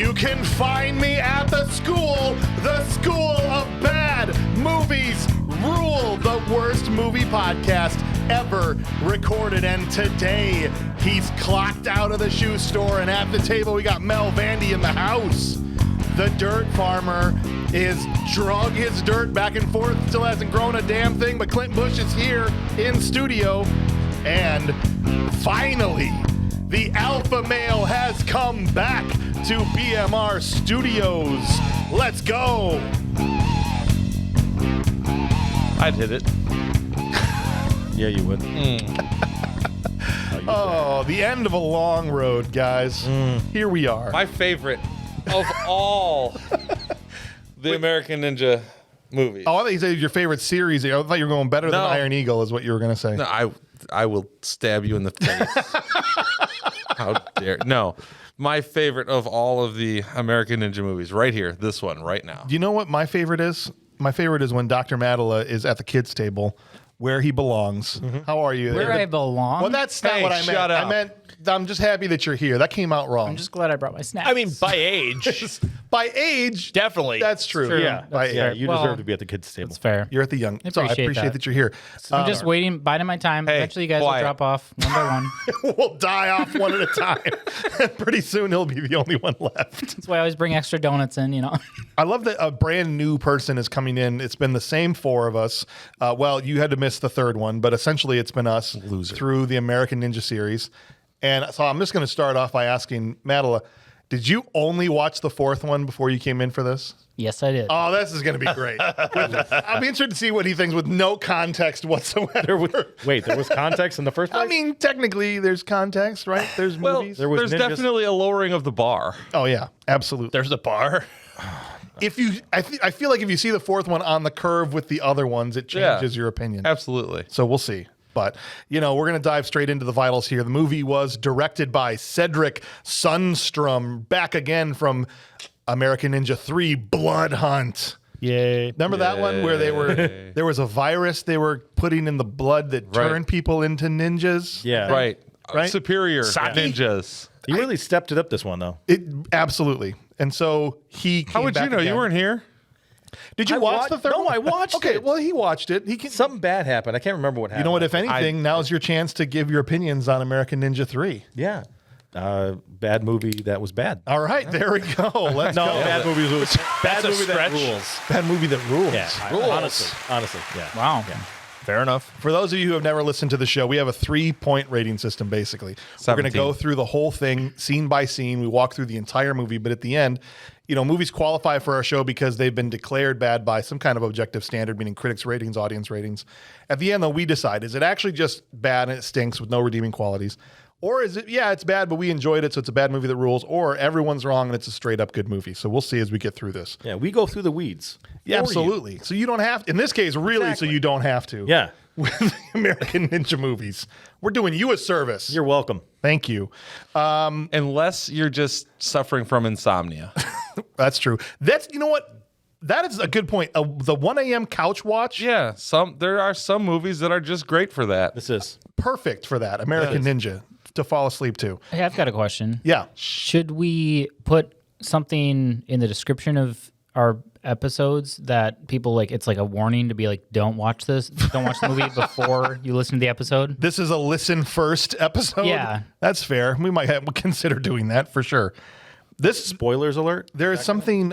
You can find me at the School of Bad Movies Rule, the worst movie podcast ever recorded. And today, he's clocked out of the shoe store, and at the table, we got Mel Vandy in the house. The dirt farmer is drug his dirt back and forth, still hasn't grown a damn thing, but Clint Bush is here in studio. And finally, the alpha male has come back to BMR Studios. Let's go. I'd hit it. Yeah, you would. Oh, the end of a long road, guys. Here we are. My favorite of all the American Ninja movies. Oh, I thought you said your favorite series. I thought you were going better than No. Iron Eagle is what you were going to say. No, I will stab you in the face. How dare. No. My favorite of all of the American Ninja movies, right here, this one, right now. Do you know what my favorite is? My favorite is when Dr. Madela is at the kids' table where he belongs. How are you? Where I belong? Well, that's not Hey, what I meant. shut up. I meant, I'm just happy that you're here. That came out wrong. I'm just glad I brought my snacks. I mean, by age, By age, definitely. that's true. True. Yeah, by That's age. fair. You Well, deserve to be at the kids' table. That's fair. You're at the young. So I appreciate appreciate that. that. You're here. I'm just waiting, biding my time. Hey, Eventually, you guys quiet. will drop off one by one. We'll die off one at a time. Pretty soon he'll be the only one left. That's why I always bring extra donuts in, you know. I love that a brand new person is coming in. It's been the same four of us. Well, you had to miss the third one, but essentially it's been us through the American Ninja series. And so I'm just going to start off by asking Madela, did you only watch the fourth one before you came in for this? Yes, I did. Oh, this is going to be great. I'll be interested to see what he thinks with no context whatsoever. Wait, there was context in the first place? I mean, technically, there's context, right? There's Well, movies. there's ninjas. definitely a lowering of the bar. Oh, yeah, absolutely. There's a bar. If you, I feel like if you see the fourth one on the curve with the other ones, it changes your opinion. Absolutely. So we'll see. But, you know, we're going to dive straight into the vitals here. The movie was directed by Cedric Sundstrom, back again from American Ninja 3 Blood Hunt. Yay. Remember that one where there was a virus they were putting in the blood that turned people into ninjas? Yeah. Right. Right? Superior Saki? ninjas. He really stepped it up this one, though. Absolutely. And so he came How would back you know? again. You weren't here? Did you I watch the third No, one? I watched Okay, it. well, he watched it. He can. Something bad happened. I can't remember what happened. You know what? If anything, now's your chance to give your opinions on American Ninja 3. Yeah. Bad movie that was bad. All right, there we go. Let's No, go. bad movie was bad a movie that stretch. rules. Bad movie that rules. Yeah, honestly, yeah. Wow. Fair enough. For those of you who have never listened to the show, we have a 3-point rating system, basically. We're going to 17. go through the whole thing, scene by scene. We walk through the entire movie, but at the end, you know, movies qualify for our show because they've been declared bad by some kind of objective standard, meaning critics' ratings, audience ratings. At the end, though, we decide, is it actually just bad and it stinks with no redeeming qualities? Or is it, yeah, it's bad, but we enjoyed it, so it's a bad movie that rules? Or everyone's wrong and it's a straight-up good movie? So we'll see as we get through this. Yeah, we go through the weeds. Yeah, For you. absolutely. So you don't have to. In this case, really, Exactly. so you don't have to. Yeah. With the American Ninja movies. We're doing you a service. You're welcome. Thank you. Unless you're just suffering from insomnia. That's true. That's, you know what? That is a good point. The 1 a.m. couch watch, Yeah, there are some movies that are just great for that. This is. perfect for that. American Ninja to fall asleep to. Hey, I've got a question. Yeah. Should we put something in the description of our episodes that people like, it's like a warning to be like, don't watch this, don't watch the movie before you listen to the episode? This is a listen first episode. Yeah. That's fair. We might consider doing that for sure. This Spoilers alert. there is something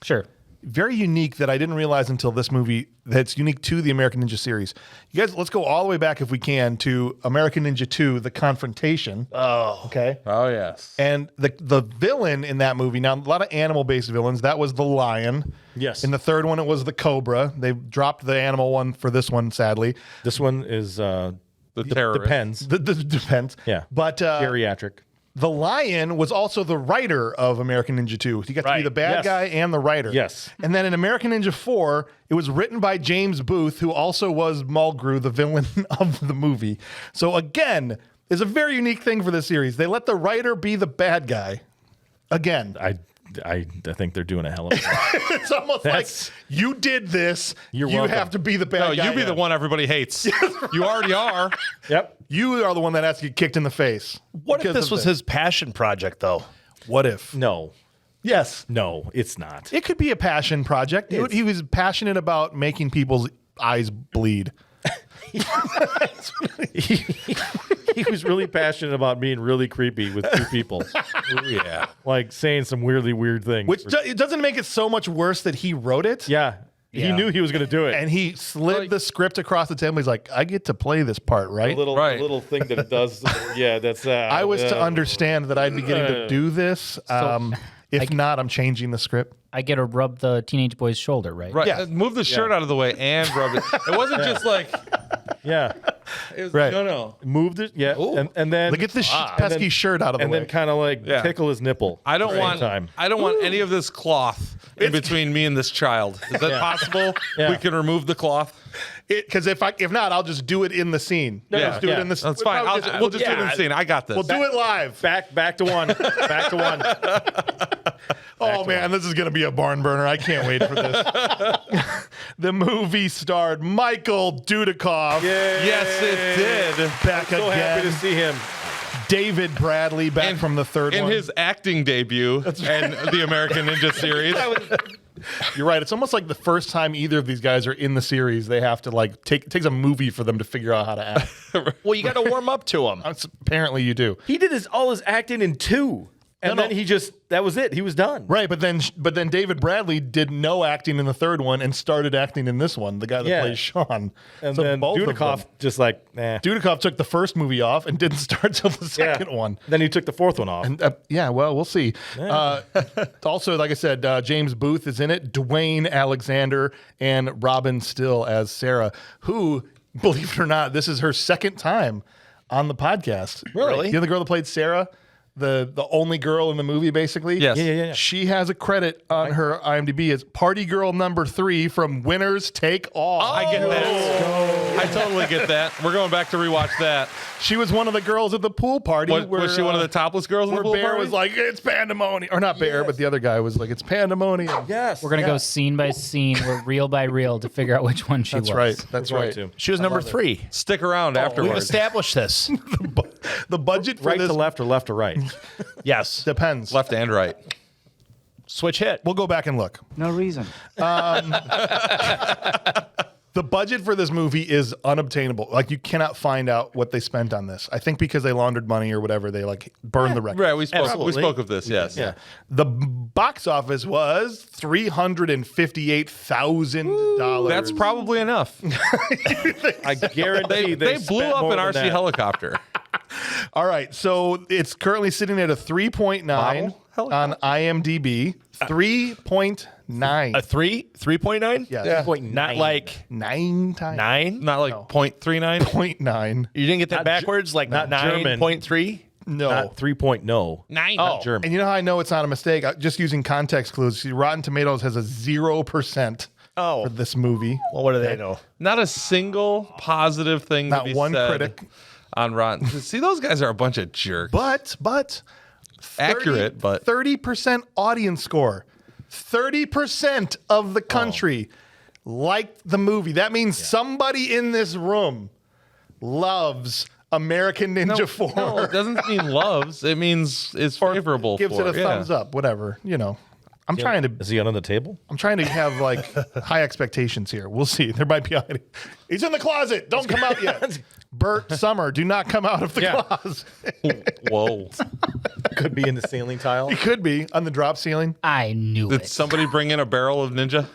Sure. very unique that I didn't realize until this movie that's unique to the American Ninja series. You guys, let's go all the way back if we can to American Ninja 2, The Confrontation. Oh. Okay. Oh, yes. And the villain in that movie, now a lot of animal-based villains, that was the lion. Yes. In the third one, it was the cobra. They dropped the animal one for this one, sadly. This one is The terrorist. depends. Depends. Yeah. But Geriatric. the lion was also the writer of American Ninja 2. He got to be Right. the bad Yes. guy and the writer. Yes. And then in American Ninja 4, it was written by James Booth, who also was Mulgrew, the villain of the movie. So again, is a very unique thing for this series. They let the writer be the bad guy. Again. I think they're doing a hell of a job. It's almost like you did this. You're you welcome. have to be the bad No, guy. you be the one everybody hates. You already are. Yep. You are the one that has to get kicked in the face. What if because this of was his passion project, though? What if? No. Yes. No, it's not. It could be a passion project. He was passionate about making people's eyes bleed. He was really passionate about being really creepy with two people. Yeah. Like saying some weirdly weird things. Which it doesn't make it so much worse that he wrote it. yeah. He knew he was going to do it. And he slid the script across the table. He's like, I get to play this part, right? Right. little thing that it does. Yeah, that's I was to understand that I'd be getting to do this. If not, I'm changing the script. I get to rub the teenage boy's shoulder, right? Right. Yeah. Move the shirt out of the way and rub it. It wasn't just like. Yeah. It was, Right. No. Moved it. Yeah. And then Look at this pesky shirt out of the and way. then kind of like Yeah. tickle his nipple. I don't at the want. same time. I don't want any of this cloth in between me and this child. Is that possible? Yeah. We can remove the cloth. Because if not, I'll just do it in the scene. Yeah. Just do it in the. That's fine. We'll just do it in the scene. I got this. We'll do it live. Back to one. Back to one. Oh man, this is gonna be a barn burner. I can't wait for this. The movie starred Michael Dudikoff. Yes, it did. Back So happy to again. see him. David Bradley back from the third In one. his acting debut and the American Ninja series. You're right. It's almost like the first time either of these guys are in the series, they have to like it takes a movie for them to figure out how to act. Well, you got to warm up to him. Apparently, you do. He did all his acting in 2. And No, then no. he just, that was it. He was done. Right, but then David Bradley did no acting in the third one and started acting in this one. The guy that Yeah. plays Sean. And So then both of them. Dudikoff just like, nah. Dudikoff took the first movie off and didn't start till the second one. Then he took the 4th one off. And, yeah, well, we'll see. Also, like I said, James Booth is in it, Dwayne Alexander, and Robin Still as Sarah, who, believe it or not, this is her second time on the podcast. Really? You know the girl that played Sarah? The only girl in the movie, basically? Yes. Yeah. She has a credit on her IMDb as party girl number 3 from Winners Take All. I get that. I totally get that. We're going back to rewatch that. She was one of the girls at the pool party. Was she one of the topless girls in the where pool Bear party? was like, it's pandemonium. Or not Bear, but the other guy was like, it's pandemonium. Yes. We're gonna go scene by scene, or reel by reel, to figure out which one she was. That's right. That's right. too. She was number 3. Stick around We've afterwards. established this. The budget for Right this to left or left to right? Yes. depends. Left and right. Switch hit. We'll go back and look. No reason. The budget for this movie is unobtainable. Like, you cannot find out what they spent on this. I think because they laundered money or whatever, they like burned the record. Right. We Absolutely. spoke of this. Yes. Yeah. The box office was $358,000. That's probably enough. I guarantee They blew spent up more an than RC that. helicopter. All right, so it's currently sitting at a 3.9 Model on IMDb. 3.9. A 3.9? Yeah. Not like 9 times. 9? Not like 0.39. 0.9. You didn't get that backwards? Like not German. 9.3? No. Not 3.0. 9. Oh. German. And you know how I know it's not a mistake? Just using context clues. See, Rotten Tomatoes has a 0% Oh. for this movie. Well, what do they know? Not a single positive thing Not to be one said critic. on Rotten. See, those guys are a bunch of jerks. But Accurate, but 30% audience score. 30% of the country liked the movie. That means somebody in this room loves American Ninja 4. No, it doesn't mean loves. It means is or favorable. gives for it a thumbs up, whatever. You know, I'm trying to Is he on the table? have like high expectations here. We'll see. There might be hiding. He's in the closet. Don't come out yet. Bert Summer, do not come out of the closet. Whoa! Could be in the ceiling tile. He could be on the drop ceiling. I knew Did it. somebody bring in a barrel of Ninja?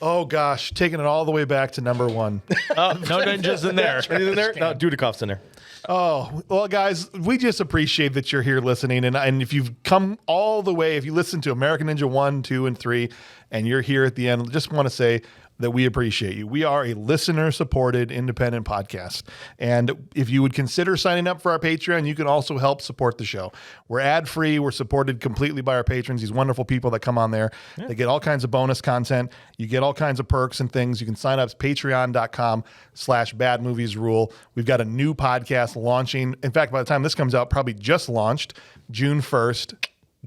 Oh gosh, taking it all the way back to number 1. Oh, no ninjas in there. Anything in there? No, Dudikoff's in there. Oh, well, guys, we just appreciate that you're here listening. And if you've come all the way, if you listen to American Ninja 1, 2, and 3, and you're here at the end, just want to say that we appreciate you. We are a listener-supported independent podcast. And if you would consider signing up for our Patreon, you can also help support the show. We're ad-free. We're supported completely by our patrons, these wonderful people that come on there. Yeah. They get all kinds of bonus content. You get all kinds of perks and things. You can sign up at patreon.com/badmoviesrule. We've got a new podcast launching. In fact, by the time this comes out, probably just launched, June 1st.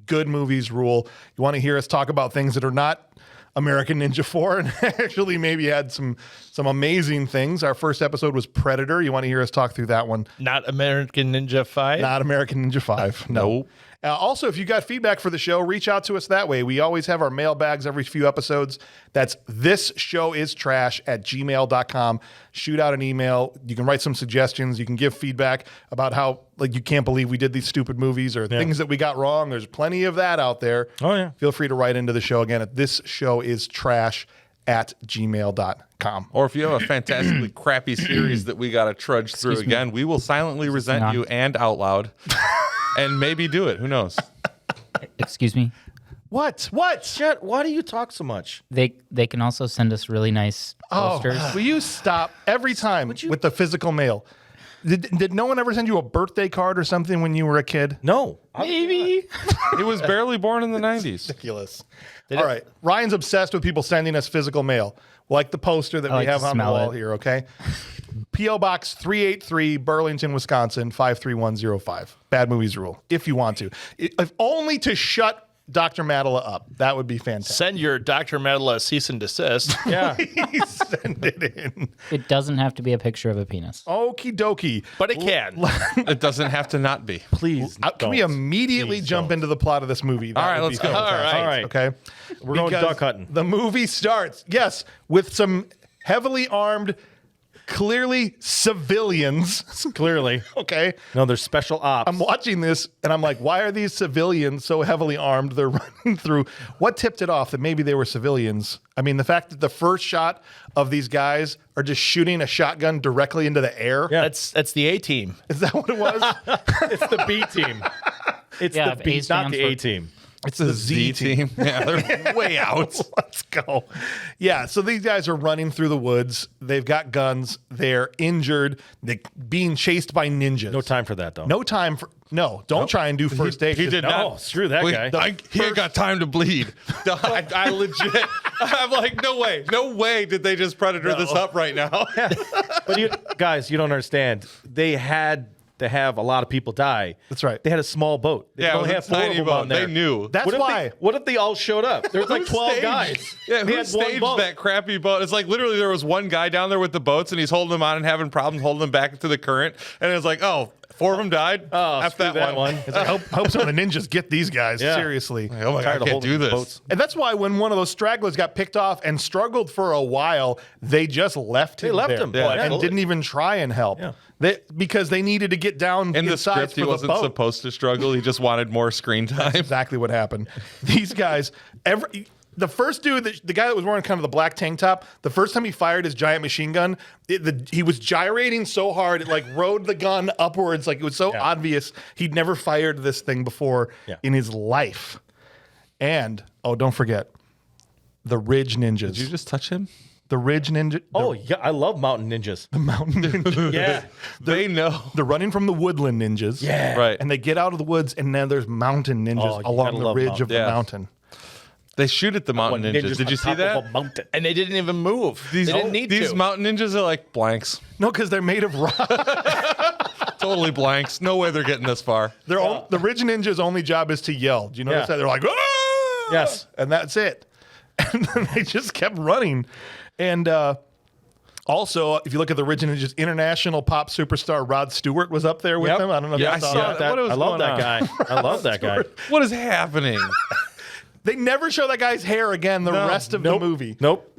Good Movies Rule. You want to hear us talk about things that are not American Ninja 4 and actually maybe had some amazing things. Our first episode was Predator. You want to hear us talk through that one? Not American Ninja 5? Not American Ninja 5. No. Also, if you got feedback for the show, reach out to us that way. We always have our mailbags every few episodes. That's thisshowIstrash@gmail.com. Shoot out an email. You can write some suggestions. You can give feedback about how you can't believe we did these stupid movies or things that we got wrong. There's plenty of that out there. Oh, yeah. Feel free to write into the show again at thisshowIstrash@gmail.com. Or if you have a fantastically crappy series that we got to trudge through again, we will silently resent you and out loud and maybe do it. Who knows? Excuse me. What? Chet, why do you talk so much? They can also send us really nice posters. Will you stop every time with the physical mail? Did no one ever send you a birthday card or something when you were a kid? No. Maybe. He was barely born in the 90s. Ridiculous. All right. Ryan's obsessed with people sending us physical mail, like the poster that we like have to on the smell wall it. here, okay? P.O. Box 383, Burlington, Wisconsin, 53105. Bad Movies Rule, if you want to. If only to shut Dr. Madela up. That would be fantastic. Send your Dr. Medela cease and desist. Yeah. Please send it in. It doesn't have to be a picture of a penis. Okie dokie. But it can. It doesn't have to not be. Please. Can we immediately jump into the plot of this movie? That All right, would let's be go. fantastic. All right. Okay. We're going Because duck hunting. The movie starts, yes, with some heavily armed, clearly civilians. Clearly. Okay. No, there's special ops. I'm watching this and I'm like, why are these civilians so heavily armed? They're running through. What tipped it off that maybe they were civilians? I mean, the fact that the first shot of these guys are just shooting a shotgun directly into the air. Yeah. That's the A team. Is that what it was? It's the B team. It's Yeah, the if B, A not stands the for- A team. It's the Z team. Yeah, they're way out. Let's go. Yeah, so these guys are running through the woods. They've got guns. They're injured. They're being chased by ninjas. No time for that, though. No time for. No, don't try and do first aid. He did No, not. screw that guy. He ain't got time to bleed. I legit. I'm like, no way. No way did they just predator this up right now. But you guys, you don't understand. They had to have a lot of people die. That's right. They had a small boat. They Yeah, could it only was have a 4 of tiny them boat. on there. They knew. That's What if why. what if they all showed up? There's like 12 staged- guys. Yeah, They who had one staged boat. that crappy boat? It's like literally there was one guy down there with the boats and he's holding them on and having problems holding them back into the current. And it's like, oh, 4 of them died? Oh, F screw that one. It's like, hope some of the ninjas get these guys. Yeah. Seriously. Oh my God, I Tired of can't holding do this. boats. And that's why when one of those stragglers got picked off and struggled for a while, they just left him. They left there him. Yeah, and absolutely. didn't even try and help. Yeah. Because they needed to get down In the inside script, he for the wasn't boat. supposed to struggle. He just wanted more screen time. Exactly what happened. These guys, the first dude, the guy that was wearing kind of the black tank top, the first time he fired his giant machine gun, he was gyrating so hard it like rode the gun upwards. Like it was so obvious he'd never fired this thing before in his life. And don't forget the Ridge Ninjas. Did you just touch him? The Ridge Ninja. Oh, yeah. I love mountain ninjas. The Mountain Ninjas. Yeah. They know. They're running from the Woodland Ninjas. Yeah. Right. And they get out of the woods, and now there's mountain ninjas Oh, you along gotta the love ridge of the Yeah. mountain. They shoot at the mountain ninjas. Did you see that? And they didn't even move. They didn't need These to. mountain ninjas are like blanks. No, because they're made of rock. Totally blanks. No way they're getting this far. The Ridge Ninjas' only job is to yell. Do you notice that? They're like, "Ah!" Yes. And that's it. And then they just kept running. And also, if you look at the Ridge Ninjas, international pop superstar Rod Stewart was up there with Yep. them. I don't know if Yeah, you I saw saw that. that. What was I love going that on? guy. I love that guy. What is happening? They never show that guy's hair again the rest of the movie. Nope.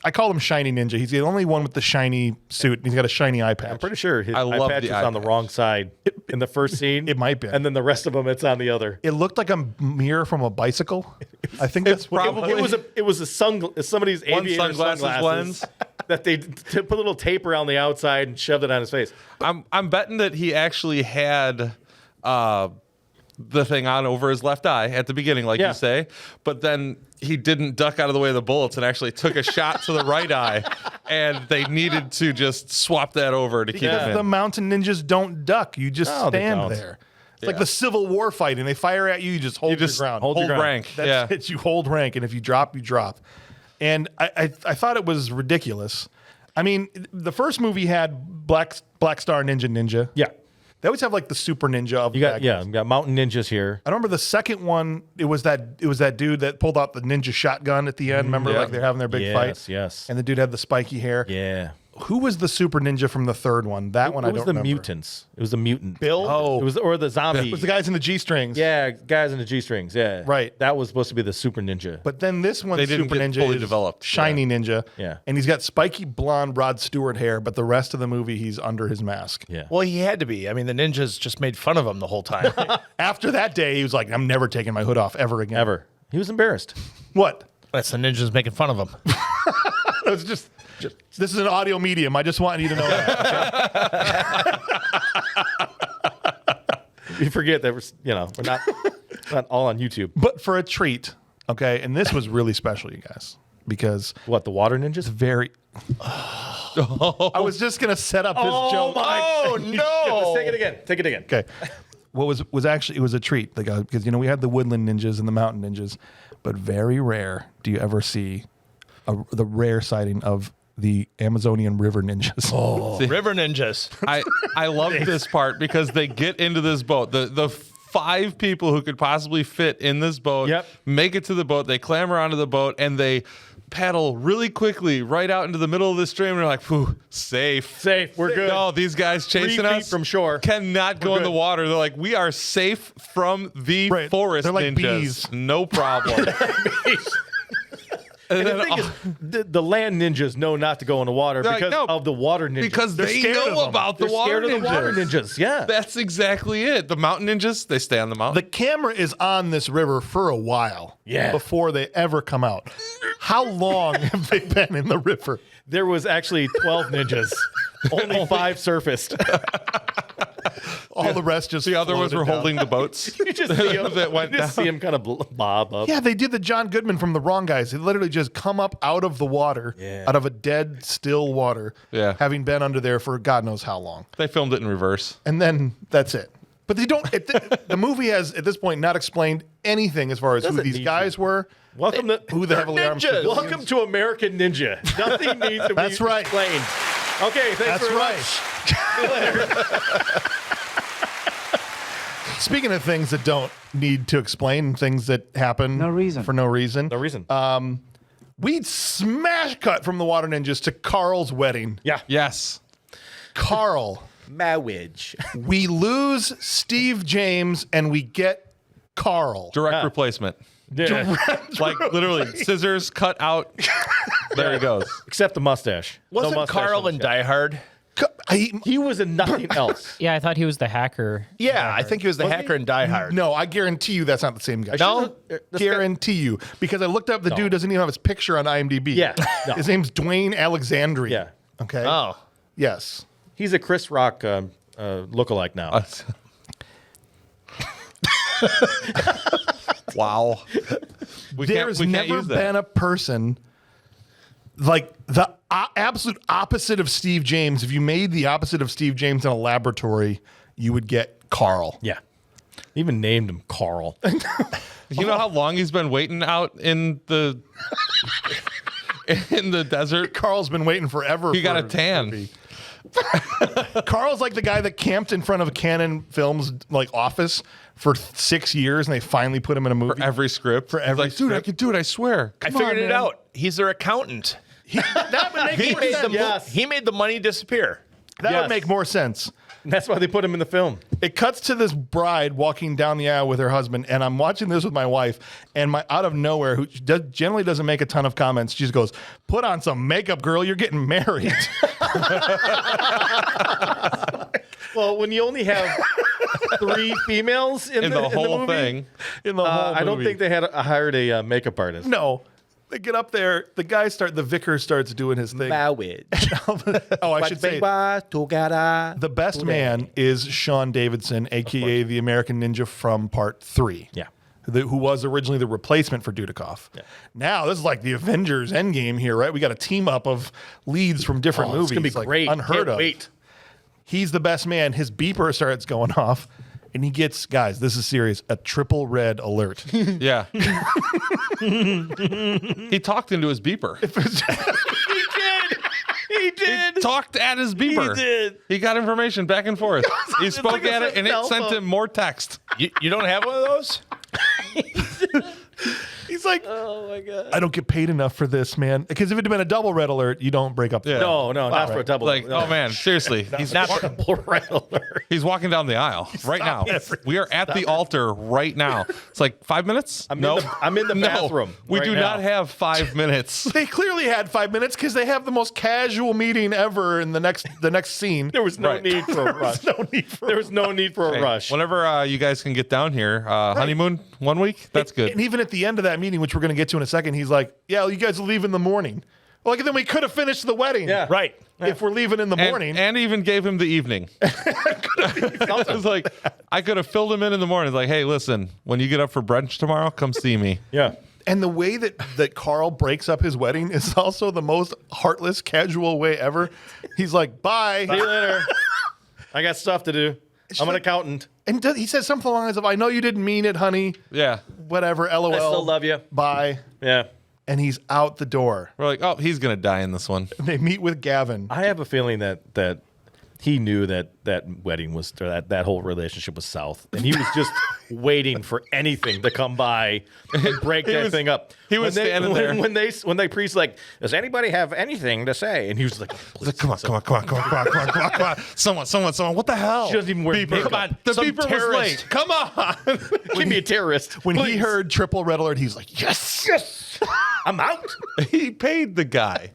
I call him Shiny Ninja. He's the only one with the shiny suit. He's got a shiny eye patch. I'm pretty sure his I eye love patch the is eye on the patch. wrong side in the first scene. It might be. And then the rest of them, it's on the other. It looked like a mirror from a bicycle. I think that's what probably- It was a somebody's One aviator sunglasses sunglasses lens. that they put a little tape around the outside and shoved it on his face. I'm betting that he actually had the thing on over his left eye at the beginning, like Yeah. you say, but then he didn't duck out of the way of the bullets and actually took a shot to the right eye, and they needed to just swap that over to keep Because him the in. mountain ninjas don't duck. You just No, they stand don't. there. It's like the Civil War fighting. They fire at you, you just hold You just your ground. hold your ground. rank. That's Yeah. it. You hold rank, and if you drop, you drop. And I thought it was ridiculous. I mean, the first movie had Black Star Ninja. Yeah. They always have like the super ninja of You the got bad yeah, guys. you got mountain ninjas here. I remember the second one. It was that dude that pulled out the ninja shotgun at the end. Remember, Yeah. like they're having their big Yes, fight. yes. And the dude had the spiky hair. Yeah. who was the super ninja from the third one? That one I It was don't the remember. mutants. It was the mutant. Bill? Oh, it was or the zombie. It was the guys in the G-strings. Yeah, guys in the G-strings. Yeah, Right. That was supposed to be the super ninja. But then this one's They didn't super get ninja fully is developed. shiny ninja. Yeah. And he's got spiky blonde Rod Stewart hair, but the rest of the movie he's under his mask. yeah. Well, he had to be. I mean, the ninjas just made fun of him the whole time. After that day, he was like, I'm never taking my hood off ever again. Ever. He was embarrassed. What? That's the ninjas making fun of him. It's just this is an audio medium. I just want you to know that. You forget that we're not all on YouTube. But for a treat, okay, and this was really special, you guys, because What, the water ninjas? very. I was just gonna set up this joke. Oh, no. Take it again. Take it again. Okay. What was actually, it was a treat, because we had the woodland ninjas and the mountain ninjas, but very rare do you ever see the rare sighting of the Amazonian river ninjas. Oh, River ninjas. I love this part because they get into this boat. The 5 people who could possibly fit in this boat make it to the boat. They clamber onto the boat and they paddle really quickly right out into the middle of the stream. And they're like, "Phew, safe. We're good. No, these guys 3 chasing feet us from shore. cannot go in the good. water. They're like, we are safe from the Right. forest They're like ninjas. bees. No problem." And the thing is, the land ninjas know not to go in the water Like, because no, of the water ninjas. because They're they scared of know them. about They're the water scared of the water ninjas. ninjas. Yeah. That's exactly it. The mountain ninjas, they stay on the mountain. the camera is on this river for a while. Yeah. Before they ever come out. How long have they been in the river? There was actually 12 ninjas. Only 5 surfaced. All the rest just The other ones floated were down. holding the boats. You just see him, That went you just down. see him kind of bob up. Yeah, they did the John Goodman from The Wrong Guys. They literally just come up out of the water, out of a dead, still water, having been under there for God knows how long. They filmed it in reverse. And then that's it. But they don't. The movie has, at this point, not explained anything as far as who Doesn't these need guys were, Welcome to who the heavily armed ninjas. civilians. Welcome to American Ninja. Nothing needs to That's be right. explained. Okay, thanks That's very right. much. See you later. Speaking of things that don't need to explain, things that happen for no reason. No reason. We'd smash cut from the Water Ninjas to Carl's wedding. yeah. Yes. Carl. Marriage. We lose Steve James and we get Carl. Direct replacement. Yeah. Like literally scissors cut out. There he goes. Except the mustache. No Wasn't mustache Carl on in this guy. Die Hard? He was in nothing else. Yeah, I thought he was the hacker. Yeah, I think he was the hacker in Die Hard. No, I guarantee you that's not the same guy. No? Guarantee you. Because I looked up, the dude doesn't even have his picture on IMDb. Yeah, no. His name's Dwayne Alexandria. Yeah. Okay. Oh. Yes. He's a Chris Rock lookalike now. Wow. There's we can't never use that. been a person like the absolute opposite of Steve James. If you made the opposite of Steve James in a laboratory, you would get Carl. Yeah. Even named him Carl. You know how long he's been waiting out in the desert? Carl's been waiting forever. He got for a tan. movie. Carl's like the guy that camped in front of a Canon Films like office for 6 years, and they finally put him in a movie. For every script. For He's every like, dude, I script. can do it, I swear. I figured it out. He's their accountant. That would make He more made, sense. the he made the money disappear. That Yes. would make more sense. That's why they put him in the film. It cuts to this bride walking down the aisle with her husband, and I'm watching this with my wife, and my out of nowhere, who generally doesn't make a ton of comments, she just goes, "Put on some makeup, girl. You're getting married." Well, when you only have 3 females in In the whole movie, thing. In the whole I don't movie. think they had hired a makeup artist. No. They get up there. The vicar starts doing his thing. Marriage. Oh, I should say together. the best man is Sean Davidson, aka the American Ninja from Part 3. Yeah. Who was originally the replacement for Dudikoff. Yeah. Now this is like the Avengers Endgame here, right? We got a team up of leads from different movies. It's gonna be like, great. unheard Can't of. wait. He's the best man. His beeper starts going off, and he gets, guys, this is serious, a triple red alert. Yeah. He talked into his beeper. He did. He talked at his beeper. He did. He got information back and forth. He spoke like a at it, and it cell sent phone. him more text. You don't have one of those? He's He's like, oh my God. I don't get paid enough for this, man. Because if it had been a double red alert, you don't break up. Yeah. No, not for a double. Like, oh man, seriously, he's Not wa- double red alert. he's walking down the aisle right now. We are at the altar right now. It's like 5 minutes. I'm in the bathroom. We right do now. not have 5 minutes. They clearly had 5 minutes because they have the most casual meeting ever in the next scene. There was no Right. need for a rush. There was no need for a rush. Whenever you guys can get down here, honeymoon 1 week. That's good. And even at the end of that meeting, which we're going to get to in a second, he's like, yeah, you guys will leave in the morning. Well, like, then we could have finished the wedding. Yeah. Right. If we're leaving in the morning. And even gave him the evening. It was like, I could have filled him in the morning. Like, hey, listen, when you get up for brunch tomorrow, come see me. Yeah. And the way that Carl breaks up his wedding is also the most heartless, casual way ever. He's like, bye. See you later. I got stuff to do. I'm an accountant. And he says something along the lines of, I know you didn't mean it, honey. Yeah. Whatever, LOL. I still love you. Bye. Yeah. And he's out the door. We're like, oh, he's going to die in this one. They meet with Gavin. I have a feeling that he knew that wedding was that whole relationship was south, and he was just waiting for anything to come by and break that thing up. He was standing there when they priest like, does anybody have anything to say? And he was like, please, Come on. Someone. What the hell? She doesn't even wear makeup. Come on. The Some beeper was terrorist. late. Come on. Give me a terrorist. When he please. heard triple red alert, he's like, yes. I'm out. He paid the guy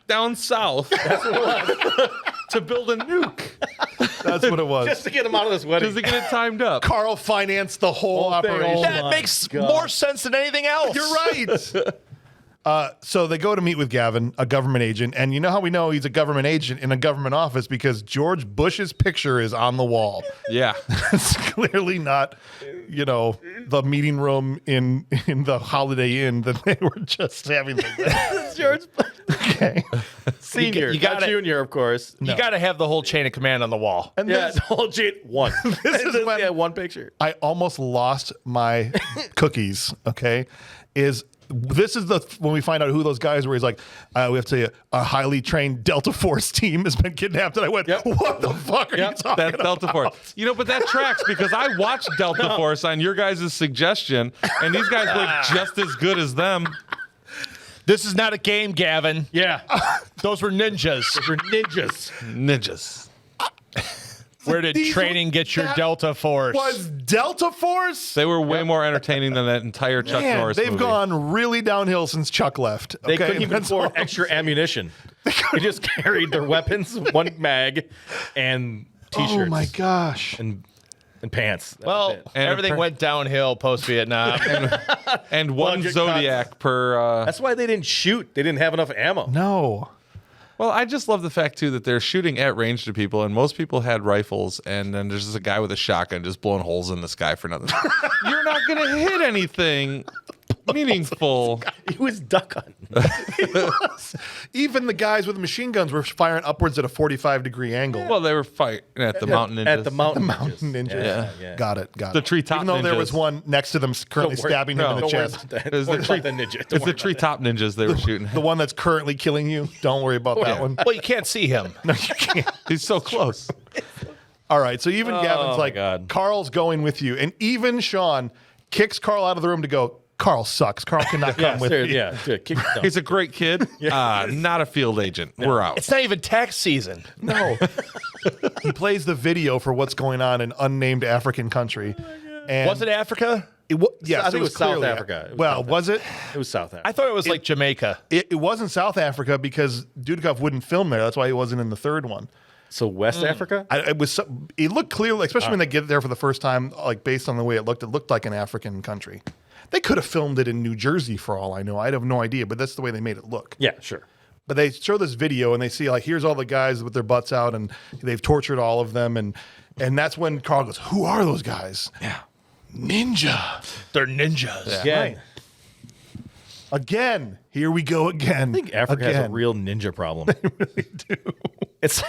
down south to build a nuke. That's what it was. Just to get him out of this wedding. Just to get it timed up. Carl financed the whole Whole thing, operation. oh That my makes God. more sense than anything else. You're right. So they go to meet with Gavin, a government agent. And you know how we know he's a government agent in a government office? Because George Bush's picture is on the wall. Yeah. It's clearly not, the meeting room in the Holiday Inn that they were just having. George Okay. Senior. You Not gotta- junior, of course. You got to have the whole chain of command on the wall. And Yeah, this, the whole one. this is when yeah, one picture. I almost lost my cookies. Okay, this is when we find out who those guys were. He's like, we have to tell you, a highly trained Delta Force team has been kidnapped. And I went, what the fuck are you talking That's about? Delta Force. But that tracks because I watched Delta Force on your guys' suggestion, and these guys look just as good as them. This is not a game, Gavin. Yeah. Those were ninjas. Those are ninjas. Ninjas. Where did training get your that Delta Force? Was Delta Force? They were way more entertaining than that entire Chuck Man, Norris they've movie. gone really downhill since Chuck left. They okay? couldn't even That's afford all I'm extra ammunition. They just carried their weapons, one mag, and T-shirts. Oh my gosh. And pants. That was Well, it. And everything went downhill post-Vietnam. And one Budget Zodiac per. That's why they didn't shoot. They didn't have enough ammo. No. Well, I just love the fact, too, that they're shooting at range to people, and most people had rifles, and then there's just a guy with a shotgun just blowing holes in the sky for nothing. You're not going to hit anything meaningful. He was duck hunting. Even the guys with the machine guns were firing upwards at a 45-degree angle. Well, they were fighting at the mountain ninjas. At the mountain. Mountain ninjas. Yeah. Got it. The treetop Even though there was ninjas. one next to them currently Don't worry- stabbing him in the Don't worry chest. about that. It's Don't the worry about the ninja. Don't It's worry the about that. treetop ninjas they were shooting. The one that's currently killing you. Don't worry about that one. Well, you can't see him. No, you can't. He's so close. All right. So even Gavin's my like, God. Carl's going with you. And even Sean kicks Carl out of the room to go, Carl sucks. Carl cannot come with Seriously, me. yeah. Dude, kick it down. He's a great kid. Not a field agent. We're out. It's not even tax season. No. He plays the video for what's going on in unnamed African country. And Was it Africa? yes, I think it was South clearly- Africa. It was Well, South was it? It was South Africa. I thought it was like Jamaica. It wasn't South Africa because Dudikoff wouldn't film there. That's why he wasn't in the third one. So West Africa? It looked clearly, especially when they get there for the first time, like based on the way it looked like an African country. They could have filmed it in New Jersey for all I know. I have no idea, but that's the way they made it look. Yeah, sure. But they show this video and they see like, here's all the guys with their butts out and they've tortured all of them. And that's when Carl goes, who are those guys? Yeah. Ninja. They're ninjas. Yeah. Right. Again. Here we go again. I think Africa has a real ninja problem. They really do. It's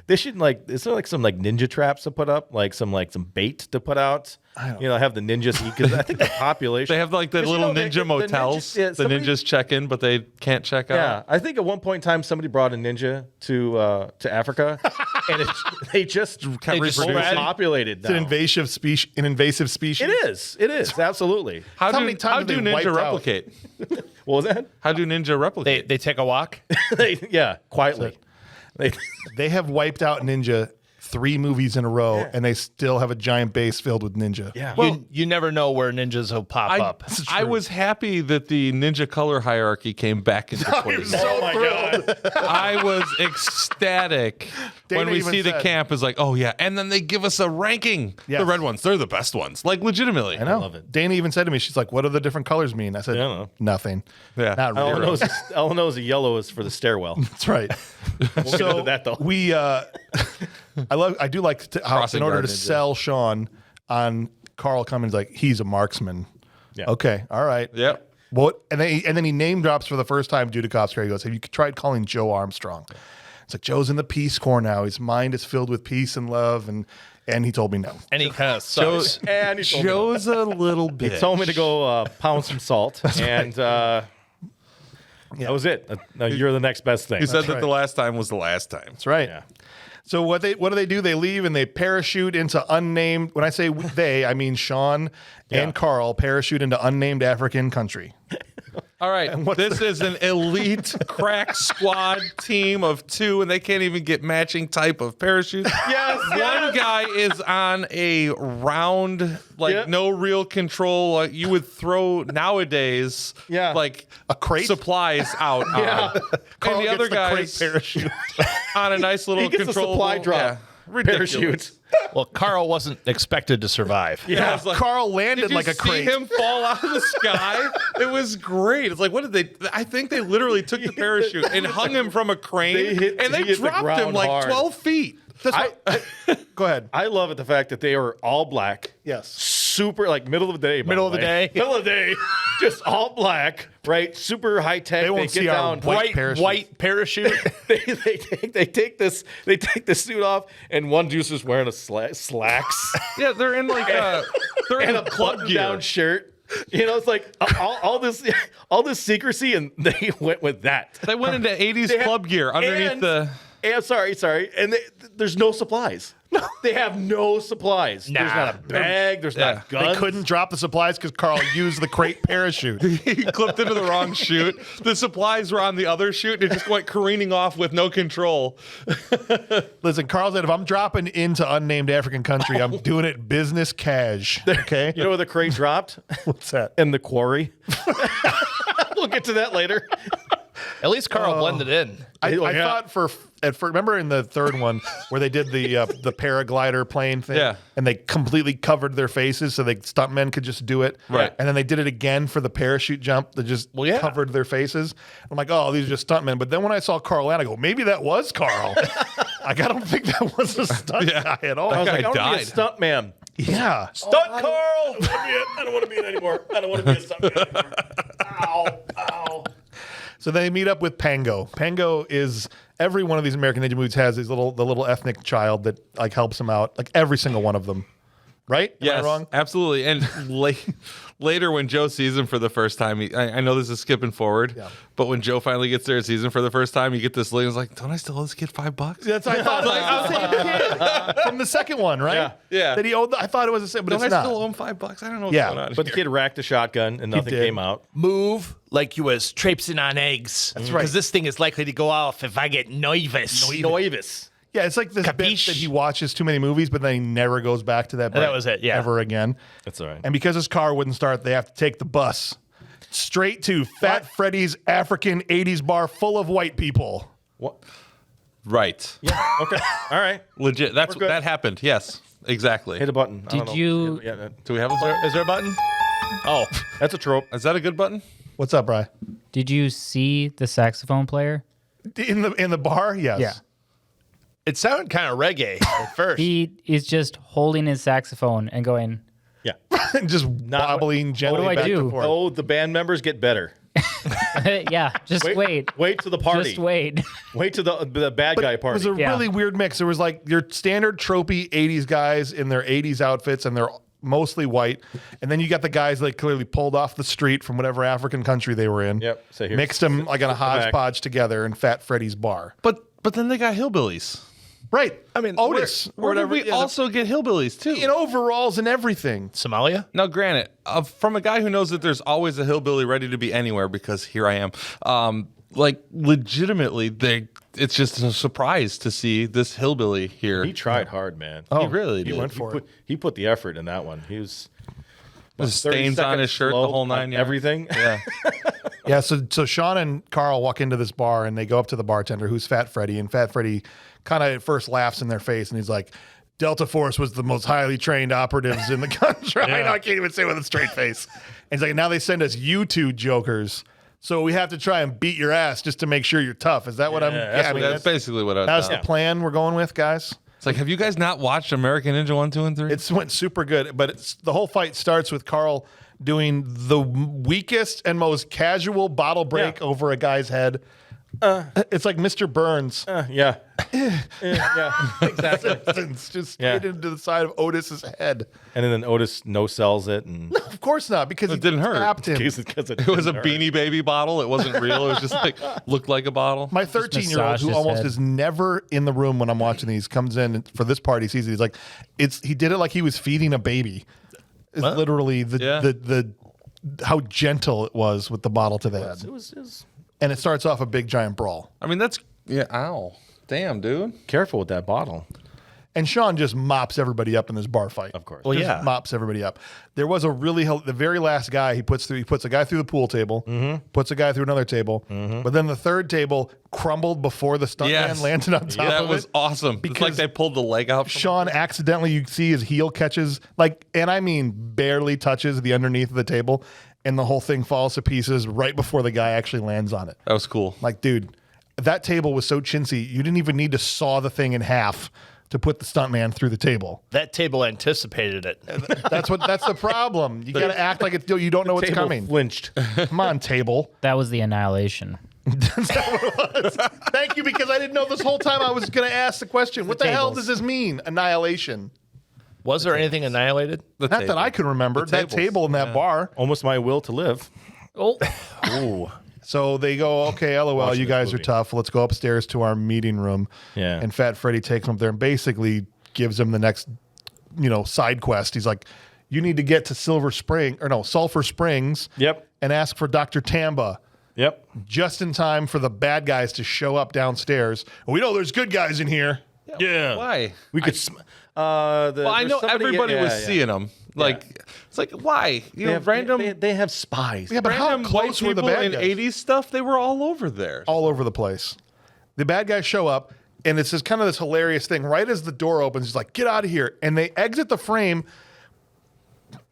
They should is there some ninja traps to put up, some bait to put out? Have the ninjas eat, because I think the population. They have the little ninja motels. The ninjas check in, but they can't check out. Yeah, I think at one point in time somebody brought a ninja to Africa, and they just populated. It's an invasive species. It is absolutely. How many times do have they ninja wiped out? replicate? What was that? How do ninja replicate? They take a walk. Quietly. They have wiped out Ninja 3 movies in a row, and they still have a giant base filled with Ninja. Yeah. Well, you never know where ninjas will pop up. I was happy that the ninja color hierarchy came back into place. So my thrilled. God. I was ecstatic Dana when we even see the said- camp is like, oh yeah, and then they give us a ranking. Yes. The red ones, they're the best ones, legitimately. I know. love it. Dana even said to me, she's like, what do the different colors mean? I said, I don't know. nothing. Yeah. Not All I really. know is the yellow is for the stairwell. That's right. We'll get into that though. We, I do like how Crossing in order guard to ninja. sell Sean on Carl Cummins, like he's a marksman. Yeah. Okay. All right. Yep. What? And then he name drops for the first time Dudikoff's character. He goes, have you tried calling Joe Armstrong? It's like, Joe's in the Peace Corps now. His mind is filled with peace and love. And he told me no. And he kind of sucks. And he told me Joe's a little bit. He told me to go pound some salt, and that was it. Now you're the next best thing. He said that right. the last time was the last time. That's right. Yeah. So what do? They leave and they parachute into unnamed. When I say they, I mean Sean and Carl parachute into unnamed African country. All right, this is an elite crack squad team of 2, and they can't even get matching type of parachutes. Yes. One guy is on a round, no real control. Like you would throw nowadays, like A crate? supplies out. On. Carl And the gets other the guy crate parachute. on a nice little He gets a control supply drop ridiculous. parachute. Well, Carl wasn't expected to survive. Yeah, it's like, Carl landed did you like a see crate. him fall out of the sky? It was great. It's like, what did they? I think they literally took the parachute and hung him from a crane, He hit and they the dropped him ground like hard. 12 feet. Go ahead. I love it, the fact that they are all black. Yes. Super, middle of the day. by Middle of the way. day. Middle of the day. Just all black, right? Super high tech. They won't get see our down. white parachute. White parachute. They take the suit off, and one dude's just wearing a slacks Yeah, they're in like they're in and a a club button gear. down shirt. It's like all this secrecy, and they went with that. They went into 80s They have- club gear underneath and- the. And sorry, and there's no supplies. No, they have no supplies. There's not a bag. There's not They guns. couldn't drop the supplies because Carl used the crate parachute. He clipped into the wrong chute. The supplies were on the other chute, and it just went careening off with no control. Listen, Carl said, if I'm dropping into unnamed African country, I'm doing it business cash. Okay? You know where the crate dropped? What's that? In the quarry. We'll get to that later. At least Carl blended in. I thought remember in the third one where they did the paraglider plane thing, Yeah. and they completely covered their faces so the stuntmen could just do it, Right. And then they did it again for the parachute jump. They just covered their faces. I'm like, oh, these are just stuntmen. But then when I saw Carl land, I go, maybe that was Carl. Like, I don't think that was a stunt guy at all. I was guy like, I want to be a died. stunt man. Yeah. Stunt Carl! I don't want to be it anymore. I don't want to be a stunt man anymore. Ow. So they meet up with Pango. Pango is every one of these American Ninja movies has the little ethnic child that like helps him out. Like every single one of them. Right? Am I Yes, wrong? absolutely. And later, when Joe sees him for the first time, I know this is skipping forward, but when Joe finally gets there and sees him for the first time, you get this look. It's like, don't I still owe this kid $5? That's what I thought. I was the same kid from the second one, right? Yeah. That he owed. I thought it was the same, but Don't it's I not. still owe him $5? I don't know what's Yeah, going on. But the kid racked a shotgun and nothing did. came out. Move like you was traipsing on eggs. That's right. Because this thing is likely to go off if I get nervous. Noivus. Yeah, it's like this bit Capiche? that he watches too many movies, but then he never goes back to that. That bit was it, yeah. ever again. That's all right. And because his car wouldn't start, they have to take the bus straight to Fat Freddy's African 80s bar full of white people. What? Right. Yeah. Okay. All right. Legit. good. That happened. Yes, exactly. Hit a button. I don't Did know. you- Yeah, Do we have a button? Is there a button? Oh, that's a trope. Is that a good button? What's up, Bri? Did you see the saxophone player? In the bar? Yes. Yeah. it sounded kind of reggae at first. He is just holding his saxophone and going, Yeah. Just wobbling gently What do I back do? and forth. Oh, the band members get better. Yeah, just wait. Wait to the party. Just wait. Wait to the bad guy party. It was a really weird mix. There was like your standard tropey 80s guys in their 80s outfits, and they're mostly white. And then you got the guys like clearly pulled off the street from whatever African country they were in. Yep. So here's- mixed them like on a hodgepodge together in Fat Freddy's bar. But then they got hillbillies. Right. I mean, Otis. Where did we also get hillbillies too? in overalls and everything. Somalia? Now, granted, from a guy who knows that there's always a hillbilly ready to be anywhere, because here I am. Like legitimately, it's just a surprise to see this hillbilly here. He tried hard, man. He really did. He went for it. He put the effort in that one. He was There's stains on his shirt, the whole 9 yards. everything. Yeah. Yeah, so Sean and Carl walk into this bar and they go up to the bartender, who's Fat Freddy, and Fat Freddy kind of at first laughs in their face and he's like, Delta Force was the most highly trained operatives in the country. I know, I can't even say it with a straight face. And he's like, now they send us you two jokers, so we have to try and beat your ass just to make sure you're tough. Is that what I'm? that's I mean, That's basically what I that's thought. the plan we're going with, guys. It's like, have you guys not watched American Ninja 1, 2, and 3? It went super good, but the whole fight starts with Carl doing the weakest and most casual bottle break over a guy's head. It's like Mr. Burns. Yeah. Exactly. It's just straight into the side of Otis's head. And then Otis no sells it, and Of course not, because It didn't hurt. tapped him. because It was a Beanie Baby bottle. It wasn't real. It was just like looked like a bottle. My 13-year-old, massaged who his almost head. is never in the room when I'm watching these, comes in for this party, sees it. He's like, he did it like he was feeding a baby. It's literally the how gentle it was with the bottle to the head. It was And it starts off a big giant brawl. I mean, that's ow, damn, dude. careful with that bottle. And Sean just mops everybody up in this bar fight. Of course. Well, Just yeah. mops everybody up. There was a the very last guy he puts a guy through the pool table, puts a guy through another table, but then the third table crumbled before the stuntman landed on top that of was it. awesome. It's like they pulled the leg out. From Sean accidentally, you see his heel catches, and I mean barely touches the underneath of the table, and the whole thing falls to pieces right before the guy actually lands on it. That was cool. Like, dude, that table was so chintzy, you didn't even need to saw the thing in half to put the stuntman through the table. That table anticipated it. That's the problem. You got to act like you don't know what's Table coming. flinched. Come on, table. That was the Annihilation. Thank you, because I didn't know this whole time I was going to ask the question. What the hell does this mean? Annihilation. Was there anything annihilated? The Not table. that I can remember. The That tables. table in that bar. Almost my will to live. Oh, Ooh. So they go, okay, LOL, Watching you this guys are movie. tough. Let's go upstairs to our meeting room. Yeah. And Fat Freddy takes him up there and basically gives him the next, side quest. He's like, you need to get to Sulphur Springs. Yep. And ask for Dr. Tamba Yep. just in time for the bad guys to show up downstairs. We know there's good guys in here. Yeah. Why? We could. Well, I know everybody was seeing them. Like, it's like, why? Random. They have spies. Yeah, but how Random white close were the people bad in guys? 80s stuff, they were all over there. All over the place. The bad guys show up, and it's just kind of this hilarious thing. Right as the door opens, he's like, get out of here. And they exit the frame.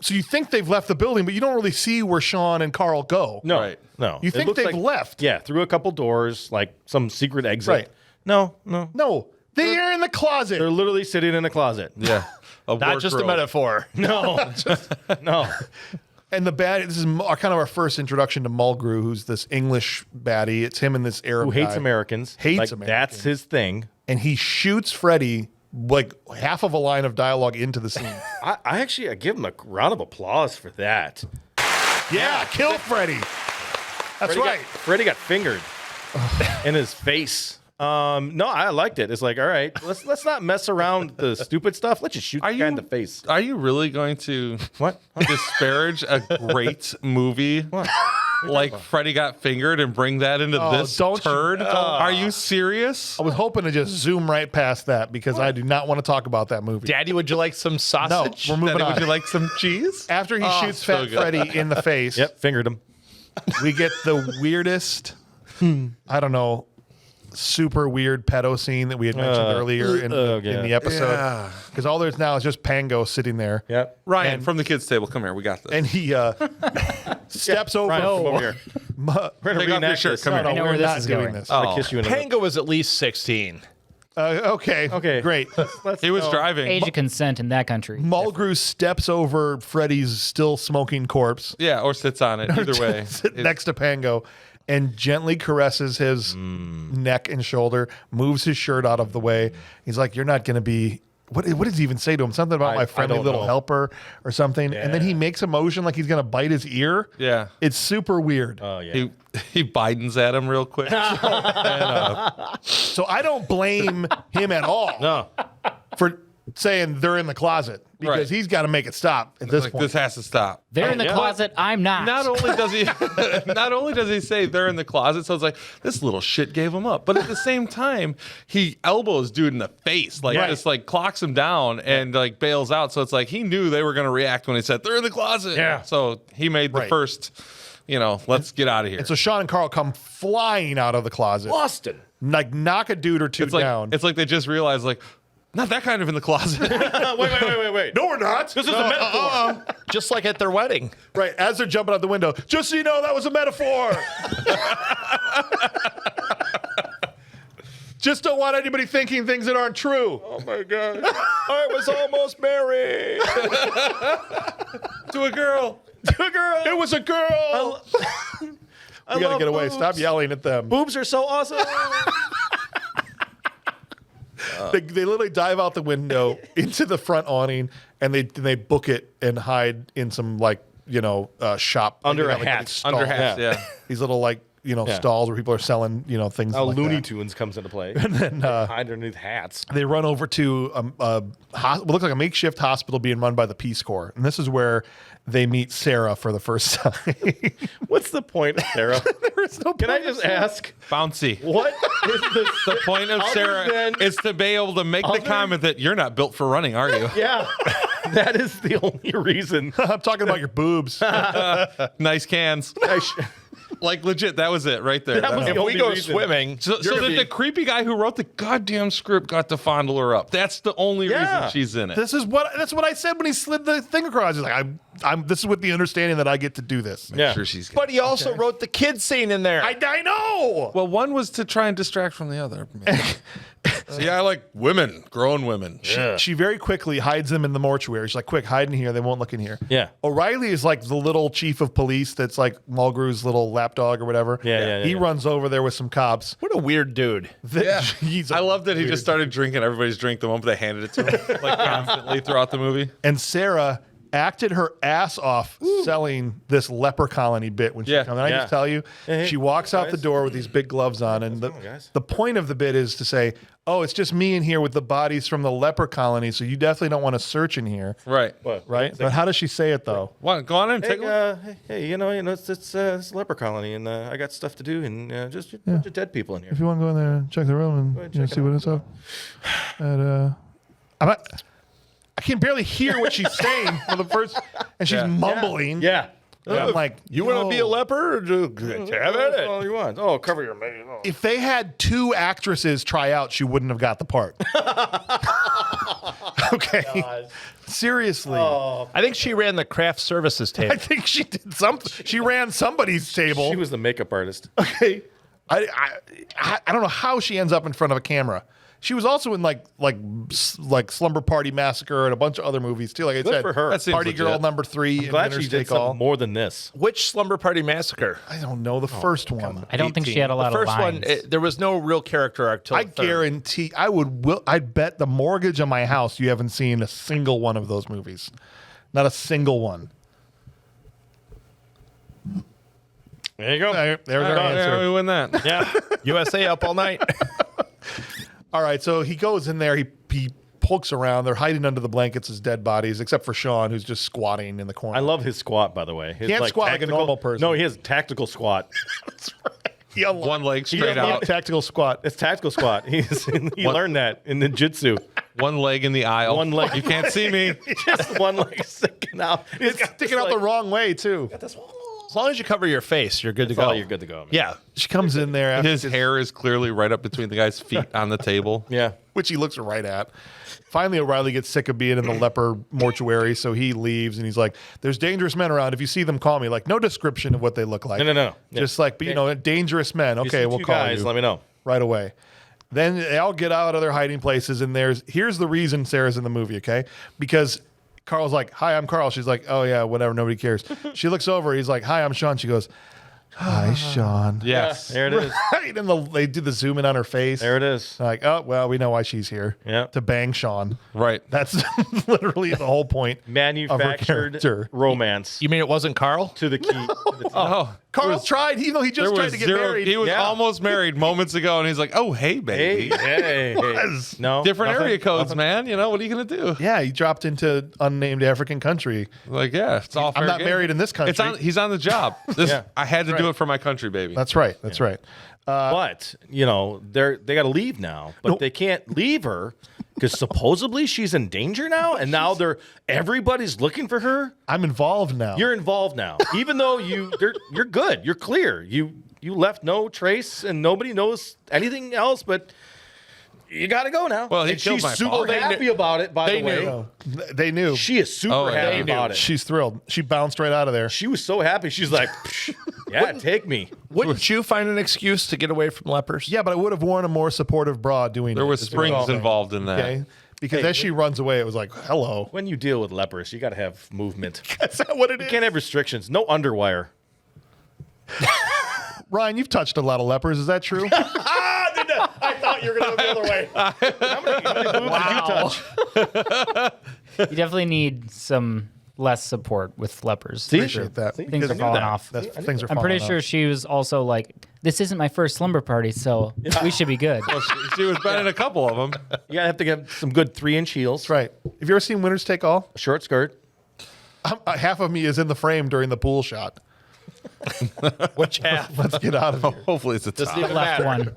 So you think they've left the building, but you don't really see where Sean and Carl go. No. Right. No. You It think looks they've left. Yeah, through a couple doors, like some secret exit. Right. No. No, they are in the closet. They're literally sitting in a closet. Yeah. Not just a metaphor. No. No. And this is kind of our first introduction to Mulgrew, who's this English baddie. It's him and this Arab Who hates guy. Americans. Hates Like, Americans. That's his thing. And he shoots Freddy like half of a line of dialogue into the scene. I give him a round of applause for that. Yeah, kill Freddy. That's right. Freddy got fingered in his face. No, I liked it. It's like, all right, let's not mess around with the stupid stuff. Let's just shoot the guy in the face. Are you really going to What? disparage a great movie like Freddy Got Fingered and bring that into this don't you- turd? Are you serious? I was hoping to just zoom right past that because I do not want to talk about that movie. Daddy, would you like some No, sausage? we're moving Daddy, on. would you like some cheese? After he shoots so Fat good. Freddy in the face, Yep, fingered him. we get the weirdest, I don't know, super weird pedo scene that we had mentioned earlier in the episode. Because all there's now is just Pango sitting there. Yep. Ryan, And- from the kids' table, come here. We got this. And he steps over. Ryan, come over here. We're We're gonna Take off your reenact shirt. this. Come here. No, I know we're where this not is doing going. this. I'm gonna kiss you in the Pango was at least 16. Okay, great. He was driving. Age of consent in that country. Mulgrew steps over Freddy's still smoking corpse. Yeah, or sits on it. Either way. Next to Pango and gently caresses his neck and shoulder, moves his shirt out of the way. He's like, you're not going to be... What does he even say to him? Something about my friendly little helper or something. Yeah. And then he makes a motion like he's going to bite his ear. Yeah. It's super weird. Oh, yeah. He Bidens at him real quick. So I don't blame him at all for saying they're in the closet because he's got to make it stop at this point. This has to stop. They're in the closet. I'm not. Not only does he say they're in the closet, so it's like this little shit gave him up. But at the same time, he elbows dude in the face, like just like clocks him down and like bails out. So it's like he knew they were going to react when he said they're in the closet. Yeah. So he made the first, let's get out of here. And so Sean and Carl come flying out of the closet. Boston. Like knock a dude or two down. It's like they just realized like. Not that kind of in the closet. Wait. No, we're not. This is a metaphor. Just like at their wedding. Right, as they're jumping out the window. Just so you know, that was a metaphor. Just don't want anybody thinking things that aren't true. Oh, my God. I was almost married. To a girl. It was a girl. We got to get away. Boobs. Stop yelling at them. Boobs are so awesome. They literally dive out the window into the front awning, and they book it and hide in some shop Under a like, hat. stalls. Under hats, yeah. These little stalls where people are selling things. How like Looney that. Tunes comes into play. And then hide underneath hats. they run over to what looks like a makeshift hospital being run by the Peace Corps, and this is where they meet Sarah for the first time. What's the point of Sarah? There is no Can I just ask? Bouncy. What is The point of Sarah than- is to be able to make the comment that you're not built for running, are you? Yeah, that is the only reason. I'm talking about your boobs. Nice cans. Like legit, that was it right there. That was If the we only go reason. swimming, So that the creepy guy who wrote the goddamn script got to fondle her up. That's the only reason she's in it. That's what I said when he slid the thing across. He's like, I'm this is with the understanding that I get to do this. Yeah. Sure she's but he also wrote the kid scene in there. I know. Well, one was to try and distract from the other. See, I like women, grown women. She very quickly hides them in the mortuary. She's like, quick, hide in here. They won't look in here. Yeah. O'Reilly is like the little chief of police that's like Mulgrew's little lapdog or whatever. Yeah. He runs over there with some cops. What a weird dude. I love that he just started drinking everybody's drink the moment they handed it to him, like constantly throughout the movie. And Sarah acted her ass off selling this leper colony bit when she comes. And I just tell you, she walks out the door with these big gloves on, and the point of the bit is to say, oh, it's just me in here with the bodies from the leper colony, so you definitely don't want to search in here. Right. Right? But how does she say it, though? Go on in and take a look. Hey, it's a leper colony, and I got stuff to do, and just a bunch of dead people in here. If you want to go in there and check the room and see what it's up. And, I can barely hear what she's saying for the first, and she's mumbling. Yeah. I'm like, You want to be a leper? Or have at it. All you want. Oh, cover your mouth. Oh. If they had two actresses try out, she wouldn't have got the part. Okay. Seriously. I think she ran the craft services table. I think she did something. She ran somebody's table. She was the makeup artist. Okay. I don't know how she ends up in front of a camera. She was also in like Slumber Party Massacre and a bunch of other movies too. Like I said, for her. That seems Party legit. Girl number 3. I'm glad Winners she did Take All. something more than this. Which Slumber Party Massacre? I don't know the first one. I don't think she had a lot The of first lines. one, there was no real character arc till I the third. guarantee I'd bet the mortgage on my house you haven't seen a single one of those movies. Not a single one. There you go. There's our answer. we win that. Yeah. USA up all night. All right, so he goes in there. He pokes around. They're hiding under the blankets as dead bodies, except for Sean, who's just squatting in the corner. I love his squat, by the way. His, can't squat like a normal person. No, he has a tactical squat. One leg straight out. Tactical squat. It's tactical squat. He learned that in ninjutsu. One leg in the aisle. One leg. You can't see me. Just one leg sticking out. It's sticking out the wrong way too. As long as you cover your face, you're good to go. Oh, you're good to go. Man. Yeah. She comes in there, after His hair is clearly right up between the guy's feet on the table. Yeah. which he looks right at. Finally, O'Reilly gets sick of being in the leper mortuary, so he leaves, and he's like, there's dangerous men around. If you see them, call me. Like, no description of what they look like. No. Just like, but, dangerous men. Okay, we'll call guys, you. let me know. Right away. Then they all get out of their hiding places, and here's the reason Sarah's in the movie, okay? Because Carl's like, "Hi, I'm Carl." She's like, "Oh yeah, whatever, nobody cares." She looks over, he's like, "Hi, I'm Sean." She goes, "Hi, Sean." Yes. There it is. Right, and they do the zoom in on her face. There it is. Like, oh well, we know why she's here. Yeah. To bang Sean. Right. That's literally the whole point. Manufactured of her character. romance You mean it wasn't Carl? to the key. To the Oh, Carl tried, even though he just tried to get married. He was Yeah. almost married moments ago, and he's like, "Oh, hey, baby." hey. No. Different nothing? area codes, man. You know, what are you going to do? Yeah, he dropped into unnamed African country. Like, yeah, it's all fair I'm not game. married in this country. He's on the job. Yeah. I had to do it for my country, baby. That's right. That's right. But they got to leave now. But they can't leave her because supposedly she's in danger now, and now everybody's looking for her. I'm involved now. You're involved now, even though you're good. You're clear. You left no trace, and nobody knows anything else. But you got to go now. Well, he and killed she's my super father. happy about it. By the way, No, they knew. she is super Oh, yeah. happy They knew. about it. She's thrilled. She bounced right out of there. She was so happy. She's like, "Yeah, take me." Wouldn't you find an excuse to get away from lepers? Yeah, but I would have worn a more supportive bra doing it. There was is what I'm springs saying. involved in that. Okay? Because as she runs away, it was like, hello. When you deal with lepers, you got to have movement. Is that what it You is? can't have restrictions. No underwire. Ryan, you've touched a lot of lepers. Is that true? I thought you were going to go the other way. How many boobs did you touch? You definitely need some less support with lepers. See? Appreciate that. See? Things Because are falling off. things are I'm pretty falling sure off. she was also like, "This isn't my first slumber party, so we should be good." She was been in a couple of them. You have to get some good 3-inch heels. That's right. Have you ever seen Winners Take All? A short skirt. Half of me is in the frame during the pool shot. Which half? Let's get out of here. Hopefully it's a top. The left one.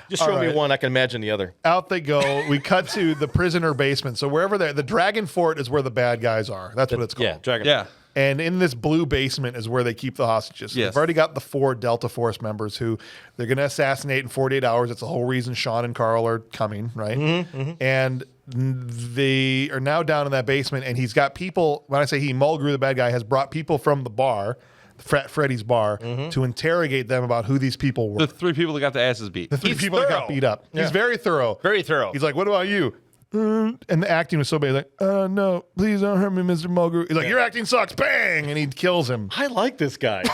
Just show All me right. one. I can imagine the other. Out they go. We cut to the prisoner basement. So wherever the Dragon Fort is where the bad guys are. That's what it's called. Yeah, dragon. Yeah. And in this blue basement is where they keep the hostages. So Yes. They've already got the 4 Delta Force members who they're going to assassinate in 48 hours. That's the whole reason Sean and Carl are coming, right? And they are now down in that basement, and he's got people. When I say he, Mulgrew, the bad guy, has brought people from the bar, Freddy's bar, to interrogate them about who these people were. The 3 people that got the asses beat. The 3 He's people that got thorough. beat up. He's very thorough. Very thorough. He's like, "What about you?" And the acting was so bad. He's like, "No, please don't hurt me, Mr. Mulgrew." He's like, "Your acting sucks." Bang, and he kills him. I like this guy.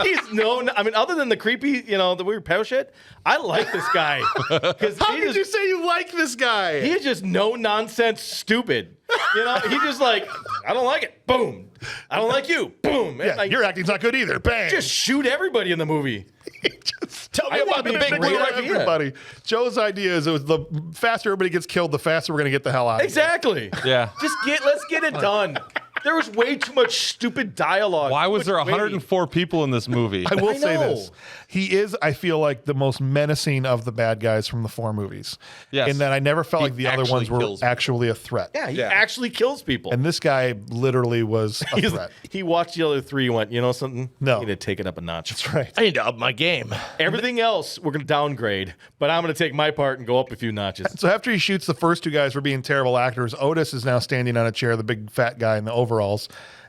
He's known. I mean, other than the creepy, the weird pedo shit, I like this guy. Because How did you say you like this guy? he is just no nonsense stupid. He just like, I don't like it. Boom. I don't like you. Boom. Yeah, Like, your acting's not good either. Bang. just shoot everybody in the movie. Tell me I about wanna the be big a blue bigger idea. everybody. Joe's idea is the faster everybody gets killed, the faster we're gonna get the hell out. Exactly. Yeah. Let's get it done. There was way too much stupid dialogue. Why was Too there much waiting. 104 people in this movie? I will I say know. this: he is, I feel like, the most menacing of the bad guys from the 4 movies. Yes. In that I never felt He like the other actually ones were kills people. actually a threat. Yeah, he Yeah. actually kills people. And this guy literally was a threat. He watched the other 3 and went, you know something? No. I need to take it up a notch. That's right. I need to up my game. Everything else, we're going to downgrade, but I'm going to take my part and go up a few notches. So after he shoots the first 2 guys for being terrible actors, Otis is now standing on a chair, the big fat guy in the overalls,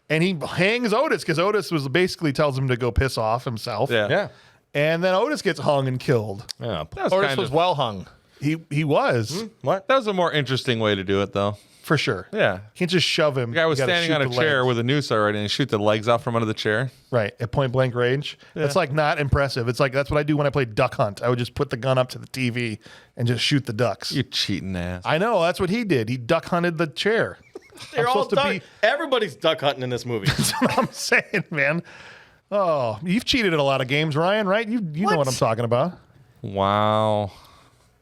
and he hangs Otis because Otis was basically tells him to go piss off himself. Yeah. Yeah. And then Otis gets hung and killed. Yeah. That was, Otis kind was of, well hung. He was What? that was a more interesting way to do it, though. for sure. Yeah. Can't just shove him. The guy was You gotta standing on shoot a the chair legs. with a noose already and shoot the legs off from under the chair. Right, at point blank range. That's like not impressive. It's like that's what I do when I play duck hunt. I would just put the gun up to the TV and just shoot the ducks. You cheating ass. I know, that's what he did. He duck hunted the chair. They're all supposed to duck. be- Everybody's duck hunting in this movie. That's what I'm saying, man. Oh, you've cheated at a lot of games, Ryan, right? You know what I'm talking about. Wow.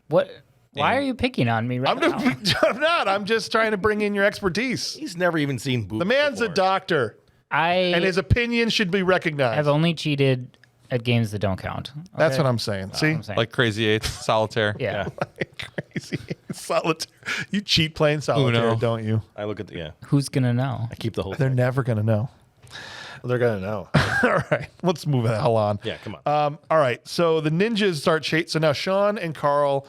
What? Why are you picking on me right I'm now? I'm not. I'm just trying to bring in your expertise. He's never even seen boobs. The man's a before. doctor, and his opinion should be recognized. I've only cheated at games that don't count. That's okay? what I'm saying. See? I'm saying. Like Crazy Eights, Solitaire. yeah. Crazy. Solitaire. You cheat playing solitaire, Uno. don't you? I look at the, Who's gonna know? I keep the whole They're thing. never going to know. They're going to know. All right, let's move the hell on. Yeah, come on. All right, so the ninjas start chasing. So now Sean and Carl,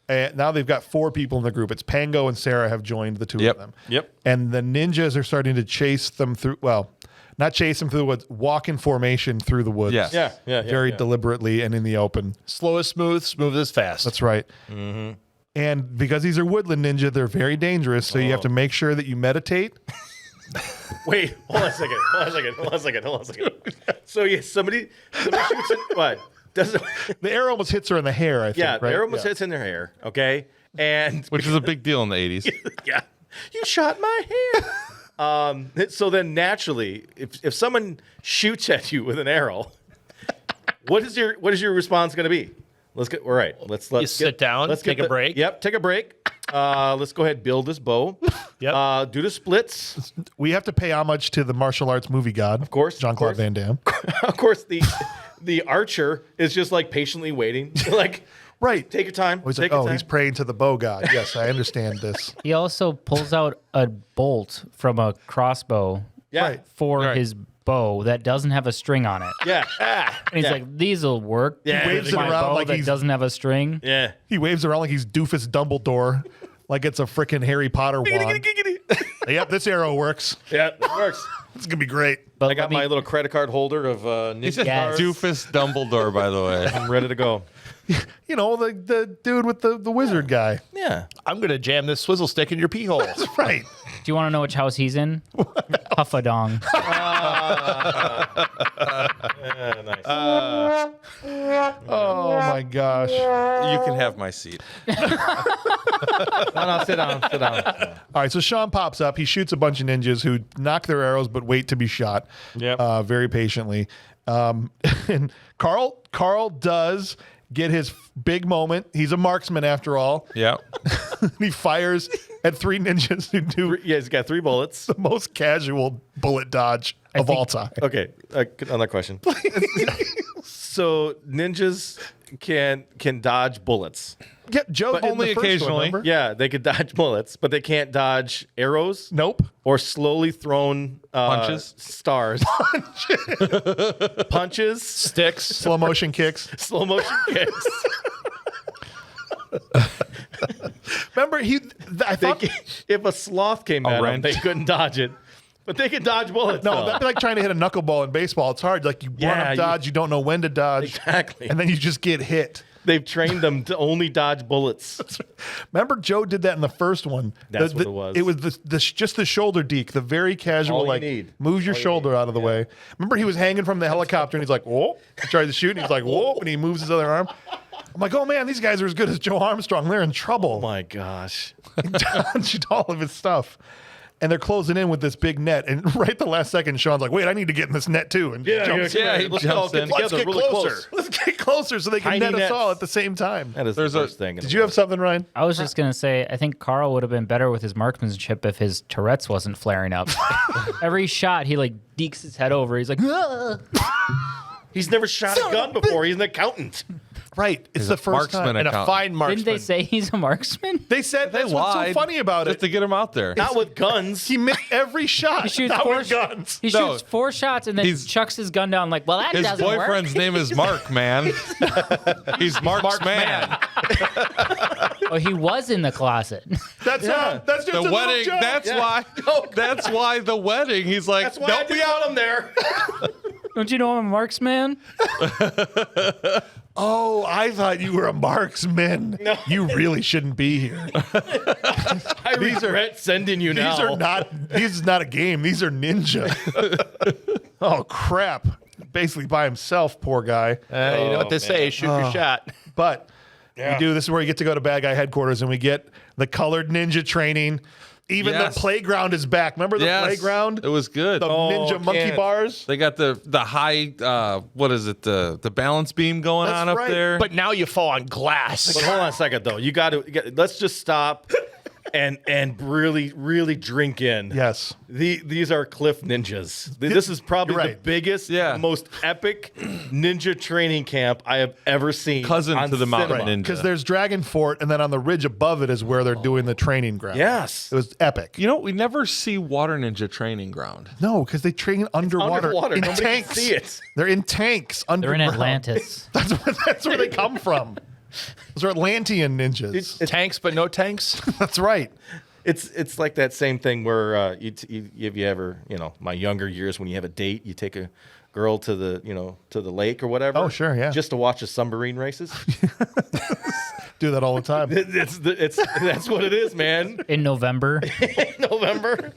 now they've got 4 people in the group. It's Pango and Sarah have joined the 2 Yep. of them. Yep. And the ninjas are starting to chase them through. Well, Not chase him through the woods. Walk in formation through the woods. Yes. Yeah. Very deliberately and in the open. Slow is smooth, smooth is fast. That's right. Mm-hmm. And because these are woodland ninja, they're very dangerous. So you have to make sure that you meditate. Wait, hold on a second. So somebody shoots it. What? Doesn't The arrow almost hits her in the hair, I think. yeah? right? The arrow almost hits in their hair. Okay, and Which is a big deal in the 80s. yeah, you shot my hair. So then naturally, if someone shoots at you with an arrow, what is your response going to be? Let's get all right. Let's sit down, take a break. Yep, take a break. Let's go ahead and build this bow. Yep. Do the splits. We have to pay homage to the martial arts movie god. Of course, Jean-Claude Van Damme. Of course, the archer is just like patiently waiting. Like, Right. take your time. He's take like, your time. he's praying to the bow god. Yes, I understand this. He also pulls out a bolt from a crossbow yeah. Right. for his bow that doesn't have a string on it. Yeah. And he's like, "These'll work." Yeah. He waves it My around bow like that he's doesn't have a string. Yeah. He waves around like he's doofus Dumbledore, like it's a freaking Harry Potter wand. Yep, this arrow works. Yeah, it works. It's gonna be great. But I got my little credit card holder of ninja Yes. cards. Doofus Dumbledore, by the way. I'm ready to go. You know, the dude with the wizard guy. Yeah. I'm going to jam this swizzle stick in your pee hole. Right. Do you want to know which house he's in? Huffadong. Nice. Oh my gosh. You can have my seat. No, sit down. All right, so Sean pops up. He shoots a bunch of ninjas who knock their arrows but wait to be shot. Yep. Very patiently. And Carl does get his big moment. He's a marksman after all. Yeah. He fires at 3 ninjas who do Yeah, he's got 3 bullets. the most casual bullet dodge of all time. Okay, another question. So ninjas can dodge bullets. Yeah, Joe did in only the first one, occasionally. remember? Yeah, they could dodge bullets, but they can't dodge arrows. Nope. Or slowly thrown Punches? stars. Punches. Sticks. Slow motion kicks. Slow motion kicks. Remember, I thought If a sloth came at them, wrench. they couldn't dodge it. But they could dodge bullets. no, though. that'd be like trying to hit a knuckleball in baseball. It's hard. Like you want Yeah, to dodge, you don't know when to dodge, Exactly. and then you just get hit. They've trained them to only dodge bullets. Remember, Joe did that in the first one. That's what it was. It was just the shoulder deke, the very casual, All you like need. moves your shoulder out of the way. Remember, he was hanging from the helicopter, and he's like, "Whoa!" He tries to shoot, and he's like, "Whoa!" And he moves his other arm. I'm like, "Oh man, these guys are as good as Joe Armstrong. They're in trouble." Oh my gosh. He dodged all of his stuff. And they're closing in with this big net. And right at the last second, Sean's like, wait, I need to get in this net too. And jumps in. Yeah, he Let's all jumps get in. together Let's get really closer. close. Let's get closer so they can Tiny net us nets. all at the same time. That is There's the a- first thing. Did you have something, Ryan? I was just gonna say, I think Carl would have been better with his marksmanship if his Tourette's wasn't flaring up. Every shot, he like dekes his head over. He's like, "Ah!" He's never shot a gun before. He's an accountant. Right. It's the first marksman time. And a account. fine marksman. Didn't they say he's a marksman? They said that's what's so lied funny about just it. to get him out there. Not with guns. He missed every shot. He shoots Not four with guns. He No. shoots 4 shots and then He's- chucks his gun down. Like, well, that His doesn't boyfriend's name is Mark, man. He's Mark's man. work. Oh, he was in the closet. That's that's just The a little wedding. joke. That's Yeah. why. That's why the wedding. He's like, That's why I don't be didn't out. want him there. Don't you know I'm a marksman? Oh, I thought you were a marksman. No. You really shouldn't be here. I regret sending you now. These are not. This is not a game. These are ninja. Oh crap! Basically by himself, poor guy. You know what they say, shoot your shot. But we do. This is where you get to go to Bad Guy Headquarters, and we get the colored ninja training. Even Yes. the playground is back. Remember the Yes, playground? It was good. The ninja monkey can't. bars. They got the high. What is it? The balance beam going That's on up right. there. But now you fall on glass. But hold on a second, though. You got to let's just stop and really drink in. Yes. These are Cliff Ninjas. This is probably You're the right. biggest, Yeah. most epic ninja training camp I have ever seen. Cousin on to the Mountain cinema. Ninja. Because there's Dragon Fort, and then on the ridge above it is where they're doing the training ground. Yes. It was epic. You know, we never see Water Ninja training ground. No, because they train underwater, underwater. in Nobody can tanks. see it. They're in tanks They're in underground. Atlantis. That's where they come from. Those are Atlantean ninjas. Tanks, but no tanks. That's right. It's like that same thing where if you ever, my younger years when you have a date, you take a girl to the lake or whatever. Oh, sure, yeah. Just to watch the submarine races. Do that all the time. That's what it is, man. In November. November.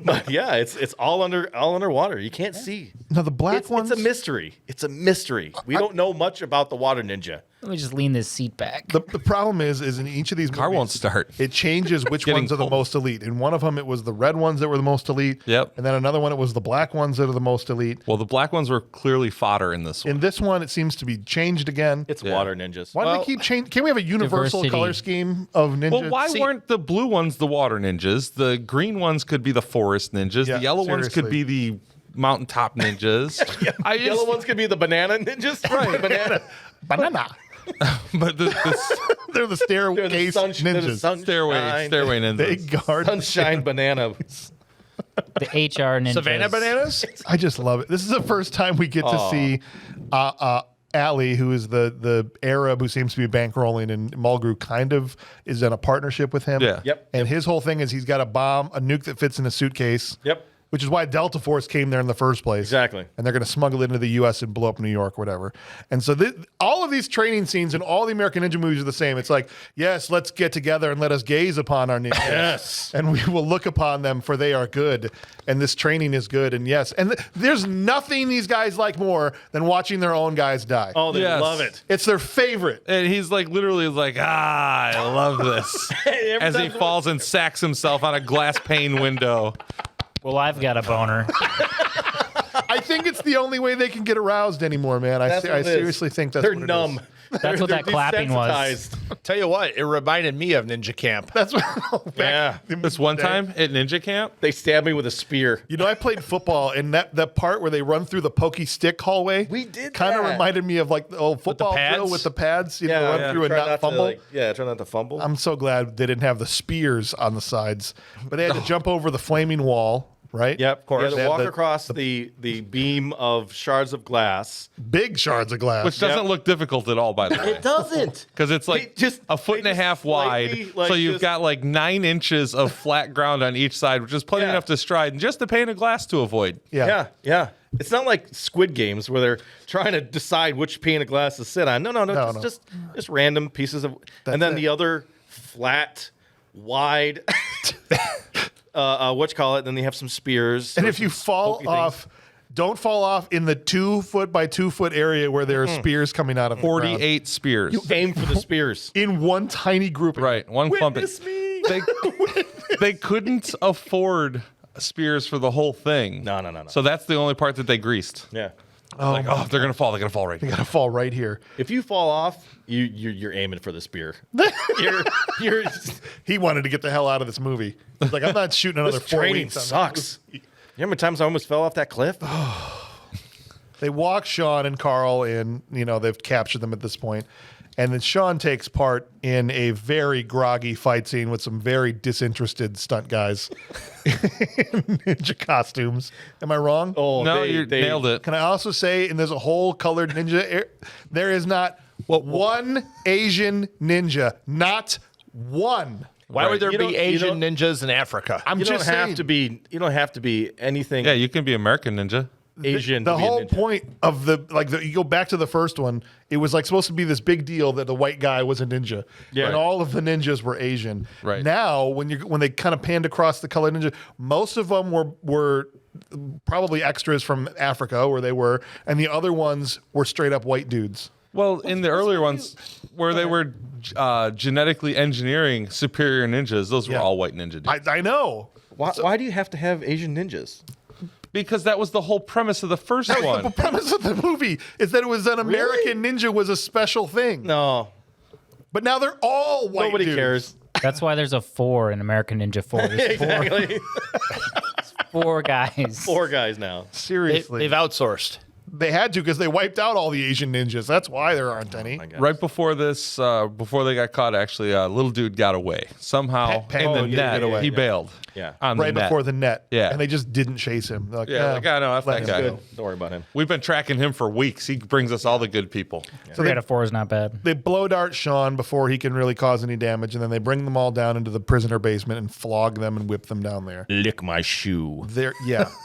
But yeah, it's all underwater. You can't see. No, the black ones. It's a mystery. It's a mystery. We don't know much about the water ninja. Let me just lean this seat back. The problem is in each of these Car movies, won't start. It changes which Getting ones are the cold. most elite. In one of them, it was the red ones that were the most elite. Yep. And then another one, it was the black ones that are the most elite. Well, the black ones were clearly fodder in this one. In this one, it seems to be changed again. It's water ninjas. Why do they keep changing? Can we have a universal Diversity. color scheme of ninjas? Well, why weren't the blue ones the water ninjas? The green ones could be the forest ninjas. Yeah, the yellow ones could seriously. be the mountaintop ninjas. Yellow ones could be the banana ninjas. Right. banana? But They're the staircase ninjas. stairway ninjas. They guard Sunshine banana. The HR ninjas. Savannah bananas? I just love it. This is the first time we get to see Ali, who is the Arab who seems to be bankrolling, and Mulgrew kind of is in a partnership with him. Yeah. Yep. And his whole thing is he's got a nuke that fits in a suitcase. Yep. Which is why Delta Force came there in the first place. Exactly. And they're going to smuggle it into the U.S. and blow up New York, whatever. And so all of these training scenes in all the American Ninja movies are the same. It's like, yes, let's get together and let us gaze upon our ninjas. Yes. And we will look upon them, for they are good. And this training is good. And yes. And there's nothing these guys like more than watching their own guys die. Oh, they Yes. love it. It's their favorite. And he's like literally like, I love this. As he falls and sacks himself on a glass pane window. Well, I've got a boner. I think it's the only way they can get aroused anymore, man. I That's what it is. seriously think that's They're what it numb. is. That's what that clapping was. desensitized. Tell you what, it reminded me of Ninja Camp. That's what. Yeah. This one time at Ninja Camp, They stabbed me with a spear. You know, I played football, and that part where they run through the pokey stick hallway, We did kind of that. reminded me of like the old football drill pads? with the pads. You know, run through and Try not fumble. try not to fumble. I'm so glad they didn't have the spears on the sides, but they had to jump over the flaming wall, right? Yep, of course. They You had had to walk the across the beam of shards of glass. big shards of glass. which doesn't look difficult at all, by the way. doesn't. Because it's like They just- a foot and a they just half wide. slightly, like, so you've just- got like 9 inches of flat ground on each side, which is plenty Yeah. enough to stride, and just a pane of glass to avoid. yeah. Yeah. It's not like Squid Games where they're trying to decide which pane of glass to sit on. No. Just random pieces of, and then it. the other flat, wide. Then they have some spears. And or if you some fall pokey things. off, don't fall off in the 2 foot by 2 foot area where there are spears coming out of the ground. 48 spears. aim for the spears. In one tiny group. Right, one clump. Witness me. They couldn't afford spears for the whole thing. No. So that's the only part that they greased. Yeah. Like, if they're gonna fall, they're gonna fall right here. Gotta fall right here. If you fall off, you're aiming for the spear. you're He wanted to get the hell out of this movie. He's like, I'm not shooting another this 4 training weeks. on sucks. You know how many times I almost fell off that cliff? They walk Sean and Carl in. You know, they've captured them at this point. And then Sean takes part in a very groggy fight scene with some very disinterested stunt guys in ninja costumes. Am I wrong? Oh, No, you nailed it. Can I also say, and there's a whole colored ninja, there is not one Asian ninja. Not one. Why would there You be don't- you Asian don't- ninjas in Africa? I'm You don't just have saying. to be. You don't have to be anything Yeah, you can be American ninja. Asian. The to be a whole ninja. point of you go back to the first one, it was like supposed to be this big deal that the white guy was a ninja, Yeah. and all of the ninjas were Asian. Right. Now, when they kind of panned across the colored ninja, most of them were probably extras from Africa, where they were, and the other ones were straight up white dudes. Well, in the earlier ones where they were genetically engineering superior ninjas, those were Yeah. all white ninja dudes. I know. Why do you have to have Asian ninjas? Because that was the whole premise of the first The one. premise of the movie is that it was an American ninja was a special thing. No, But now they're all white nobody dudes. cares. That's why there's a 4 in American Ninja 4. There's Exactly. 4 guys. 4 guys now. Seriously. They've outsourced. They had to because they wiped out all the Asian ninjas. That's why there aren't any. Right before this, before they got caught, actually, little dude got away somehow in the net. He bailed. Yeah, on right the before the net. Yeah, and they just didn't chase him. They're like, I know F that guy. good. Don't worry about him. We've been tracking him for weeks. He brings us all the good people. So 3 out of 4 is not bad. They blow dart Sean before he can really cause any damage, and then they bring them all down into the prisoner basement and flog them and whip them down there. Lick my shoe.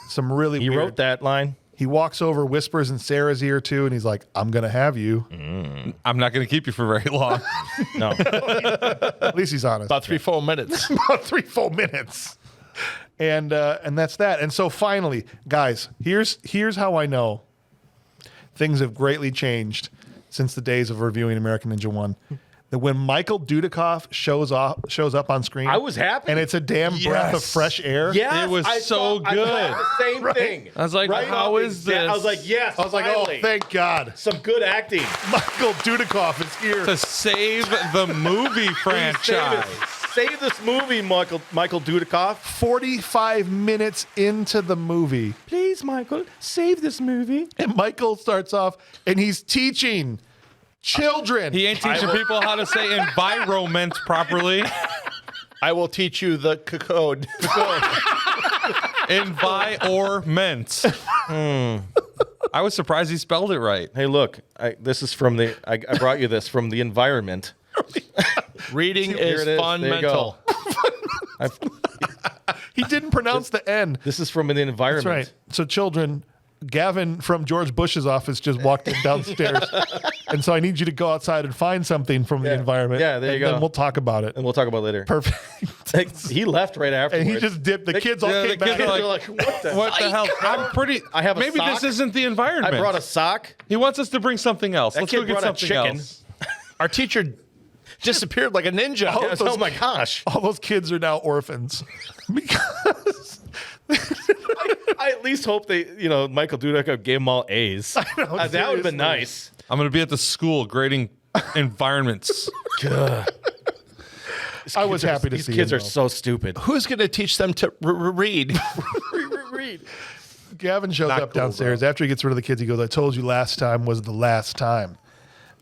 Some really He weird. wrote that line. He walks over, whispers in Sarah's ear too, and he's like, "I'm gonna have you." I'm not going to keep you for very long. No. At least he's honest. About 3 full minutes. About 3 full minutes. And that's that. And so finally, guys, here's how I know things have greatly changed since the days of reviewing American Ninja 1. That when Michael Dudikoff shows up on screen, I was happy. and it's a damn breath of fresh air. Yes, It was so I good. thought the same thing. I was like, how is this? I was like, yes. I was like, finally. oh, thank God, Some good acting. Michael Dudikoff is here. To save the movie franchise. Save this movie, Michael Dudikoff. 45 minutes into the movie, Please, Michael, save this movie. and Michael starts off, and he's teaching children. He ain't teaching people how to say environment properly. I will teach you the code. Environment. I was surprised he spelled it right. Hey, look, this is from I brought you this from the environment. Reading Here is it is. There you go. fundamental. He didn't pronounce the N. This is from the environment. That's right. So children, Gavin from George Bush's office just walked in downstairs. And so I need you to go outside and find something from the environment. Yeah, there you and go. Then we'll talk about it. And we'll talk about it later. Perfect. He left right after. And he just dipped. The kids all the came kids back. are They're like, what the? What the hell? I'm pretty. I have a Maybe sock. this isn't the environment. I brought a sock. He wants us to bring something else. That Let's kid go get brought a something chicken. else. Our teacher disappeared like a ninja. Yes, oh my gosh! All those kids are now orphans. Because I at least hope Michael Dudikoff gave them all A's. know, that would have seriously. been nice. I'm going to be at the school grading environments. I was happy to These see kids him, are so stupid. Who's going to teach them to read? Read. Gavin shows Not up cool, downstairs. bro. After he gets rid of the kids, he goes, "I told you last time was the last time."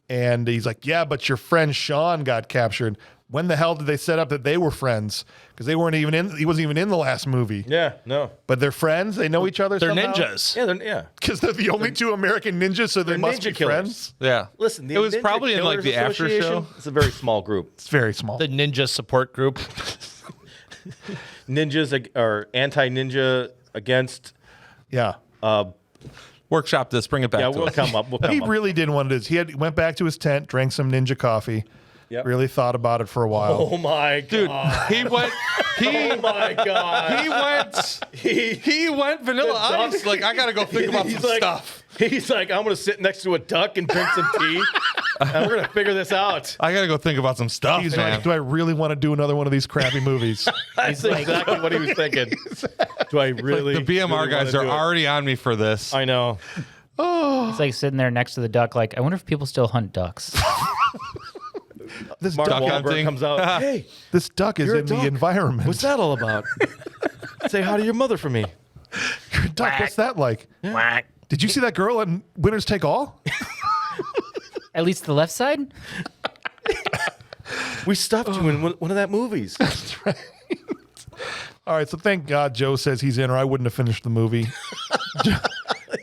And he's like, "Yeah, but your friend Sean got captured. When the hell did they set up that they were friends? Because they weren't even in. He wasn't even in the last movie. Yeah, no. But they're friends. They know each other. They're ninjas. Yeah. Because they're the only two American ninjas, so they They're must ninja be killers. friends. Yeah. Listen, it was Ninja probably in like Killers the after show. Association, It's a very small group. It's very small. The ninja support group. Ninjas are anti-ninja against. Yeah. Workshop this. Bring it back Yeah, to we'll us. come up. We'll come He up. really didn't want to do this. He went back to his tent, drank some ninja coffee. Yep. Really thought about it for a while. Oh my Dude, god! he went. Oh my god! He went vanilla ice. Like, I got to go think about some stuff. He's like, I'm gonna sit next to a duck and drink some tea, and we're gonna figure this out. I got to go think about some stuff, He's man. like, "Do I really want to do another one of these crappy movies?" That's exactly what he was thinking. Do I really? The BMR really guys wanna are do it? already on me for this. I know. It's like sitting there next to the duck, like, I wonder if people still hunt ducks. This Mark duck, Wahlberg hunting. comes out. Hey, this duck is You're a in the duck. environment. what's that all about? Say hi to your mother for me. Duck, what's that like? Whack. Did you see that girl in Winners Take All? At least the left side? We stuffed you in one of that movies. All right, so thank God Joe says he's in, or I wouldn't have finished the movie.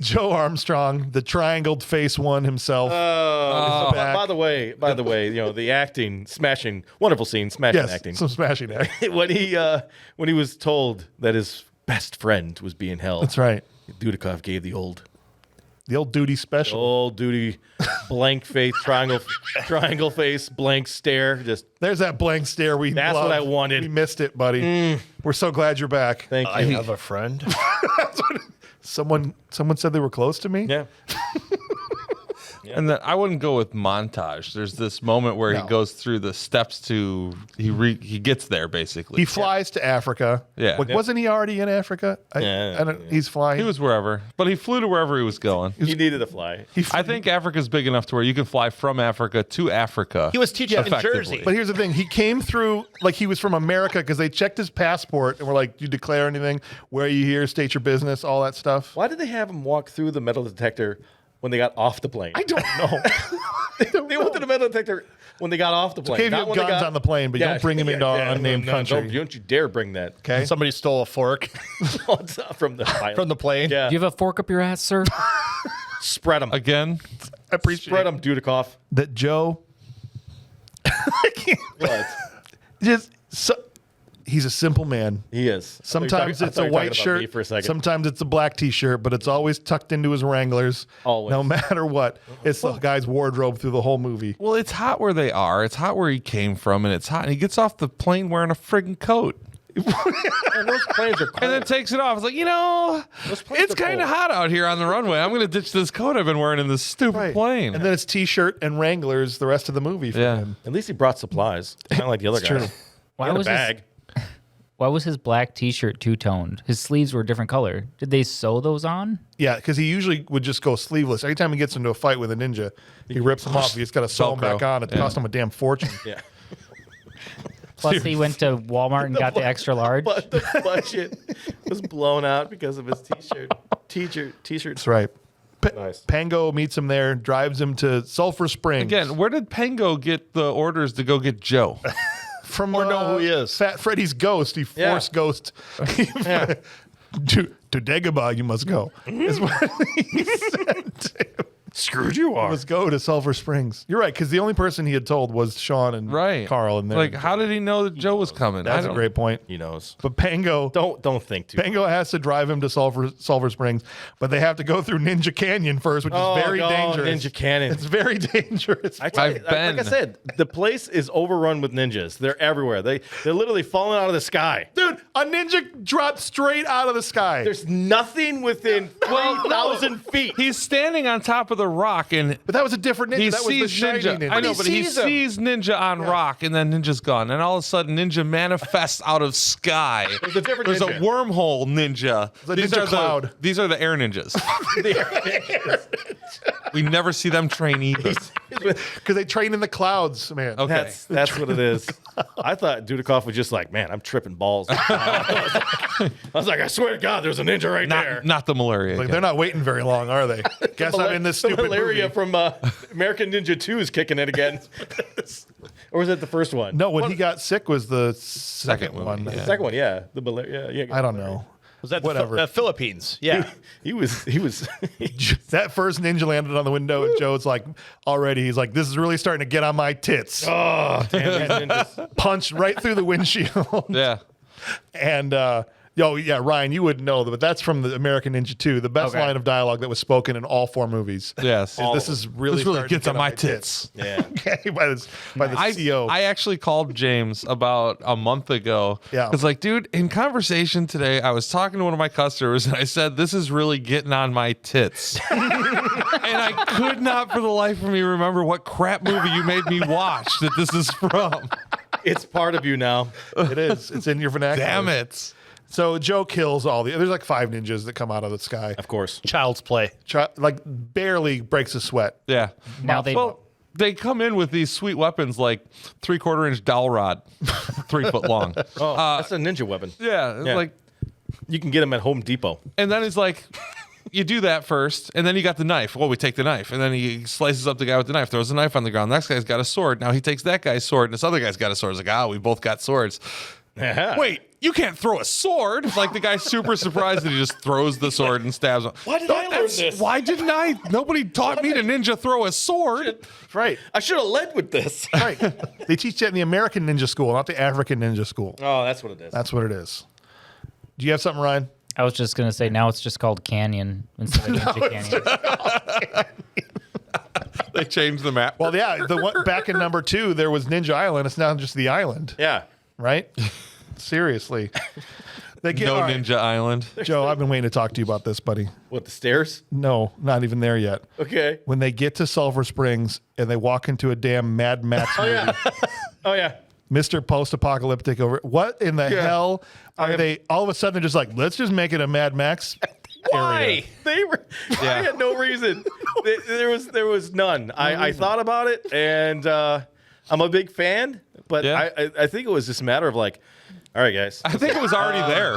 Joe Armstrong, the triangled face one himself. is back. By the way, the acting, smashing, wonderful scene, smashing Yes, acting. some smashing act. when he was told that his best friend was being held, That's right. Dudikoff gave the old Duty special. duty blank face, triangle face, blank stare. Just There's that blank stare we That's love. what I wanted. We missed it, buddy. We're so glad you're back. thank I you. have a friend. Someone said they were close to me. Yeah. And then I wouldn't go with montage. There's this moment where he goes through the steps to he gets there basically. He flies to Africa. Yeah. Like, wasn't he already in Africa? I don't, he's flying. He was wherever, but he flew to wherever he was going. He needed to fly. I think Africa's big enough to where you can fly from Africa to Africa. He was teaching in effectively. Jersey. But here's the thing. He came through like he was from America because they checked his passport and were like, "Do you declare anything? Where are you here? State your business, all that stuff." Why did they have him walk through the metal detector when they got off the plane? I don't know. They went to the metal detector when they got off the plane. Okay, if you not have when they guns got- on the plane, but you don't bring him into an unnamed country. Don't you dare bring that Okay. Somebody stole a fork from the pilot. from the plane. Yeah, Do you have a fork up your ass, sir? spread them. Again, I appreciate Spread them, Dudikoff. that Joe What? he's a simple man. He is. Sometimes I it's thought a you were white talking about me shirt. for a second. Sometimes it's a black T-shirt, but it's always tucked into his Wranglers. Always. No matter what. It's the guy's wardrobe through the whole movie. well, it's hot where they are. It's hot where he came from, and it's hot. And he gets off the plane wearing a friggin' coat. And those planes are cold. And then takes it off. It's like, Those planes it's are kind of cold. hot out here on the runway. I'm going to ditch this coat I've been wearing in this stupid plane. And then it's T-shirt and Wranglers the rest of the movie for Yeah. him. At least he brought supplies. Kind of like the other guy. true. He Why had a was bag. Why was his black T-shirt two-toned? His sleeves were a different color. Did they sew those on? Yeah, because he usually would just go sleeveless. Every time he gets into a fight with a ninja, he rips them off. He's got to sew them Velcro. back on. It cost him a damn fortune. Yeah. Plus, he went to Walmart and got the extra large. But the budget was blown out because of his T-shirt. T-shirt. That's right. Nice. Pango meets him there, drives him to Sulphur Springs. Again, where did Pango get the orders to go get Joe? From Or know who he is. Fat Freddy's ghost. He Yeah. forced Ghost. Yeah. To Dagobah you must go. Is what he said to him. Screwed you are. Let's go to Sulphur Springs. You're right, because the only person he had told was Sean and Right. Carl. And Like, how did he know that Joe was coming? That's a great point. He knows. But Pango Don't think too. Pango has to drive him to Sulphur Springs, but they have to go through Ninja Canyon first, which is very dangerous. Ninja Canyon. It's very dangerous. I tell you, I've been. like I said, the place is overrun with ninjas. They're everywhere. They're literally falling out of the sky. Dude, a ninja dropped straight out of the sky. There's nothing within 3,000 feet. He's standing on top of the rock and But that was a different ninja. he that was the sees shiny Ninja. ninja. I know, but he sees Ninja on rock, and then Ninja's gone. And all of a sudden, Ninja manifests out of sky. There's a different There's ninja. a wormhole ninja. a ninja cloud. These are the air ninjas. We never see them train either. Because they train in the clouds, man. Okay. That's what it is. I thought Dudikoff was just like, man, I'm tripping balls. I was like, I swear to God, there's a ninja right there. Not the malaria. Like, again. they're not waiting very long, are they? Guess I'm in this The stupid malaria movie. from American Ninja 2 is kicking it again. Or was it the first one? No, when he got sick was the second movie, one. yeah. The second one, yeah. The malaria. Yeah, I don't know. Was that Whatever. the Philippines? Yeah. He was. That first ninja landed on the window, and Joe's like, already, he's like, this is really starting to get on my tits. Oh, damn these ninjas. Punched right through the windshield. Yeah. And, yeah, Ryan, you wouldn't know, but that's from the American Ninja 2, the best line of dialogue that was spoken in all four movies. Yes. This is really This really starting to gets get on my tits. Yeah. Okay, by the CO. I actually called James about a month ago. Yeah. It's like, dude, in conversation today, I was talking to one of my customers and I said, this is really getting on my tits. And I could not for the life of me remember what crap movie you made me watch that this is from. It's part of you now. It is. It's in your vernacular. Damn it. So Joe kills all there's like 5 ninjas that come out of the sky. Of course. Child's play. Like barely breaks a sweat. Yeah. Now they- they come in with these sweet weapons like 3/4 inch dowel rod, 3 foot long. Oh, that's a ninja weapon. Yeah. Yeah. Like, You can get them at Home Depot. and then he's like, you do that first, and then you got the knife. Well, we take the knife, and then he slices up the guy with the knife, throws the knife on the ground. Next guy's got a sword. Now he takes that guy's sword, and this other guy's got a sword. He's like, we both got swords. Wait, you can't throw a sword? Like the guy's super surprised that he just throws the sword and stabs him. Why did I learn this? Why didn't I? Nobody taught me to ninja throw a sword. Right. I should have led with this. Right. They teach that in the American Ninja School, not the African Ninja School. Oh, that's what it is. That's what it is. Do you have something, Ryan? I was just gonna say now it's just called Canyon instead of Ninja Canyon. They changed the map. Well, yeah. The one back in number 2, there was Ninja Island. It's now just the island, Yeah. right? Seriously. They get, No all right, Ninja Island. Joe, I've been waiting to talk to you about this, buddy. What, the stairs? No, not even there yet. Okay. When they get to Sulphur Springs and they walk into a damn Mad Max movie, Oh, yeah. Mr. Post-Apocalyptic over. What in the hell are they? All of a sudden, they're just like, let's just make it a Mad Max. Why? They were. I had no reason. There was none. I thought about it, and I'm a big fan, but I think it was just a matter of like, all right, guys. I think it was already there.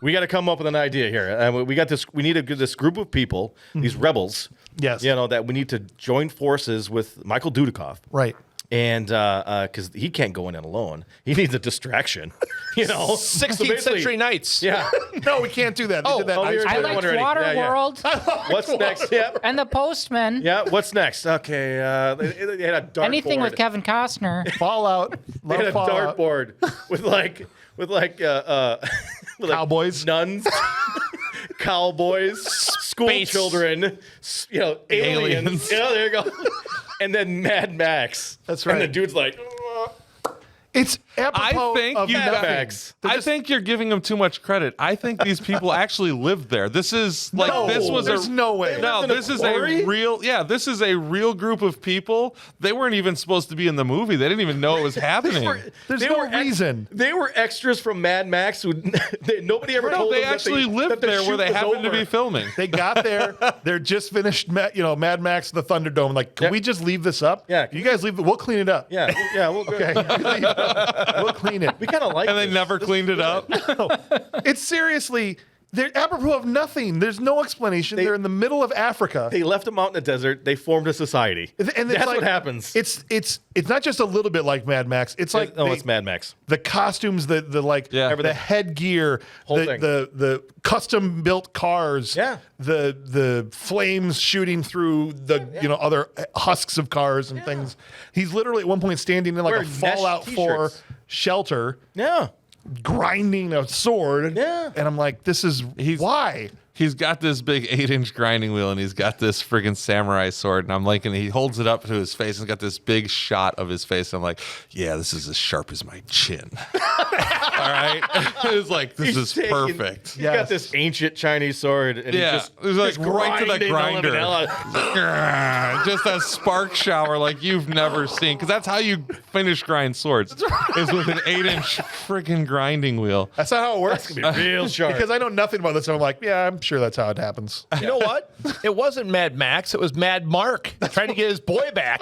We got to come up with an idea here. We got this. We need this group of people, these rebels. Yes. That we need to join forces with Michael Dudikoff. Right. And because he can't go in it alone, he needs a distraction. 16th century knights. Yeah. No, we can't do that. They did that. we already I did liked one already. Waterworld What's next? Yep. and The Postman. Yeah. What's next? Okay. They had a dartboard. Anything with Kevin Costner. Fallout. They had a dartboard with like Cowboys. nuns, cowboys, school Space. children, aliens. Yeah, there you go. And then Mad Max. That's And the right. dude's like, It's apropos think of you nothing. got- Max. I think you're giving them too much credit. I think these people actually lived there. This is like No, this was there's no way. No, lived in a this is quarry? this is a real group of people. They weren't even supposed to be in the movie. They didn't even know it was happening. There's They no were reason. They were extras from Mad Max who nobody ever No, told they them actually that lived the there where shoot they was happened to over. be filming. They got there. They're just finished, Mad Max, the Thunderdome. Like, can we just leave this up? Yeah. You guys leave it. We'll clean it up. Yeah, we'll go. Okay. We'll clean it. We kind of like And they this. never cleaned it up. It's seriously, they're apropos of nothing. There's no explanation. They're in the middle of Africa. They left them out in the desert. They formed a society. And it's That's like- what happens. It's not just a little bit like Mad Max. It's like it's Mad Max. the costumes, the Yeah. headgear, Whole thing. the custom built cars, Yeah. the flames shooting through the other husks of cars and things. He's literally at one point standing in like Wearing a mesh Fallout 4 t-shirts. shelter, Yeah. grinding a sword. Yeah. And I'm like, this is why. He's got this big 8-inch grinding wheel and he's got this friggin' samurai sword. And I'm like, and he holds it up to his face and got this big shot of his face. I'm like, yeah, this is as sharp as my chin. All right. It's like, this is perfect. He's got this ancient Chinese sword, and Yeah, he's it was like right to the grinding the living hell grinder. out of- Just a spark shower like you've never seen. Because that's how you finish grind swords, is with an 8-inch friggin' grinding wheel. That's not how it works. real sharp. Because I know nothing about this. And I'm like, yeah, I'm sure that's how it happens. You know what? It wasn't Mad Max. It was Mad Mark trying to get his boy back.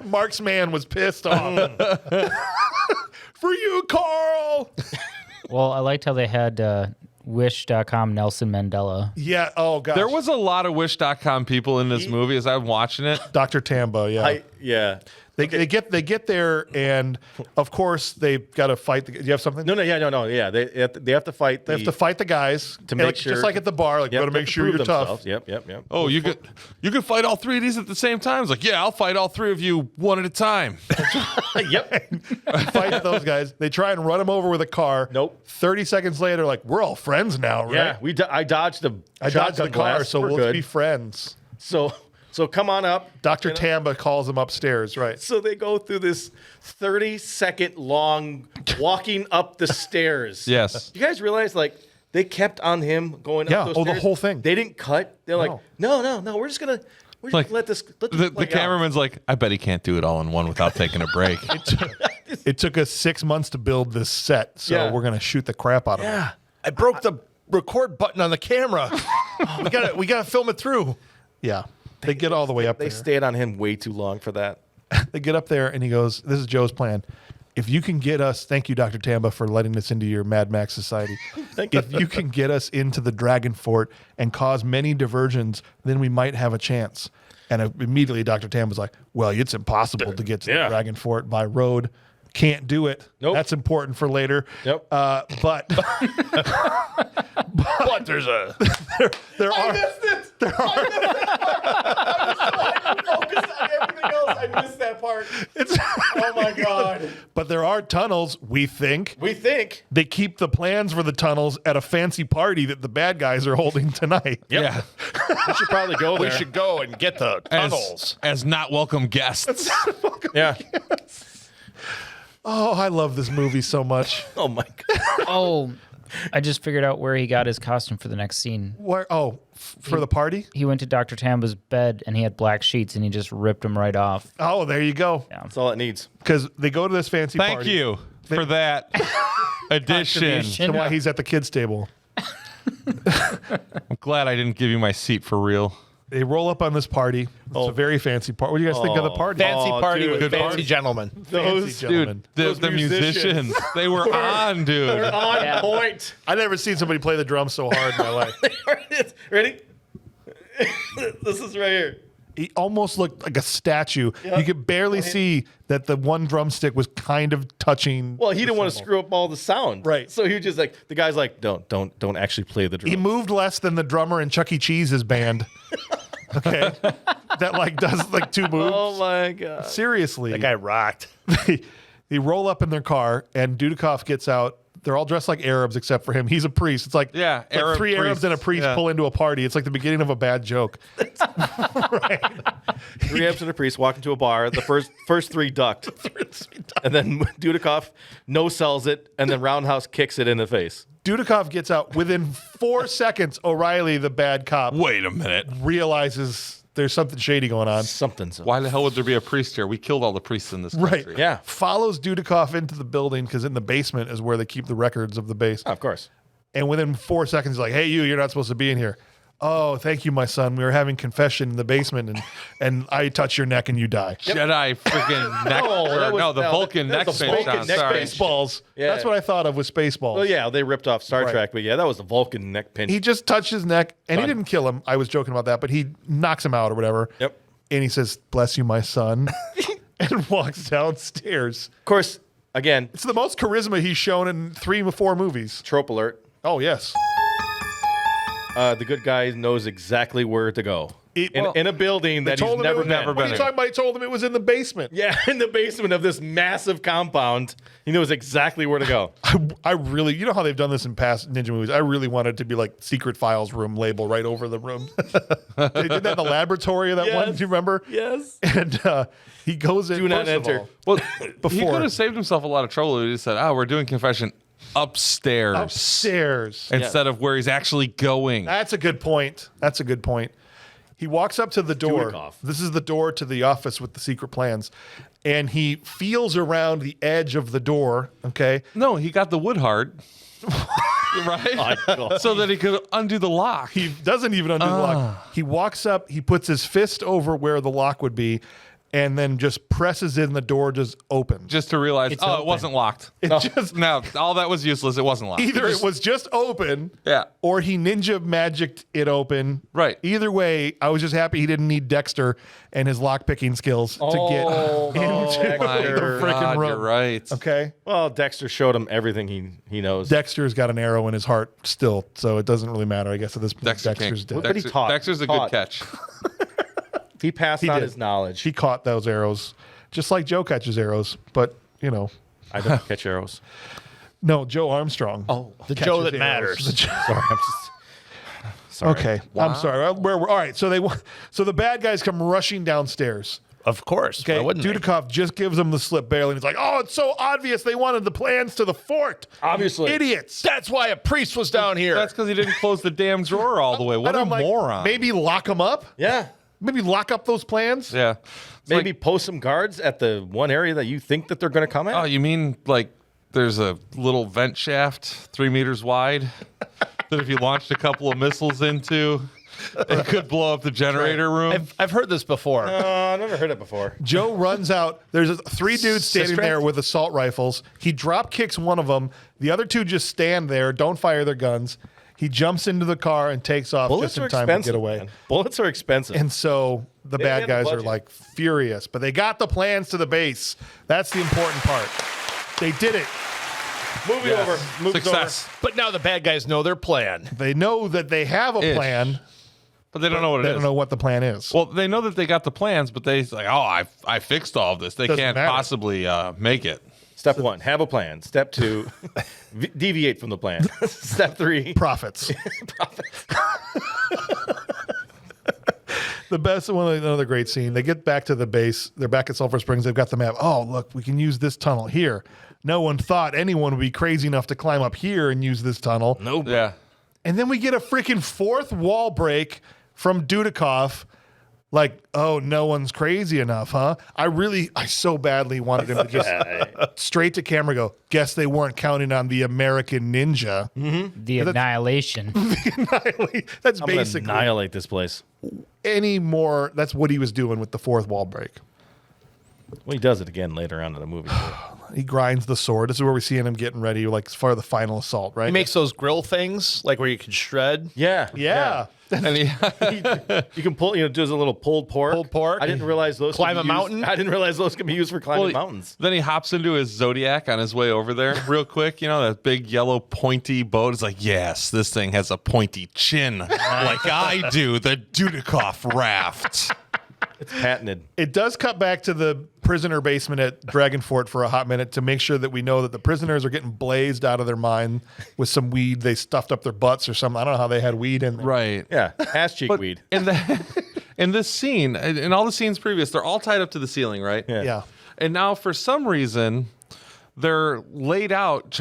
Mark's man was pissed off. For you, Carl. Well, I liked how they had Wish.com Nelson Mandela. Yeah. Oh, gosh. There was a lot of Wish.com people in this movie as I'm watching it. Dr. Tamba. Yeah. yeah. They get there, and of course they've got to fight. Do you have something? No. Yeah. They have to fight. They have to fight the guys To make just sure- like at the bar. Like, Yep, got to make sure you're tough. Yep. Oh, you could fight all three of these at the same time. It's like, yeah, I'll fight all three of you one at a time. Yep. Fight those guys. They try and run them over with a car. Nope. 30 seconds later, like, we're all friends now, right? Yeah. I dodged the. I dodged the shotgun car, blast. so We're we'll good. be friends. So come on up. Dr. Tamba calls him upstairs, right? So they go through this 30-second long walking up the stairs. Yes. You guys realize, like, they kept on him going Yeah. up those Oh, the stairs? who thing. They didn't cut. They're like, no. We're just gonna Like, let this The play out. cameraman's like, I bet he can't do it all in one without taking a break. It took us 6 months to build this set, so Yeah. we're going to shoot the crap out of it. Yeah. I broke the record button on the camera. we gotta film it through. Yeah. They get all the way up They there. stayed on him way too long for that. They get up there, and he goes, this is Joe's plan. If you can get us, thank you, Dr. Tamba, for letting us into your Mad Max society. If you can get us into the Dragon Fort and cause many diversions, then we might have a chance. And immediately Dr. Tamba's like, well, it's impossible to get to the Dragon Fort by road. Can't do it. Nope. That's important for later. Yep. But But there's a there are Focus on everything else. I missed that part. Oh my god. but there are tunnels, we think. We think. They keep the plans for the tunnels at a fancy party that the bad guys are holding tonight. Yeah. We should probably go there. we should go and get the tunnels. As not welcome guests. Yeah. Oh, I love this movie so much. Oh my god. Oh, I just figured out where he got his costume for the next scene. Where? Oh, for the party? He went to Dr. Tamba's bed and he had black sheets and he just ripped them right off. Oh, there you go. Yeah. That's all it needs. Because they go to this fancy Thank party. you for that addition. Contribution. That's why he's at the kids' table. I'm glad I didn't give you my seat for real. They roll up on this party. It's a very fancy party. What do you guys think of the party? Fancy party dude, with good fancy party. gentlemen. Fancy Those gentlemen. Dude, the musicians, they were on, dude. on point. I never seen somebody play the drums so hard in my life. Ready? This is right here. He almost looked like a statue. Yep. You could barely see that the one drumstick was kind of touching. Well, he the didn't want to cymbal. screw up all the sound. Right. So he was just like, the guy's like, don't actually play the drum. He moved less than the drummer in Chuck E. Cheese's band. Okay, that like does like two moves. Oh my god. Seriously, That guy rocked. they roll up in their car, and Dudikoff gets out. They're all dressed like Arabs except for him. He's a priest. It's like, Yeah, like Arab three Arabs priests. and a priest Yeah. pull into a party. It's like the beginning of a bad joke. Three amps and a priest walk into a bar. The first three ducked. And then Dudikoff no sells it, and then Roundhouse kicks it in the face. Dudikoff gets out within 4 seconds. O'Reilly, the bad cop, Wait a minute. realizes there's something shady going on. Something's up. Why the hell would there be a priest here? We killed all the priests in this Right. country. Yeah. Follows Dudikoff into the building because in the basement is where they keep the records of the base. Oh, of course. And within 4 seconds, he's like, "Hey, you're not supposed to be in here." "Oh, thank you, my son. We were having confession in the basement, and I touch your neck and you die." Jedi freaking neck. The Vulcan neck that's a pinch. Vulcan I'm neck sorry. pinch. Spaceballs. Yeah. That's what I thought of with Spaceballs. Well, yeah, they ripped off Star Right. Trek, but yeah, that was the Vulcan neck pinch. He just touched his neck, and he Done. didn't kill him. I was joking about that, but he knocks him out or whatever. Yep. And he says, "Bless you, my son," and walks downstairs. Of course, again, It's the most charisma he's shown in 3 or 4 movies. trope alert. Oh, yes. The good guy knows exactly where to go. In a building that he's never been. What are you talking about? He told him it was in the basement. Yeah, in the basement of this massive compound. He knows exactly where to go. I really, you know how they've done this in past Ninja movies? I really wanted it to be like Secret Files room label right over the room. They did that in the laboratory of that one. Yes. Do you remember? Yes. And he goes in. Do not first of enter. all, Well, he Before. could have saved himself a lot of trouble. He just said, we're doing confession upstairs upstairs. instead of where he's actually going. That's a good point. That's a good point. He walks up to the door. Dudikoff. This is the door to the office with the secret plans. And he feels around the edge of the door. Okay. No, he got the wood hard. Right? So that he could undo the lock. He doesn't even undo the lock. He walks up, he puts his fist over where the lock would be, and then just presses in, the door just opens. Just to realize, it open. wasn't locked. just No, all that was useless. It wasn't locked. either it was just open, Yeah. or he ninja magicked it open. Right. Either way, I was just happy he didn't need Dexter and his lock picking skills to get into My the freaking God, room. you're right. Okay. Well, Dexter showed him everything he knows. Dexter's got an arrow in his heart still, so it doesn't really matter, I guess, at this point. Dexter Dexter's can't- dead. But he taught. Dexter's a Taught. good catch. He passed He on did. his knowledge. He caught those arrows, just like Joe catches arrows, but, you know. I don't catch arrows. No, Joe Armstrong. The catches Joe that arrows. matters. The Joe- Sorry, I'm just. Sorry. Okay, I'm sorry. All right, so so the bad guys come rushing downstairs. Of course. Okay, Why wouldn't they? Dudikoff just gives them the slip barely, and he's like, "Oh, it's so obvious they wanted the plans to the fort. Obviously. Idiots." That's why a priest was down here. That's because he didn't close the damn drawer all the way. What And a I'm like, moron. Maybe lock them up. Yeah. Maybe lock up those plans. Yeah. It's Maybe like, post some guards at the one area that you think that they're going to come at. oh, you mean like there's a little vent shaft 3 meters wide that if you launched a couple of missiles into, it could blow up the generator room? I've heard this before. I never heard it before. Joe runs out. There's 3 dudes standing Suspect? there with assault rifles. He drop kicks one of them. The other 2 just stand there, don't fire their guns. He jumps into the car and takes off Bullets just are in time to expensive. get away. Man. Bullets are expensive. And so the They bad had the guys are budget. like furious, but they got the plans to the base. That's the important part. They did it. Movie over. Movie's Success. But now the bad guys know their plan. They know that they have a Ish. plan. But they don't know what They it don't is. know what the plan is. Well, they know that they got the plans, but they like, I fixed all of this. They Doesn't can't matter. possibly make it. Step 1, have a plan. Step 2, deviate from the plan. Step 3, Profits. The best one, another great scene. They get back to the base. They're back at Sulphur Springs. They've got the map. Oh, look, we can use this tunnel here. No one thought anyone would be crazy enough to climb up here and use this tunnel. Nope. Yeah. And then we get a freaking fourth wall break from Dudikoff. Like, oh, no one's crazy enough, huh? I so badly wanted him to just straight to camera go, guess they weren't counting on the American Ninja. Mm-hmm. The Annihilation. That's I'm gonna basically annihilate this place. That's what he was doing with the fourth wall break. Well, he does it again later on in the movie. He grinds the sword. This is where we're seeing him getting ready, like for the final assault, right? He makes those grill things, like where you can shred. Yeah. And he, You can pull, does a little pulled pork. Pulled pork. I didn't realize those Climb could be a used- mountain? I didn't realize those could be used for climbing mountains. Then he hops into his Zodiac on his way over there real quick. That big yellow pointy boat. It's like, yes, this thing has a pointy chin like I do, the Dudikoff raft. It's patented. It does cut back to the prisoner basement at Dragonfort for a hot minute to make sure that we know that the prisoners are getting blazed out of their mind with some weed they stuffed up their butts or something. I don't know how they had weed in there. Right. Yeah, ass cheek weed. In this scene, in all the scenes previous, they're all tied up to the ceiling, right? Yeah. And now, for some reason, they're laid out.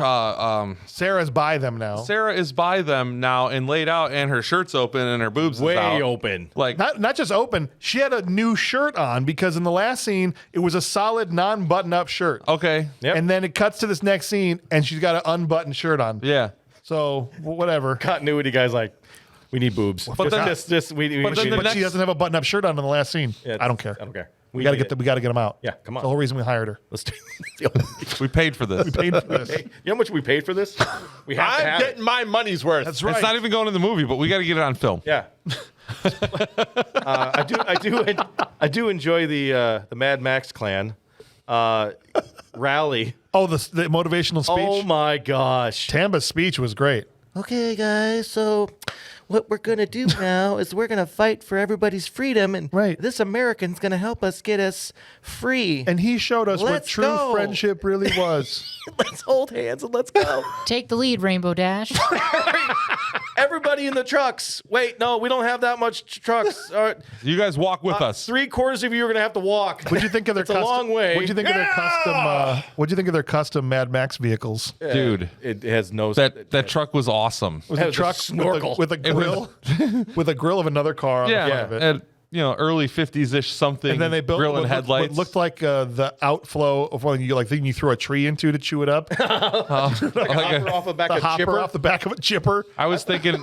Sarah's by them now. Sarah is by them now and laid out, and her shirt's open and her boobs Way is out. open. Like, Not just open. She had a new shirt on because in the last scene, it was a solid non-button-up shirt. okay. Yep. And then it cuts to this next scene, and she's got an unbuttoned shirt on. Yeah. So, whatever. Continuity guys like, we need boobs. But then- we then the But next- she doesn't have a button-up shirt on in the last scene. Yeah, I don't care. I don't care. We gotta get them out. Yeah, come on. The whole reason we hired her. Let's do We paid for this. Paid for this. You know how much we paid for this? We have to I'm have getting it. my money's worth. That's right. It's not even going in the movie, but we got to get it on film. Yeah. I do enjoy the Mad Max clan rally. Oh, the motivational speech. Oh my gosh. Tamba's speech was great. Okay, guys, so what we're going to do now is we're going to fight for everybody's freedom, and Right. this American's going to help us get us free. And he showed us what Let's true go. friendship really was. Let's hold hands and let's go. Take the lead, Rainbow Dash. Everybody in the trucks. Wait, no, we don't have that much trucks. You guys walk with us. 3/4 of you are going to have to walk. What'd you think of their It's a long way. What'd you think of their custom? What'd you think of their custom Mad Max vehicles? Dude, It has no... that truck was awesome. Was That a was a truck snorkel. with a grill, with a grill of another car on the front of it. And, early 50s-ish something. And then they built grill and what headlights. looked like the outflow of one thing you throw a tree into to chew it up. Like a hopper off the back The of hopper chipper. off the back of a chipper. I was thinking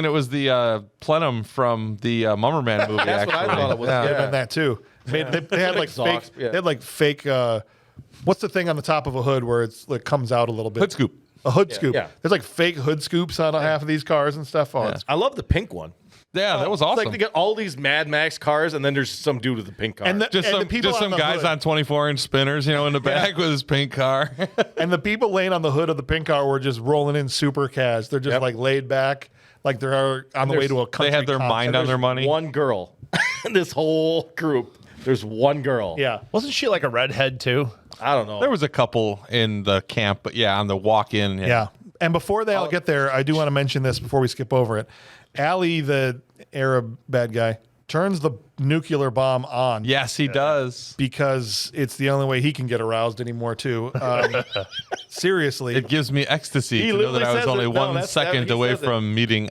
it was the plenum from the Mummerman movie. That's what I actually. thought it was. Yeah. Could have been that too. They had like fake. Exhaust, yeah. They had like fake. What's the thing on the top of a hood where it's like comes out a little bit? Hood scoop. A hood scoop. yeah. There's like fake hood scoops on half of these cars and stuff. Oh, it's I love the pink one. Yeah, that was It's awesome. like they get all these Mad Max cars, and then there's some dude with a pink car. And the- just some, people just on some the guys hood. on 24-inch spinners, in the back with his pink car. And the people laying on the hood of the pink car were just rolling in super cas. They're just Yep. like laid back, like they're on the way to a country. They had their concert. mind on their money. one girl in this whole group. There's one girl. Yeah. Wasn't she like a redhead too? I don't know. There was a couple in the camp, but yeah, on the walk-in. Yeah. And before they all get there, I do want to mention this before we skip over it. Ali, the Arab bad guy, turns the nuclear bomb on. Yes, he does. Because it's the only way he can get aroused anymore, too. Seriously. It gives me ecstasy He to know that I literally was says only it. No, 1 that's- second he away says it. from meeting.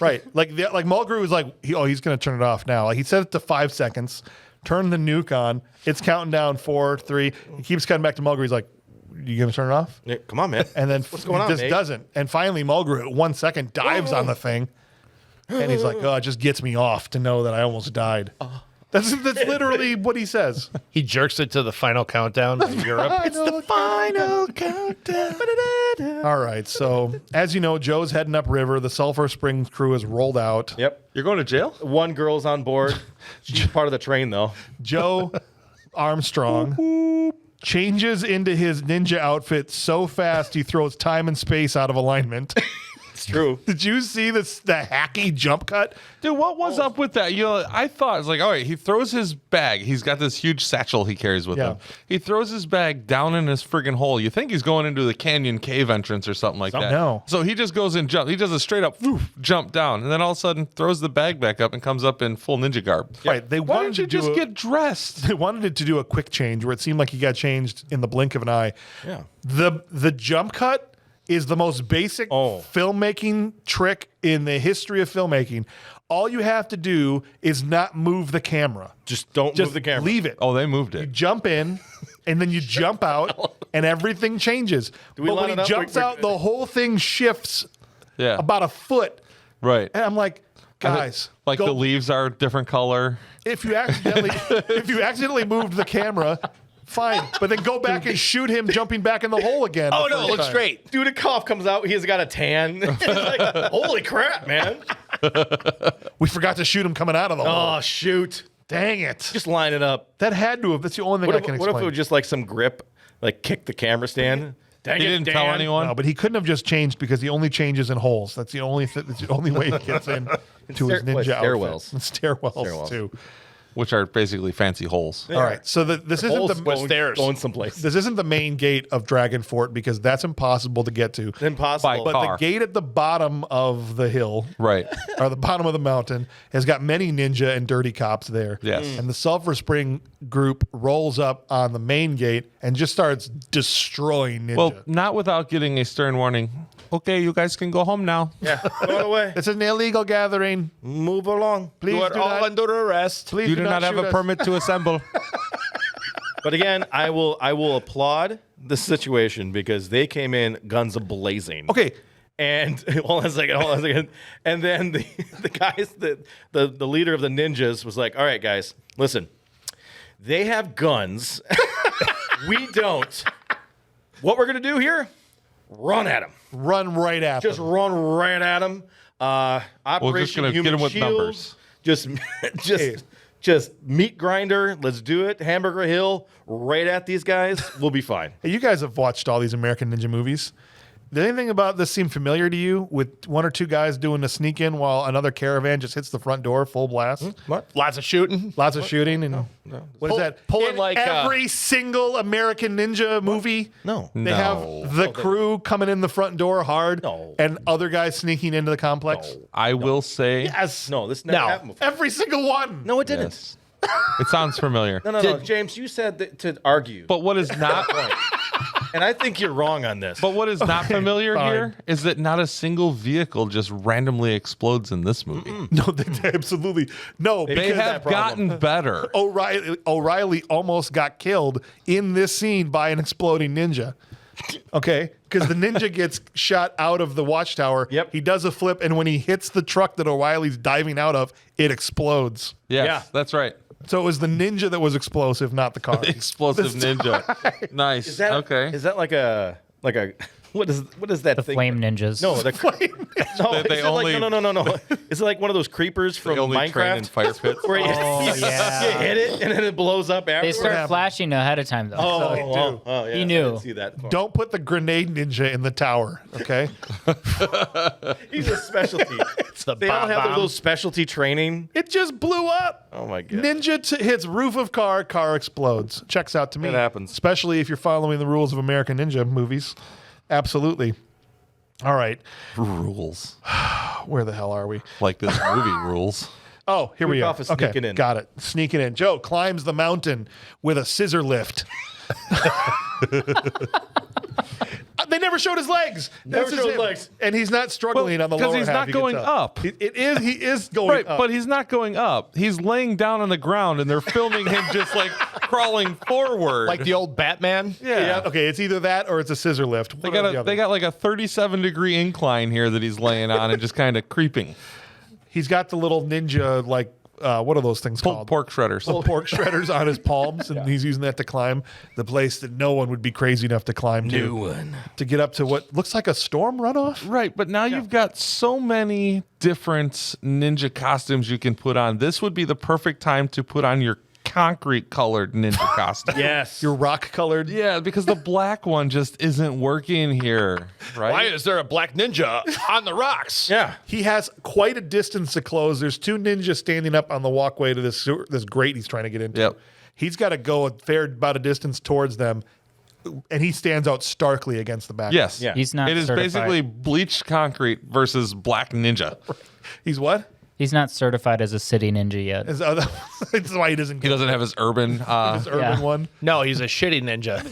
Right. Like Mulgrew was like, he's going to turn it off now. Like he set it to 5 seconds, turn the nuke on. It's counting down 4, 3. He keeps cutting back to Mulgrew. He's like, you going to turn it off? Yeah, come on, man. And then What's going on, this Nate? doesn't. And finally, Mulgrew at 1 second dives on the thing. And he's like, it just gets me off to know that I almost died. That's literally what he says. He jerks it to the final countdown in Europe. It's the final countdown. All right. So, as you know, Joe's heading upriver. The Sulphur Springs crew has rolled out. Yep. You're going to jail? One girl's on board. She's part of the train, though. Joe Armstrong changes into his ninja outfit so fast he throws time and space out of alignment. true. Did you see the hacky jump cut? Dude, what was up with that? I thought it's like, all right, he throws his bag. He's got this huge satchel he carries with him. He throws his bag down in his friggin' hole. You think he's going into the canyon cave entrance or something like that. No. So he just goes and jump. He does a straight up jump down, and then all of a sudden throws the bag back up and comes up in full ninja garb. Right. They Why wanted don't you to just get dressed? They wanted it to do a quick change where it seemed like he got changed in the blink of an eye. Yeah. The jump cut is the most basic filmmaking trick in the history of filmmaking. All you have to do is not move the camera. Just don't move the camera. Leave it. Oh, they moved You it. jump in, and then you jump out, and everything changes. we But line when it he up? jumps We're- out, the whole thing shifts Yeah. about a foot. Right. And I'm like, guys, Like go- the leaves are a different color. if you accidentally moved the camera, fine. But then go back and shoot him jumping back in the hole again. Oh the no, it first looks time. great. Dudikoff comes out. He's got a tan. It's like, holy crap, man. We forgot to shoot him coming out of the hole. Oh, shoot. Dang it. Just line it up. That had to have. That's the only thing I can What explain. if it was just like some grip, like kick the camera stand? Dang He it, didn't tell Dan. anyone. No, but he couldn't have just changed because he only changes in holes. That's the only way he gets in to his ninja stairwells. outfit. Stairwells too. Which are basically fancy holes. All right, so this isn't Holes the stairs. going someplace. this isn't the main gate of Dragon Fort because that's impossible to get to. Impossible. By But car. the gate at the bottom of the hill, Right. or the bottom of the mountain, has got many ninja and dirty cops there. Yes. And the Sulphur Spring group rolls up on the main gate and just starts destroying ninja. Well, not without getting a stern warning. Okay, you guys can go home now. Yeah. Go away. it's an illegal gathering. Move along. Please You are do all not. under arrest. Please You do not have shoot a us. permit to assemble. But again, I will applaud the situation because they came in guns a blazing. Okay, And hold on a second. And then the guys, the leader of the ninjas was like, all right, guys, listen. They have guns. We don't. What we're going to do here, run at them. run right at Just them. run right at them. Operation gonna Human get 'em with Shield. numbers. Just meat grinder. Let's do it. Hamburger Hill. Right at these guys. We'll be fine. Hey, you guys have watched all these American Ninja movies. Did anything about this seem familiar to you with one or two guys doing a sneak in while another caravan just hits the front door full blast? Lots of shooting. Lots of shooting and what is that? Pulling In like, every single American Ninja movie. No. They No. have the crew coming in the front door hard No. and other guys sneaking into the complex. I will say, Yes. No, this never No. happened before. Every single one. No, it didn't. yes. It sounds familiar. No. James, you said that to argue. But what is not And I think you're wrong on this. but what is not familiar fine. here is that not a single vehicle just randomly explodes in this movie. No, they absolutely no. They because have gotten better. O'Reilly almost got killed in this scene by an exploding ninja. Okay, because the ninja gets shot out of the watchtower. Yep. He does a flip, and when he hits the truck that O'Reilly's diving out of, it explodes. Yes, Yeah. that's right. So it was the ninja that was explosive, not the car. Explosive ninja. Nice. is that okay. Is that like a what is that The thing? flame ninjas. No, the no. They Is it only- like, no. Is it like one of those creepers from They only train in Minecraft? fire pits. Where you, Oh, yeah. you hit it and then it blows up They afterwards. start happened? flashing ahead of time, though. Oh, yeah. He I knew. didn't see that. Don't put the grenade ninja in the tower. Okay. He's a specialty. They all have their little specialty training. It just blew up. Oh my god. Ninja hits roof of car explodes. Checks out to me. It happens. Especially if you're following the rules of American Ninja movies. Absolutely. All right. Rules. Where the hell are we? Like this movie rules. Oh, here we are. Dudikoff is sneaking in. Got it. Sneaking in. Joe climbs the mountain with a scissor lift. They never showed his legs. Never This is showed his him. legs. And he's not struggling on the lower Because he's half, not you can going tell. up. He is going Right, up. but he's not going up. He's laying down on the ground and they're filming him just like crawling forward. Like the old Batman. yeah. Okay, it's either that or it's a scissor lift. They One or the got other. they got like a 37-degree incline here that he's laying on and just kind of creeping. He's got the little ninja, like, what are those things Pulled called? pork shredders. Little pork shredders on his palms, and he's using that to climb the place that no one would be crazy enough to climb to. one. To get up to what looks like a storm runoff. Right, but now you've got so many different ninja costumes you can put on. This would be the perfect time to put on your concrete colored ninja costume. Yes. Your rock colored. Yeah, because the black one just isn't working here, right? Why is there a black ninja on the rocks? Yeah. He has quite a distance to close. There's two ninjas standing up on the walkway to this grate he's trying to get into. Yep. He's got to go about a distance towards them, and he stands out starkly against the back. Yes. Yeah. He's not. It is certified. basically bleached concrete versus black ninja. He's what? He's not certified as a city ninja yet. That's why he doesn't He get doesn't have his urban. his urban Yeah. one. No, he's a shitty ninja.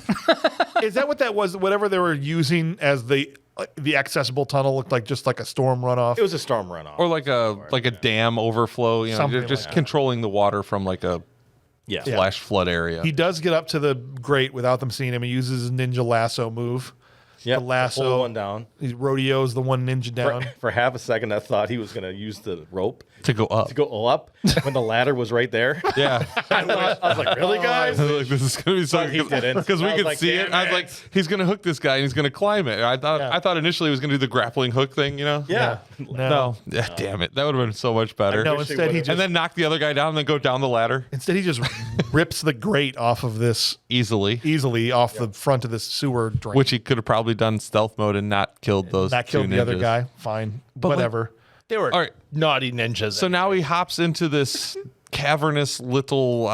Is that what that was? Whatever they were using as the accessible tunnel looked like, just like a storm runoff. It was a storm runoff. Or like a dam overflow. You know, Something you're just like that. controlling the water from like a yeah. flash flood area. He does get up to the grate without them seeing him. He uses his ninja lasso move. Yeah. The lasso. Pull one down. He rodeos the one ninja down. For half a second, I thought he was going to use the rope to go up. to go up when the ladder was right there. Yeah. I was like, really, guys? Like, this is gonna be so But he didn't. because we I was could like, see it. damn I was like, he's gonna hook this guy and he's gonna climb it. I thought initially he was gonna do the grappling hook thing, you know? Yeah. No. Yeah, damn it. That would have been so much better. No, wish he instead he would've. just and then knock the other guy down and then go down the ladder instead he just rips the grate off of this easily. easily off the front of this sewer drain. Which he could have probably done stealth mode and not killed those that killed two the other ninjas. guy. Fine, like, whatever. They were All right. naughty ninjas. So now he hops into this cavernous little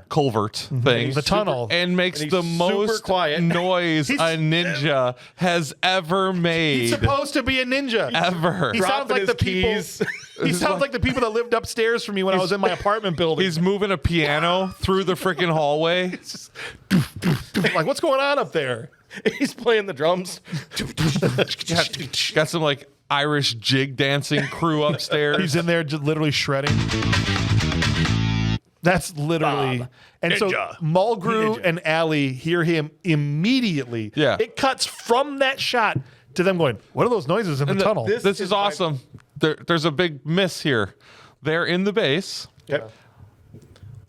culvert thing. The tunnel. And makes And the he's super most quiet. noise a ninja has ever made. He's supposed to be a ninja. ever. He sounds like his the people. keys. He sounds like the people that lived upstairs from me when I was in my apartment building. He's moving a piano through the freaking hallway. like, what's going on up there? He's playing the drums. Got some like Irish jig dancing crew upstairs. He's in there just literally shredding. That's literally. And so Ninja. Mulgrew and Allie hear him immediately. Yeah. It cuts from that shot to them going, what are those noises in the tunnel? This is awesome. There's a big miss here. They're in the base. Yep.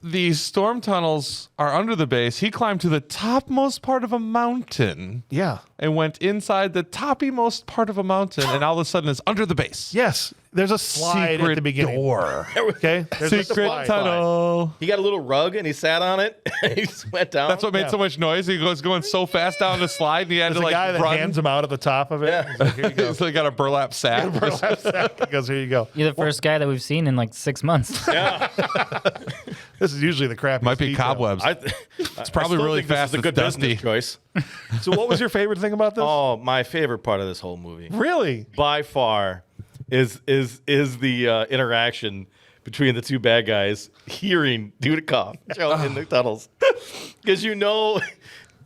These storm tunnels are under the base. He climbed to the topmost part of a mountain Yeah. and went inside the toppymost part of a mountain, and all of a sudden it's under the base. Yes. There's a slide Secret at the beginning. door. Okay. There's a Secret slide. tunnel. He got a little rug and he sat on it. And he just went down. That's what made so much noise. He was going so fast down the slide, and he had There's to a like guy that run. hands him out at the top of it. Yeah. He's like, here you go. So he got a burlap sack. He goes, here you go. You're the first guy that we've seen in like 6 months. This is usually the crappiest Might be detail. cobwebs. It's probably really fast. This is a It's good dusty. business choice. So what was your favorite thing about this? Oh, my favorite part of this whole movie, Really? by far, is the interaction between the two bad guys hearing Dudikoff in the tunnels, because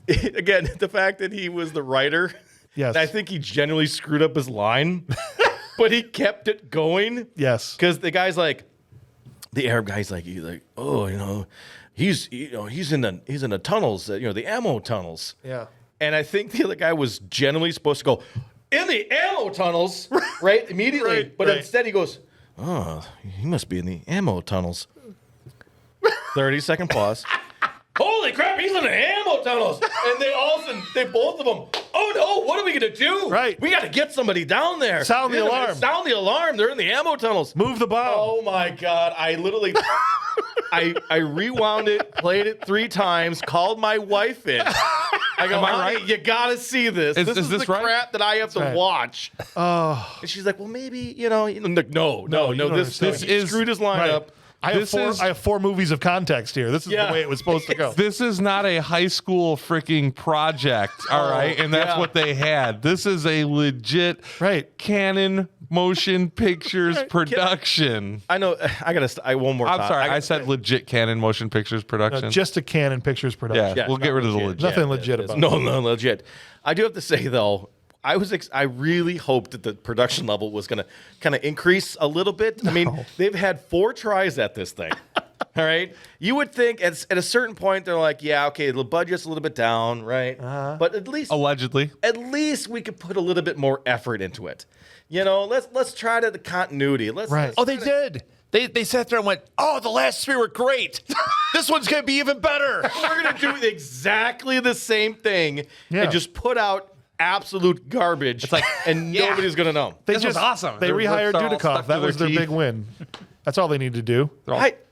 again, the fact that he was the writer. Yes. And I think he genuinely screwed up his line, but he kept it going. Yes. Because the guy's like, the Arab guy's like, oh, he's in the tunnels, the ammo tunnels. Yeah. And I think the other guy was generally supposed to go, in the ammo tunnels, right? Immediately. Right, but right. instead he goes, oh, he must be in the ammo tunnels. 30-second pause. Holy crap, he's in the ammo tunnels. And they all of a sudden, both of them, oh no, what are we going to do? Right. We got to get somebody down there. Sound the alarm. Sound the alarm. They're in the ammo tunnels. Move the bomb. Oh my God. I literally, I rewound it, played it 3 times, called my wife in. I go, Am I honey, right? you got to see this. Is This this the right? crap that I have to right. watch. Oh. And she's like, well, maybe, no, you don't this understand. screwed his line Right. up. I have 4 movies of context here. This is Yeah. the way it was supposed to go. This is not a high school freaking project, all right? And that's yeah. what they had. This is a legit Right. Canon Motion Pictures production. I know. I one more time. I'm sorry, I said legit Canon Motion Pictures production. Just a Canon Pictures production. yeah, we'll get rid of the legit. Nothing legit about it. No, legit. I do have to say though, I really hoped that the production level was going to kind of increase a little bit. I mean, they've had 4 tries at this thing. All right. You would think at a certain point they're like, yeah, okay, the budget's a little bit down, right? But at Allegedly. least we could put a little bit more effort into it. Let's try the continuity. Right. Oh, they did. They sat there and went, oh, the last 3 were great. This one's going to be even better. We're going to do exactly the same thing Yeah. and just put out absolute garbage. It's like, and nobody's going to know. This was awesome. They Their rehired lips are all Dudikoff. stuck That to was their teeth. big win. That's all they need to do.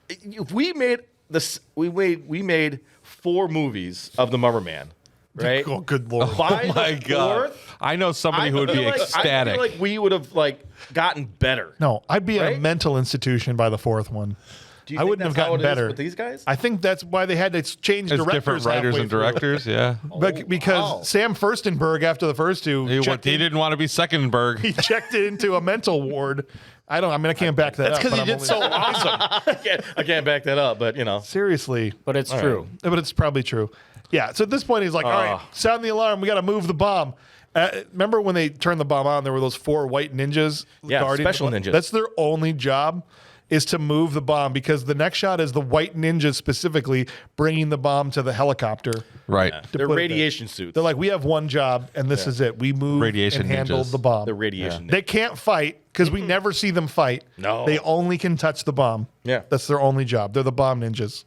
If we made this. We made 4 movies of the Mummer Man. Right? Oh, good Lord. By My the God. 4th, I know somebody who would be ecstatic. I feel like we would have gotten better. No, I'd be in Right? a mental institution by the 4th one. Do you I think wouldn't have that's how gotten it is better with these guys? I think that's why they had to change It's directors. different writers halfway and through. directors, yeah. Because wow. Sam Furstenberg, after the first 2, He checked in- didn't want to be Secondberg. he checked into a mental ward. I can't back that That's up. because but he I'm did only- so awesome. I can't back that up, but Seriously. But it's true. But it's probably true. Yeah. So at this point, he's like, all right, sound the alarm. We got to move the bomb. Remember when they turned the bomb on, there were those 4 white ninjas? Yeah, guarding the special bomb? ninjas. That's their only job, is to move the bomb, because the next shot is the white ninjas specifically bringing the bomb to the helicopter. Right. they're put it radiation suits. They're like, we have one job, and this is it. We move Radiation and handle ninjas. the bomb. the radiation. They can't fight because we never see them fight. No. They only can touch the bomb. Yeah. That's their only job. They're the bomb ninjas.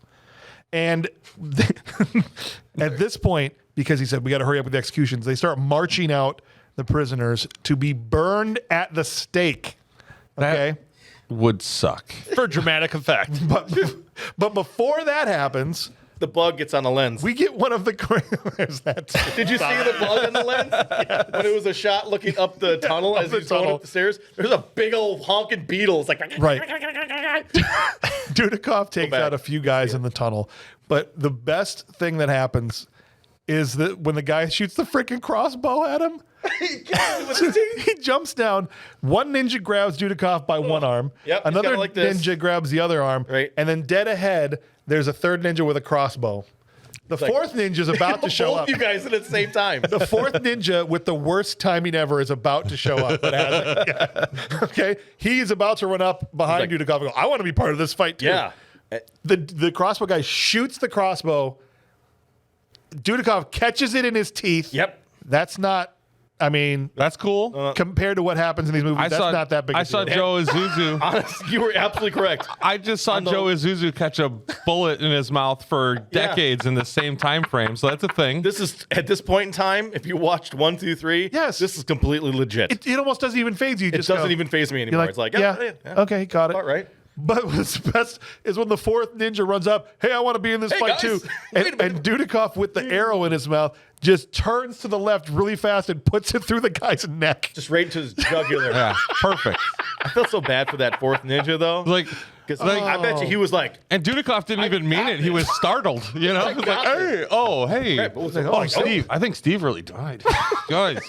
And at this point, because he said, we got to hurry up with the executions, they start marching out the prisoners to be burned at the stake. Okay? Would suck. For dramatic effect. But before that happens, The bug gets on the lens. we get one of the... There's that. Did you see the bug on the lens? When it was a shot looking up the tunnel as the he's going tunnel. up the stairs? There's a big old honking beetle. It's like... Right. Dudikoff takes back. out a few guys in the tunnel. But the best thing that happens is that when the guy shoots the freaking crossbow at him, he jumps down. One ninja grabs Dudikoff by one arm. Yep, he's Another got it like this. ninja grabs the other arm. Right. And then dead ahead, there's a third ninja with a crossbow. The fourth ninja's about to show Both up. you guys at the same time. The fourth ninja with the worst timing ever is about to show up, but hasn't yet. Okay? He's about to run up behind He's Dudikoff and go, I want to be part of this fight too. Yeah. The crossbow guy shoots the crossbow. Dudikoff catches it in his teeth. Yep. That's not, That's cool. compared to what happens in these movies, that's not that big a I saw deal. Joe Isuzu. Honest, you were absolutely correct. I just saw Joe Isuzu catch a bullet in his mouth for decades in the same time frame. So that's a thing. This is, at this point in time, if you watched 1, 2, 3, Yes. this is completely legit. It almost doesn't even phase you. It Just doesn't go, even faze me you're anymore. like, It's like, yeah, okay, got it. All right. But what's best is when the fourth ninja runs up, hey, I want to be in this Hey, fight guys, too. wait a And minute. Dudikoff with the arrow in his mouth just turns to the left really fast and puts it through the guy's neck. Just right into his jugular. Yeah, perfect. I felt so bad for that fourth ninja, though. Like, Because I bet you he was like, and Dudikoff didn't even mean it. He was startled. You know, he was like, got hey, hey. what was it? Oh, Steve. I think Steve really died. Guys,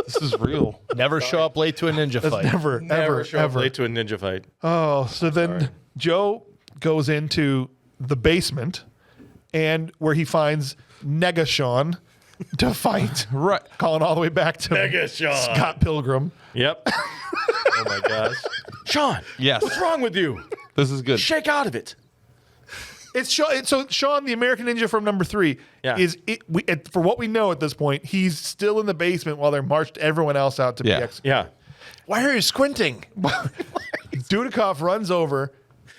this is real. Never show up late to a ninja fight. Never, never show up ever. late to a ninja fight. Oh, so then Joe goes into the basement and where he finds Negashon to fight. Right. Calling all the way back to Negashon. Scott Pilgrim. Yep. Oh my gosh. Sean. Yes. What's wrong with you? This is good. Shake out of it. It's Sean. So Sean, the American Ninja from number 3, Yeah. for what we know at this point, he's still in the basement while they're marched everyone else out to be Yeah. executed. Yeah. Why are you squinting? Dudikoff runs over,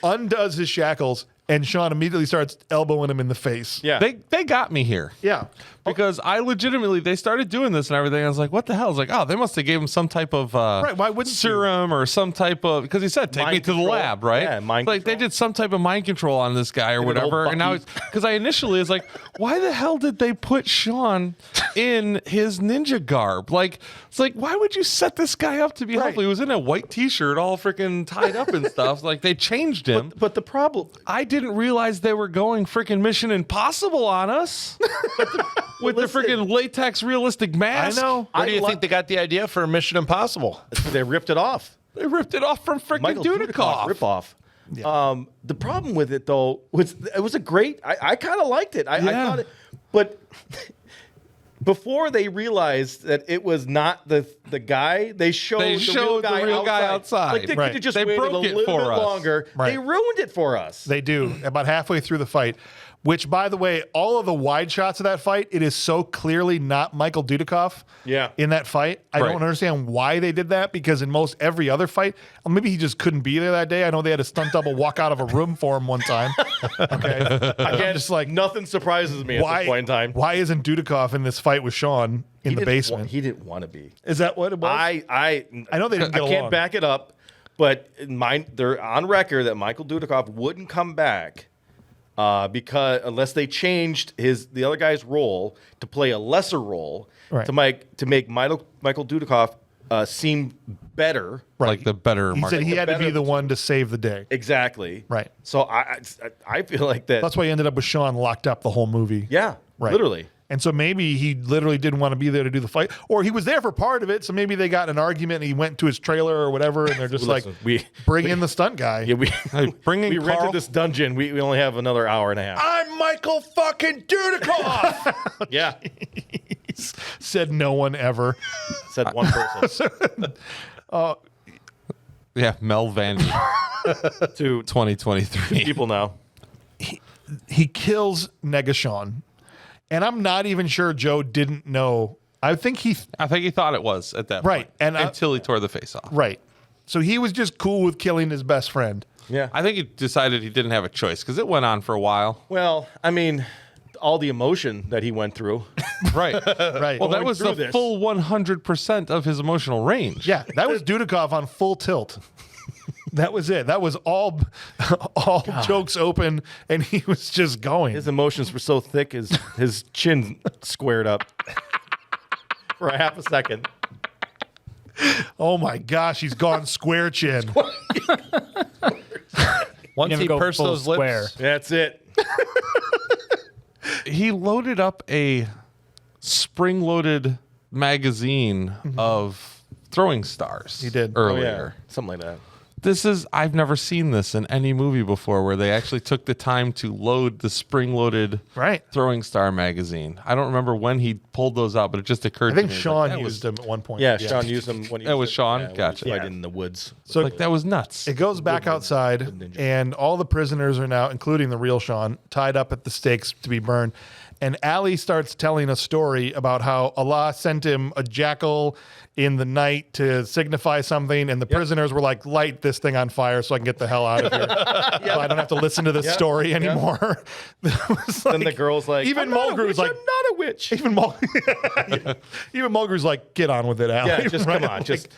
undoes his shackles, and Sean immediately starts elbowing him in the face. Yeah. They got me here. Yeah. Because they started doing this and everything. I was like, what the hell? I was like, oh, they must have gave him some type of Right, why wouldn't you? serum or some type of, because he said, take Mind me to the control. lab, right? Yeah, mind Like they control. did some type of mind control on this guy or an old whatever. And now, Bucky. because I initially was like, why the hell did they put Sean in his ninja garb? Like, it's like, why would you set this guy up to be helpful? He was in a white t-shirt all freaking tied up and stuff. Like they changed him. But the problem, I didn't realize they were going freaking Mission Impossible on us with the freaking latex realistic mask. I know. Where do you think they got the idea for Mission Impossible? they ripped it off. They ripped it off from freaking Michael Dudikoff. rip off. The problem with it though was it was a great. I kind of liked it. I thought it, but before they realized that it was not the guy, they showed the real guy outside. Like they Right. could have just They waited a broke it little for bit us. longer. Right. They ruined it for us. They do. About halfway through the fight, which, by the way, all of the wide shots of that fight, it is so clearly not Michael Dudikoff in that fight. I Right. don't understand why they did that, because in most every other fight, well, maybe he just couldn't be there that day. I know they had a stunt double walk out of a room for him one time. Okay. Again, just like, nothing surprises me at this point in time. Why isn't Dudikoff in this fight with Sean in the basement? He didn't want to be. Is that what it was? I know they didn't get I can't along. back it up, but they're on record that Michael Dudikoff wouldn't come back because unless they changed the other guy's role to play a lesser role to make Michael Dudikoff seem better. Like the better. He said he had to be the one to save the day. Exactly. Right. So I feel like that. That's why he ended up with Sean locked up the whole movie. Yeah. Right. Literally. And so maybe he literally didn't want to be there to do the fight, or he was there for part of it. So maybe they got in an argument and he went to his trailer or whatever, and they're just bring in the stunt guy. Yeah, we Carl. rented this dungeon. We only have another hour and a half. I'm Michael fucking Dudikoff. Yeah. Said no one ever. Said one person. Yeah, Mel Vandy. To 2023. people now. He kills Negashon. And I'm not even sure Joe didn't know. I think he thought it was at that Right, point. and until he tore the face off. right. So he was just cool with killing his best friend. Yeah. I think he decided he didn't have a choice because it went on for a while. Well, I mean, all the emotion that he went through. Right. Right. Well, that was the this. full 100% of his emotional range. Yeah, that was Dudikoff on full tilt. That was it. That was all jokes open, and he was just going. His emotions were so thick, his chin squared up for a half a second. Oh my gosh, he's gone square chin. Once Never he go pursed full those square. lips. That's it. He loaded up a spring-loaded magazine of throwing stars. He did. Earlier. Something like that. I've never seen this in any movie before where they actually took the time to load the spring-loaded Right. throwing star magazine. I don't remember when he pulled those out, but it just occurred I think to me. Sean That used them at one point. Yeah, Sean used them when he That was Sean? when he Gotcha. was fighting in the woods. So Like, that was nuts. it goes back outside, and all the prisoners are now, including the real Sean, tied up at the stakes to be burned. And Ali starts telling a story about how Allah sent him a jackal in the night to signify something, and the prisoners were like, light this thing on fire so I can get the hell out of here. So I don't have to listen to this story anymore. Then the girl's like, even I'm not a Mulgrew was witch, like, I'm not a witch. even Mulgrew's like, get on with it, Ali. Yeah, just come on, Like, just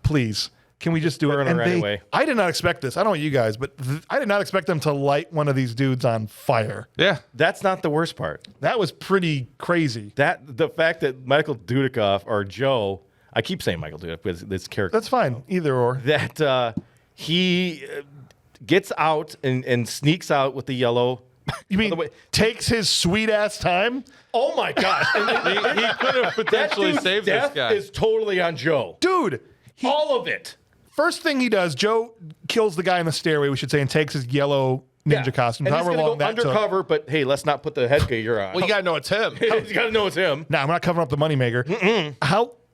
please. Can we just do it? burn her And right away. I did not expect this. I don't know you guys, but I did not expect them to light one of these dudes on fire. Yeah. That's not the worst part. That was pretty crazy. The fact that Michael Dudikoff or Joe, I keep saying Michael Dudikoff because this character, That's fine. Either or. that he gets out and sneaks out with the yellow. You mean By the way- takes his sweet ass time? Oh my gosh! And He could have potentially dude's saved this death guy. is totally on Joe. Dude, All of it. first thing he does, Joe kills the guy in the stairway, we should say, and takes his yellow ninja costume. And he's However gonna long go that took. undercover, but hey, let's not put the headgear on. Well, you got to know it's him. you got to know it's him. Nah, I'm not covering up the moneymaker.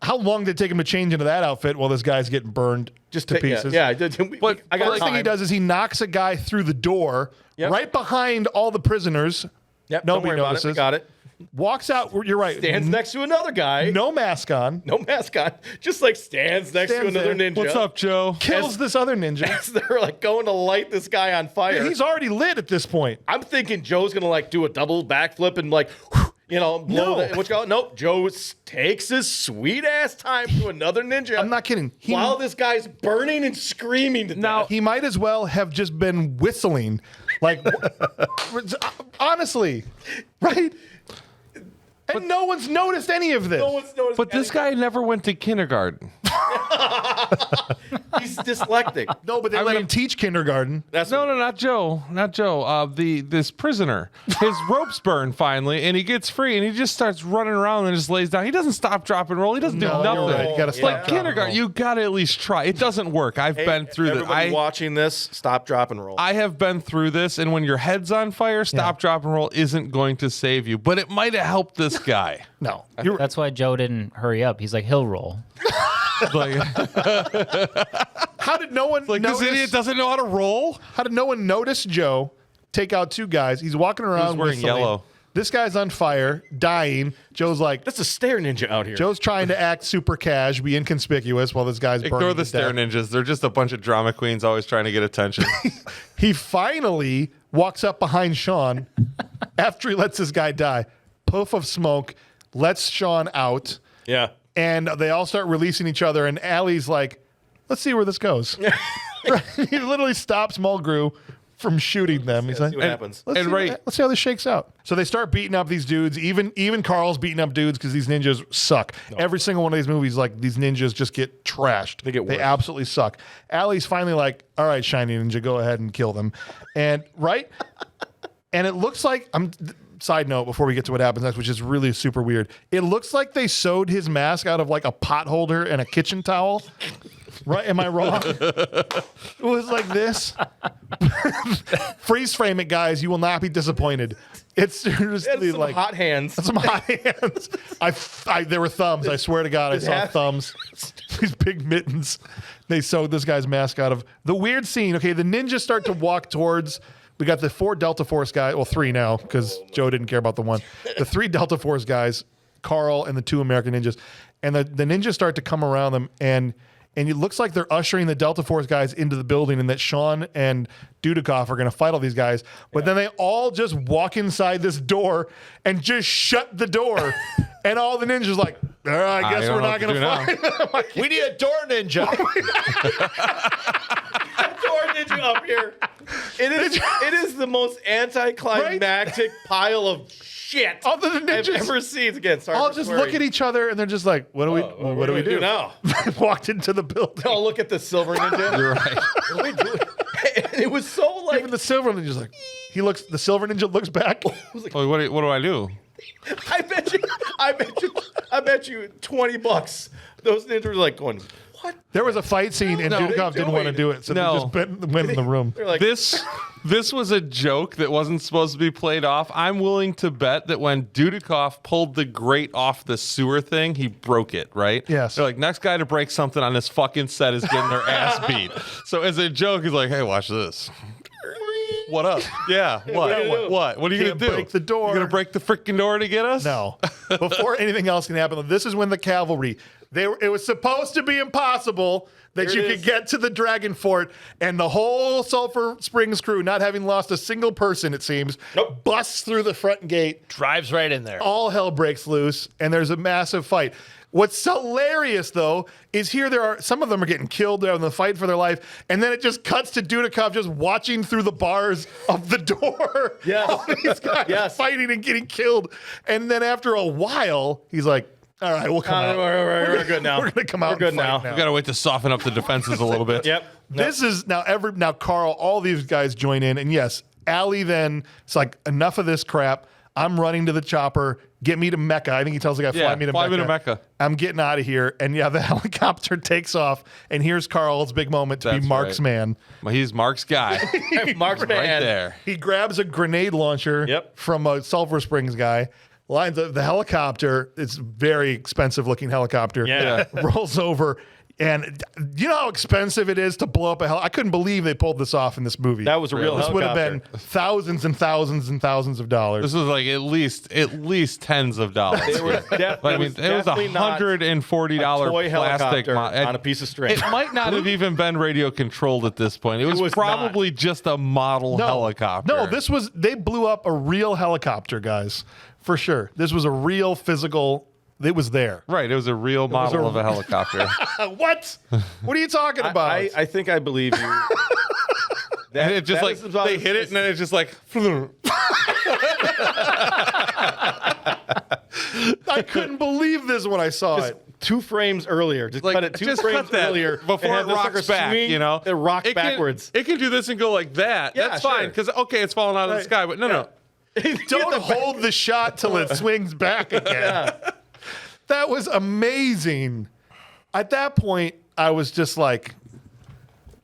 How long did it take him to change into that outfit while this guy's getting burned to pieces? Yeah. But I got First thing he does is he knocks a guy through the door right behind all the prisoners. Yep, Nobody don't worry about it. notices. We got it. Walks out. You're right. Stands next to another guy. No mask on. No mask on. Just like stands next to Stands another there. ninja. What's up, Joe? Kills this other ninja. As they're like going to light this guy on fire. He's already lit at this point. I'm thinking Joe's gonna like do a double backflip and like, blow No. the. What you call it? Nope. Joe takes his sweet ass time to another ninja. I'm not kidding. While this guy's burning and screaming to death. He might as well have just been whistling. Like, honestly, right? And no one's noticed any of this. No one's noticed But this guy never went to kindergarten. He's dyslexic. No, but they let him teach kindergarten. That's No, not Joe. Not Joe. This prisoner. His ropes burn finally, and he gets free, and he just starts running around and just lays down. He doesn't stop, drop, and roll. He doesn't do No, nothing. you're right. You gotta stop, Like drop, and kindergarten, roll. you gotta at least try. It doesn't work. I've been through this. Everybody watching this, stop, drop, and roll. I have been through this, and when your head's on fire, stop, drop, and roll isn't going to save you. But it might have helped this guy. No. That's why Joe didn't hurry up. He's like, he'll roll. Like, How did no one like this notice? idiot doesn't know how to roll. How did no one notice Joe take out two guys? He's walking around Who's wearing whistling. yellow? This guy's on fire, dying. Joe's like, That's a stare ninja out here. Joe's trying to act super cash, be inconspicuous while this guy's burning Ignore to the stare death. ninjas. They're just a bunch of drama queens always trying to get attention. He finally walks up behind Sean after he lets this guy die. Puff of smoke, lets Sean out, Yeah. and they all start releasing each other. And Allie's like, let's see where this goes. He literally stops Mulgrew, from shooting them. He's like, See what happens. Let's see how this shakes out. So they start beating up these dudes. Even Carl's beating up dudes because these ninjas suck. Every single one of these movies, like these ninjas just get trashed. They get worse. They absolutely suck. Allie's finally like, all right, Shiny Ninja, go ahead and kill them. And and it looks like side note before we get to what happens next, which is really super weird. It looks like they sewed his mask out of like a pot holder and a kitchen towel. Right? Am I wrong? It was like this. Freeze frame it, guys. You will not be disappointed. It's seriously like hot hands. Some hot hands. There were thumbs. I swear to God, I saw thumbs. These big mittens. They sewed this guy's mask out of. The weird scene. Okay, the ninjas start to walk towards. We got the 4 Delta Force guys. Well, 3 now because Joe didn't care about the 1. The 3 Delta Force guys, Carl and the 2 American ninjas, and the ninjas start to come around them and it looks like they're ushering the Delta Force guys into the building and that Sean and Dudikoff are going to fight all these guys. But then they all just walk inside this door and just shut the door. And all the ninjas like, I guess we're not going to fight. Like, we need a door ninja. Door ninja up here. It is the most anticlimactic pile of shit All the ninjas I've ever seen. Again, sorry. all just look at each other and they're just like, what do we do now? They walked into the building. I'll look at the silver ninja. You're right. What are we doing? And it was so like Even the silver ninja's like, the silver ninja looks back. Well, what do I do? I bet you $20. Those ninjas were like going, what? There was a fight scene and Dudikoff didn't want to do it, so they just went in the room. They're like, This was a joke that wasn't supposed to be played off. I'm willing to bet that when Dudikoff pulled the grate off the sewer thing, he broke it, right? Yes. They're like, next guy to break something on this fucking set is getting their ass beat. So as a joke, he's like, hey, watch this. What up? Yeah. What? What are you going to do? Break the door. You're going to break the freaking door to get us? No. Before anything else can happen, this is when the cavalry, it was supposed to be impossible that you could get to the Dragon Fort, and the whole Sulphur Springs crew, not having lost a single person, it seems, busts through the front gate. Drives right in there. All hell breaks loose, and there's a massive fight. What's hilarious, though, is some of them are getting killed. They're in the fight for their life, and then it just cuts to Dudikoff just watching through the bars of the door. Yes. All these guys fighting and getting killed. And then after a while, he's like, all right, we'll come out. We're good now. We're going to come out. We're good now. We got to wait to soften up the defenses a little bit. Yep. This is now Carl, all these guys join in. And yes, Allie then, it's like, enough of this crap. I'm running to the chopper. Get me to Mecca. I think he tells the guy, fly me to Mecca. I'm getting out of here. And yeah, the helicopter takes off. And here's Carl's big moment to be Mark's man. Well, he's Mark's guy. Mark's man. Right there. He grabs a grenade launcher from a Sulphur Springs guy. Lines up the helicopter. It's a very expensive looking helicopter. Yeah. Rolls over. And you know how expensive it is to blow up a helicopter? I couldn't believe they pulled this off in this movie. That was a real This would have helicopter. been thousands and thousands and thousands of dollars. This was like at least tens of dollars. It was it was $140 toy plastic helicopter on a piece of string. It might not have even been radio controlled at this point. It was probably just a model helicopter. No, they blew up a real helicopter, guys, for sure. This was a real physical. It was there. Right, it was a real model of a helicopter. What? What are you talking about? I think I believe you. And it just they hit it and then it's just like. I couldn't believe this when I saw it. 2 frames earlier. Just cut it 2 frames earlier before it rocks back. Swing, you know, it rocked backwards. It can do this and go like that. Yeah, that's fine because it's falling out of the sky. But no. Don't hold the shot till it swings back again. Yeah. That was amazing. At that point, I was just like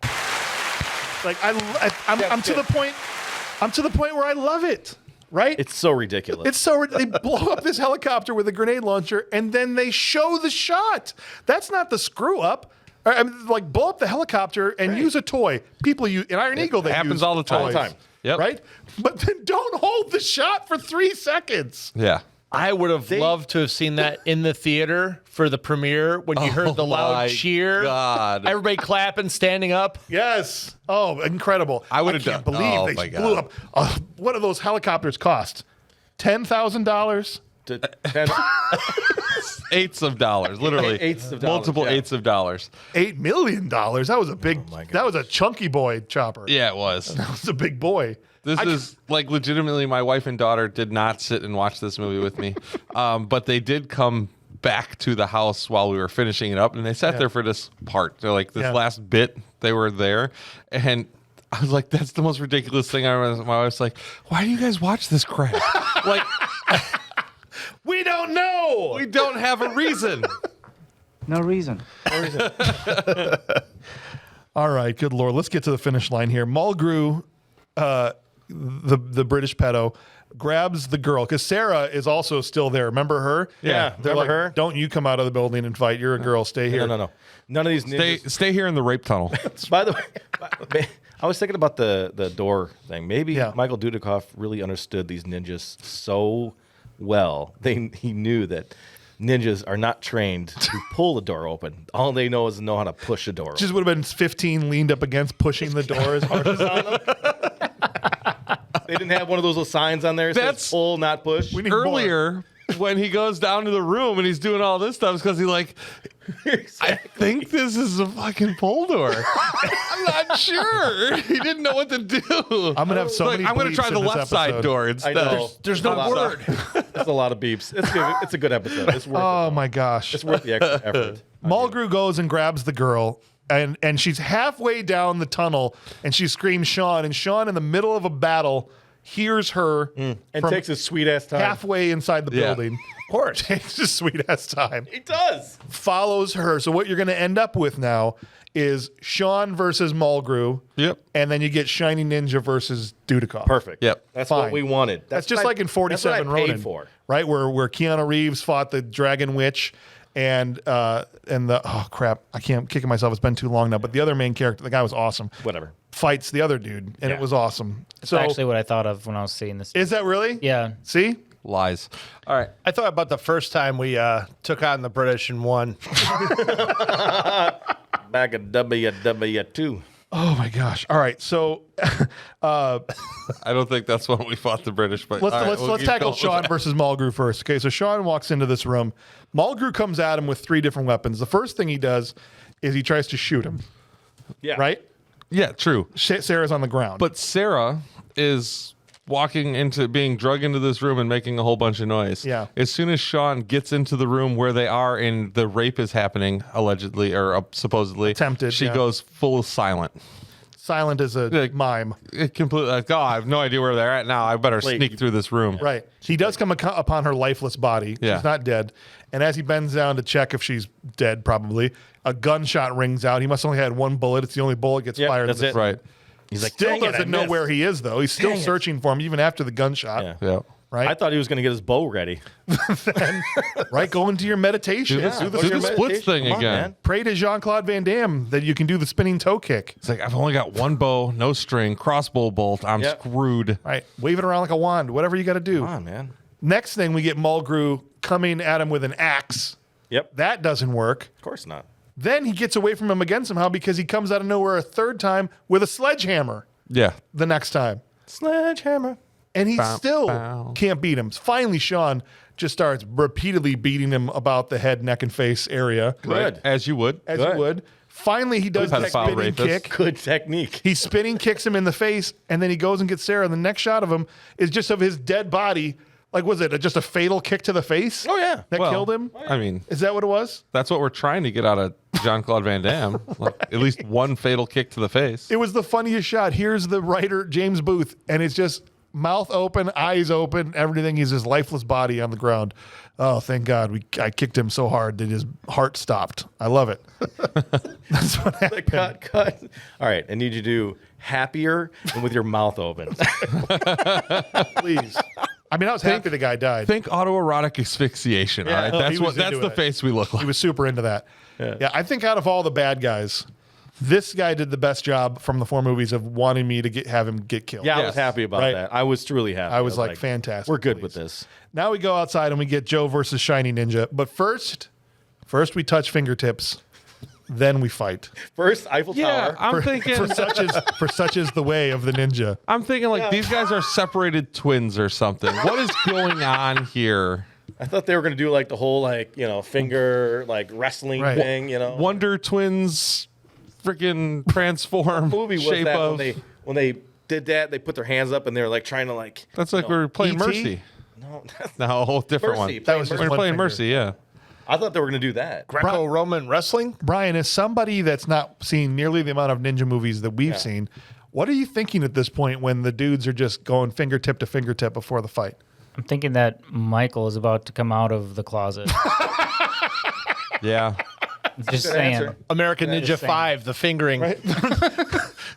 I'm to the point. I'm to the point where I love it. Right? It's so ridiculous. They blow up this helicopter with a grenade launcher, and then they show the shot. That's not the screw up. I mean, like blow up the helicopter and use a toy. People use in Iron Eagle. They happens use all the time. toys, Yep. Right? But then don't hold the shot for 3 seconds. Yeah. I would have loved to have seen that in the theater for the premiere when you heard the loud cheer. God. Everybody clapping, standing up. Yes. Oh, incredible. I would have can't done. believe they blew up. What do those helicopters cost? $10,000? to 10. Eighths of dollars, literally. Eighths of dollars, Multiple yeah. eighths of dollars. $8 million. That was a big. That was a chunky boy chopper. Yeah, it was. That was a big boy. This is like legitimately my wife and daughter did not sit and watch this movie with me. But they did come back to the house while we were finishing it up, and they sat there for this part. They're like, this last bit, they were there. And I was like, that's the most ridiculous thing I remember. My wife's like, why do you guys watch this crap? Like, We don't know. we don't have a reason. No reason. All right, good Lord. Let's get to the finish line here. Mulgrew, the British pedo, grabs the girl because Sarah is also still there. Remember her? Yeah, They're remember like, her? don't you come out of the building and fight. You're a girl. Stay here. No. None of these ninjas. Stay here in the rape tunnel. By the way, I was thinking about the door thing. Maybe Yeah. Michael Dudikoff really understood these ninjas so well. He knew that ninjas are not trained to pull the door open. All they know is know how to push a door open. Just would have been 15 leaned up against pushing the door as hard as on them. They didn't have one of those little signs on there that That's- says pull, not push. We need more. Earlier, when he goes down to the room and he's doing all this stuff, because he's like, I think this is a fucking pull door. I'm not sure. He didn't know what to do. I'm gonna have so Like, many. I'm gonna bleeps try the in this left side episode. door I instead. know. There's no word. It's a lot of beeps. It's good. It's a good episode. It's worth Oh it. my gosh. It's worth the extra effort. Mulgrew goes and grabs the girl, and she's halfway down the tunnel, and she screams Sean, and Sean in the middle of a battle hears her And from takes his sweet ass time. halfway inside the Yeah. building. Of course. Takes his sweet ass time. He does. Follows her. So what you're going to end up with now is Sean versus Mulgrew. Yep. And then you get Shiny Ninja versus Dudikoff. Perfect. Yep. That's Fine. what we wanted. That's just what like in that's what 47 I paid Ronin, for. right? Where Keanu Reeves fought the Dragon Witch, and the oh crap, I can't kicking myself. It's been too long now. But the other main character, the guy was awesome. Whatever. Fights the other dude, and Yeah. it was awesome. That's So actually what I thought of when I was seeing this. is that really? Yeah. See, Lies. All right. I thought about the first time we took on the British and won. Back at WW2. oh my gosh. All right, so I don't think that's when we fought the British, but let's all right, we'll let's keep tackle going with Sean that. versus Mulgrew first. Okay, so Sean walks into this room. Mulgrew comes at him with 3 different weapons. The first thing he does is he tries to shoot him. Yeah. Right? Yeah, true. Sarah's on the ground. But Sarah is walking into being drugged into this room and making a whole bunch of noise. Yeah. As soon as Sean gets into the room where they are and the rape is happening, allegedly or supposedly, Attempted, she yeah. goes full silent. silent as a Like- mime. It completely like, oh, I have no idea where they're at now. I better sneak through this room. Right. He does come upon her lifeless body. Yeah. She's not dead. And as he bends down to check if she's dead, probably, a gunshot rings out. He must have only had one bullet. It's the only bullet gets Yep, fired. that's it. Right. He's like, Still "Dang it, I doesn't know missed." where he is, though. He's still Dang it. searching for him, even after the gunshot. Yeah. Yeah. Right? I thought he was going to get his bow ready. Right? Go into your meditation. Do the, Yeah, do go to the your splits meditation. thing Come on, again. man. Pray to Jean-Claude Van Damme that you can do the spinning toe kick. It's like, I've only got one bow, no string, crossbow bolt. I'm Yep. screwed. Right? Wave it around like a wand. Whatever you got to do. Come on, man. Next thing, we get Mulgrew coming at him with an axe. Yep. That doesn't work. Of course not. Then he gets away from him again somehow because he comes out of nowhere a third time with a sledgehammer Yeah. the next time. Sledgehammer. And he Bow, still bow. can't beat him. Finally, Sean just starts repeatedly beating him about the head, neck, and face area. Good. As you would. As Good. you would. Finally, he does We've had the a foul spinning rapist. kick. Good technique. He spinning kicks him in the face, and then he goes and gets Sarah. And the next shot of him is just of his dead body. Like, was it just a fatal kick to the face? Oh, yeah. That Well, killed him? I mean, Is that what it was? that's what we're trying to get out of Jean-Claude Van Damme. Like, at least one fatal kick to the face. It was the funniest shot. Here's the writer, James Booth, and it's just mouth open, eyes open, everything. He's his lifeless body on the ground. Oh, thank God. I kicked him so hard that his heart stopped. I love it. That's what happened. Cut. All right. I need you to do happier and with your mouth open. Please. I mean, I was happy the guy died. Think autoerotic asphyxiation. all right, oh, he that's was that's into the it. face we look like. He was super into that. Yeah, I think out of all the bad guys, this guy did the best job from the 4 movies of wanting me to have him get killed. Yeah, I Yes. was happy about Right. that. I was truly happy. I was like, fantastic, We're good please. with this. Now we go outside and we get Joe versus Shiny Ninja. But first we touch fingertips, then we fight. First, Eiffel Yeah, Tower. I'm thinking. For such is the way of the ninja. I'm thinking like these guys are separated twins or something. What is going on here? I thought they were going to do like the whole finger wrestling Right. thing. Wonder Twins, freaking transform movie was shape that of. when they did that, they put their hands up and they were like trying to That's like we were playing E.T.? Mercy. no. No, a whole different Mercy, one. that was we just were one playing finger. Mercy. Yeah. I thought they were going to do that. Greco-Roman wrestling? Brian, as somebody that's not seen nearly the amount of ninja movies that we've seen, what are you thinking at this point when the dudes are just going fingertip to fingertip before the fight? I'm thinking that Michael is about to come out of the closet. Yeah. Just Good saying. answer. American Ninja Just saying. 5, the fingering.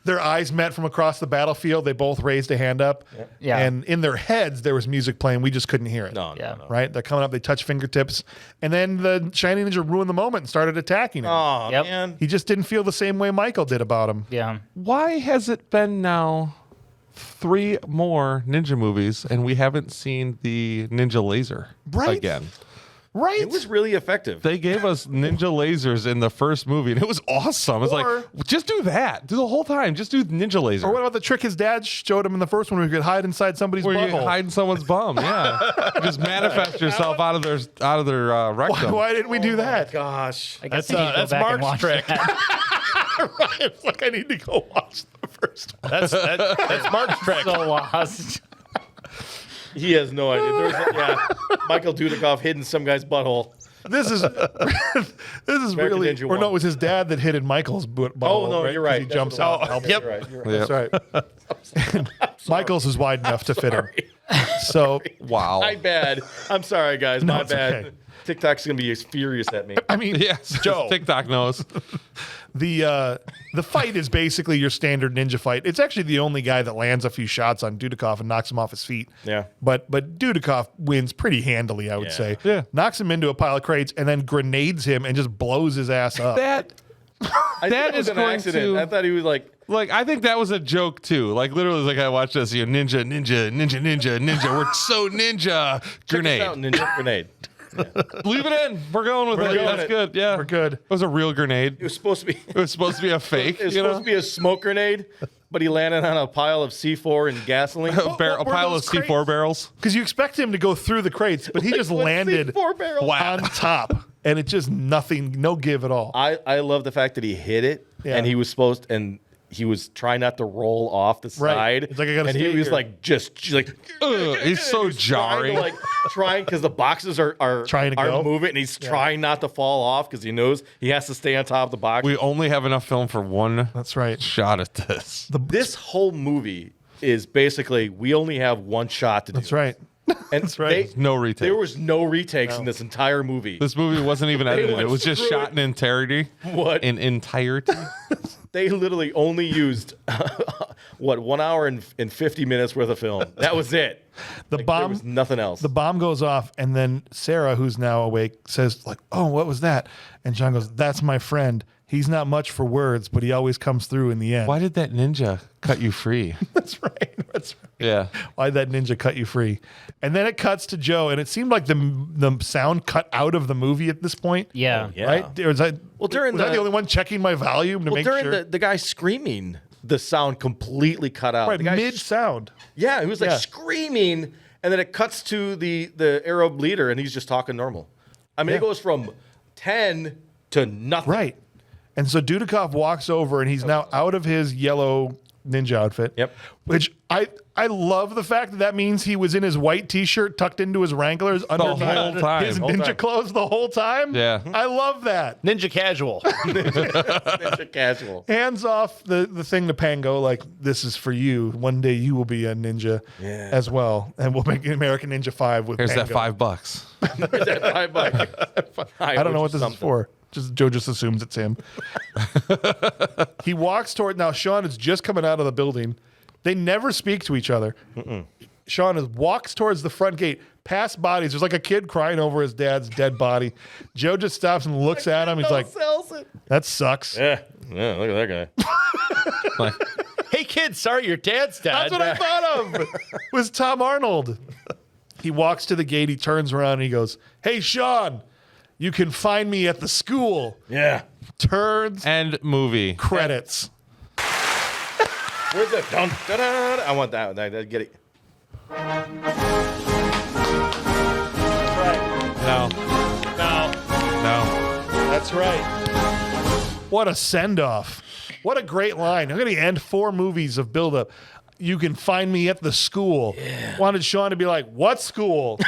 Their eyes met from across the battlefield. They both raised a hand up. Yeah. And in their heads, there was music playing. We just couldn't hear it. No, Yeah. no. Right? They're coming up. They touch fingertips. And then the Shiny Ninja ruined the moment and started attacking him. Oh, Yep. man. He just didn't feel the same way Michael did about him. Yeah. Why has it been now 3 more ninja movies and we haven't seen the ninja laser Right? again? Right? It was really effective. They gave us ninja lasers in the first movie and it was awesome. It's Or- like, just do that. Do the whole time. Just do ninja laser. Or what about the trick his dad showed him in the first one where you could hide inside somebody's Where you butthole? hide in someone's bum. Yeah. Just manifest yourself out of their rectum. Why didn't we do that? Gosh. I guess That's, you need to go that's back and Mark's watch trick. that. It's like I need to go watch the first one. That's Mark's trick. So lost. He has no idea. Michael Dudikoff hid in some guy's butthole. This is American really, Ninja or no, one. it was his dad that hit in Michael's butthole. Oh, no, right? you're 'Cause right. He That's jumps what out. it and helps was. him. You're right. Yep. That's right. Michael's is wide enough to fit him. So, Wow. My bad. I'm sorry, guys. No, My it's bad. okay. TikTok's going to be furious at me. I mean, Yes. Joe. TikTok knows. the fight is basically your standard ninja fight. It's actually the only guy that lands a few shots on Dudikoff and knocks him off his feet. Yeah. But Dudikoff wins pretty handily, I would Yeah. say. Yeah. Knocks him into a pile of crates and then grenades him and just blows his ass up. That I That think it was is an going accident. to- I thought he was like, I think that was a joke too. Like literally, like I watched this, ninja. We're so ninja. check this out, Grenade. ninja grenade. Leave it in. We're going with We're it. going That's it. good. Yeah, We're good. It was a real grenade. It was supposed to be. It was supposed to be a fake. It was you supposed know, to be a smoke grenade, but he landed on a pile of C4 and gasoline. a what pile were of those C4 crates? barrels. Because you expect him to go through the crates, but he just What landed C4 barrel? on top. And it's just nothing, no give at all. I love the fact that he hit it, Yeah. and he was trying not to roll off the Right. side. It's like, I gotta and stay he was here. like just like He's so jarring. trying because the boxes are Trying to go. moving, and he's trying not to fall off because he knows he has to stay on top of the box. We only have enough film for one That's right. shot at this. This whole movie is basically we only have one shot to do. That's right. And That's right. No retake. There was no retakes in this entire movie. This movie wasn't even edited. went It was just through shot in entirety. What? In entirety? They literally only used 1 hour and 50 minutes worth of film. That was it. The There bomb was nothing else. The bomb goes off, and then Sarah, who's now awake, says, like, "Oh, what was that?" And Sean goes, "That's my friend. He's not much for words, but he always comes through in the end." Why did that ninja cut you free? That's right. That's right. Yeah. Why'd that ninja cut you free? And then it cuts to Joe, and it seemed like the sound cut out of the movie at this point. Yeah. yeah. Right? Or was I, Well, during was I the- the only one checking my volume to Well, make during sure? the guy screaming, the sound completely cut out. Right, The guy mid sound. Yeah, he was like Yeah. screaming, and then it cuts to the Arab leader, and he's just talking normal. I mean, Yeah. it goes from 10 to nothing. Right. And so Dudikoff walks over, and he's now out of his yellow ninja outfit. Yep. Which I love the fact that means he was in his white T-shirt tucked into his Wranglers underneath whole time. his Whole ninja time. clothes the whole time. Yeah. I love that. Ninja casual. Ninja casual. Hands off the thing to Pango, like, this is for you. One day you will be a ninja as well. And we'll make American Ninja 5 with Here's Pango. that $5. I don't know what this is for. Joe just assumes it's him. He walks toward, now Sean is just coming out of the building. They never speak to each other. Sean walks towards the front gate, past bodies. There's like a kid crying over his dad's dead body. Joe just stops and looks at him. He's like, that sucks. Yeah, look at that guy. Hey, kid, sorry your dad's dead. That's what I thought of. Was Tom Arnold. He walks to the gate. He turns around and he goes, "Hey, Sean, you can find me at the school." Yeah. Turns, End movie. credits. Where's that? Dun, dun, dun, dun. I want that. Get it. Right. No. No. No. That's right. What a send-off. What a great line. I'm going to end 4 movies of build-up. You can find me at the school. Yeah. Wanted Sean to be like, what school?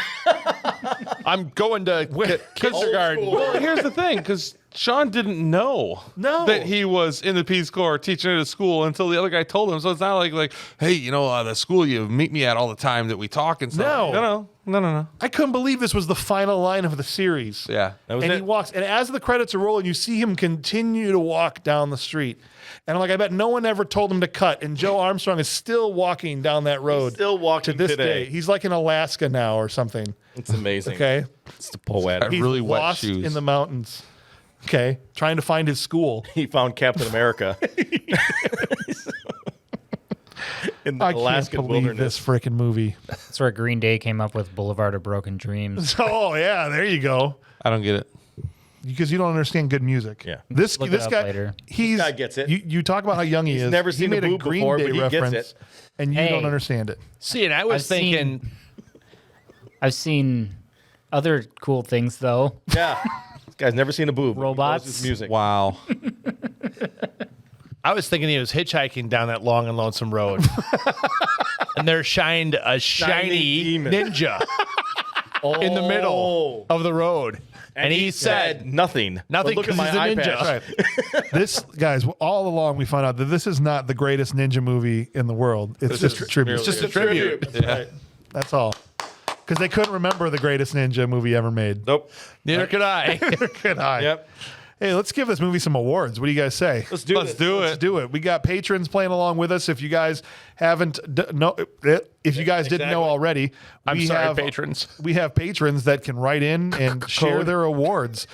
I'm going to kindergarten. Well, here's the thing, because Sean didn't know that he was in the Peace Corps teaching at a school until the other guy told him. So it's not like, hey, the school you meet me at all the time that we talk and stuff. No. I couldn't believe this was the final line of the series. Yeah. That was And it. he walks, and as the credits are rolling, you see him continue to walk down the street. And I'm like, I bet no one ever told him to cut. And Joe Armstrong is still walking down that road. Still walking to this today. day. He's like in Alaska now or something. It's amazing. Okay. It's the poetic. He's really wet lost shoes. in the mountains. Okay. Trying to find his school. He found Captain America in the I Alaskan can't believe wilderness. this freaking movie. That's where Green Day came up with Boulevard of Broken Dreams. Oh, yeah. There you go. I don't get it. Because you don't understand good music. Yeah. This Look it up guy later. He's This guy gets it. You talk about how young he is. never He seen made a a boob Green before, Day but he gets reference, it. and you Hey. don't understand it. See, and I was I've seen- thinking, I've seen other cool things though. Yeah. This guy's never seen a boob. He Robots. knows his music. Wow. I was thinking he was hitchhiking down that long and lonesome road, and there shined a shiny demon. ninja in the middle of the road, and he said, nothing. "Nothing But look because at he's my a eye ninja." patch. Right. This, guys, all along we found out that this is not the greatest ninja movie in the world. It's just a tribute. It's just a tribute. That's right. That's all. Because they couldn't remember the greatest ninja movie ever made. Nope. Neither could I. Good eye. Yep. Hey, let's give this movie some awards. What do you guys say? Let's do Let's it. do Let's it. do it. We got patrons playing along with us. If you guys haven't, if you guys didn't know Exactly. already, I'm we sorry, have patrons. We have patrons that can write in and share their awards.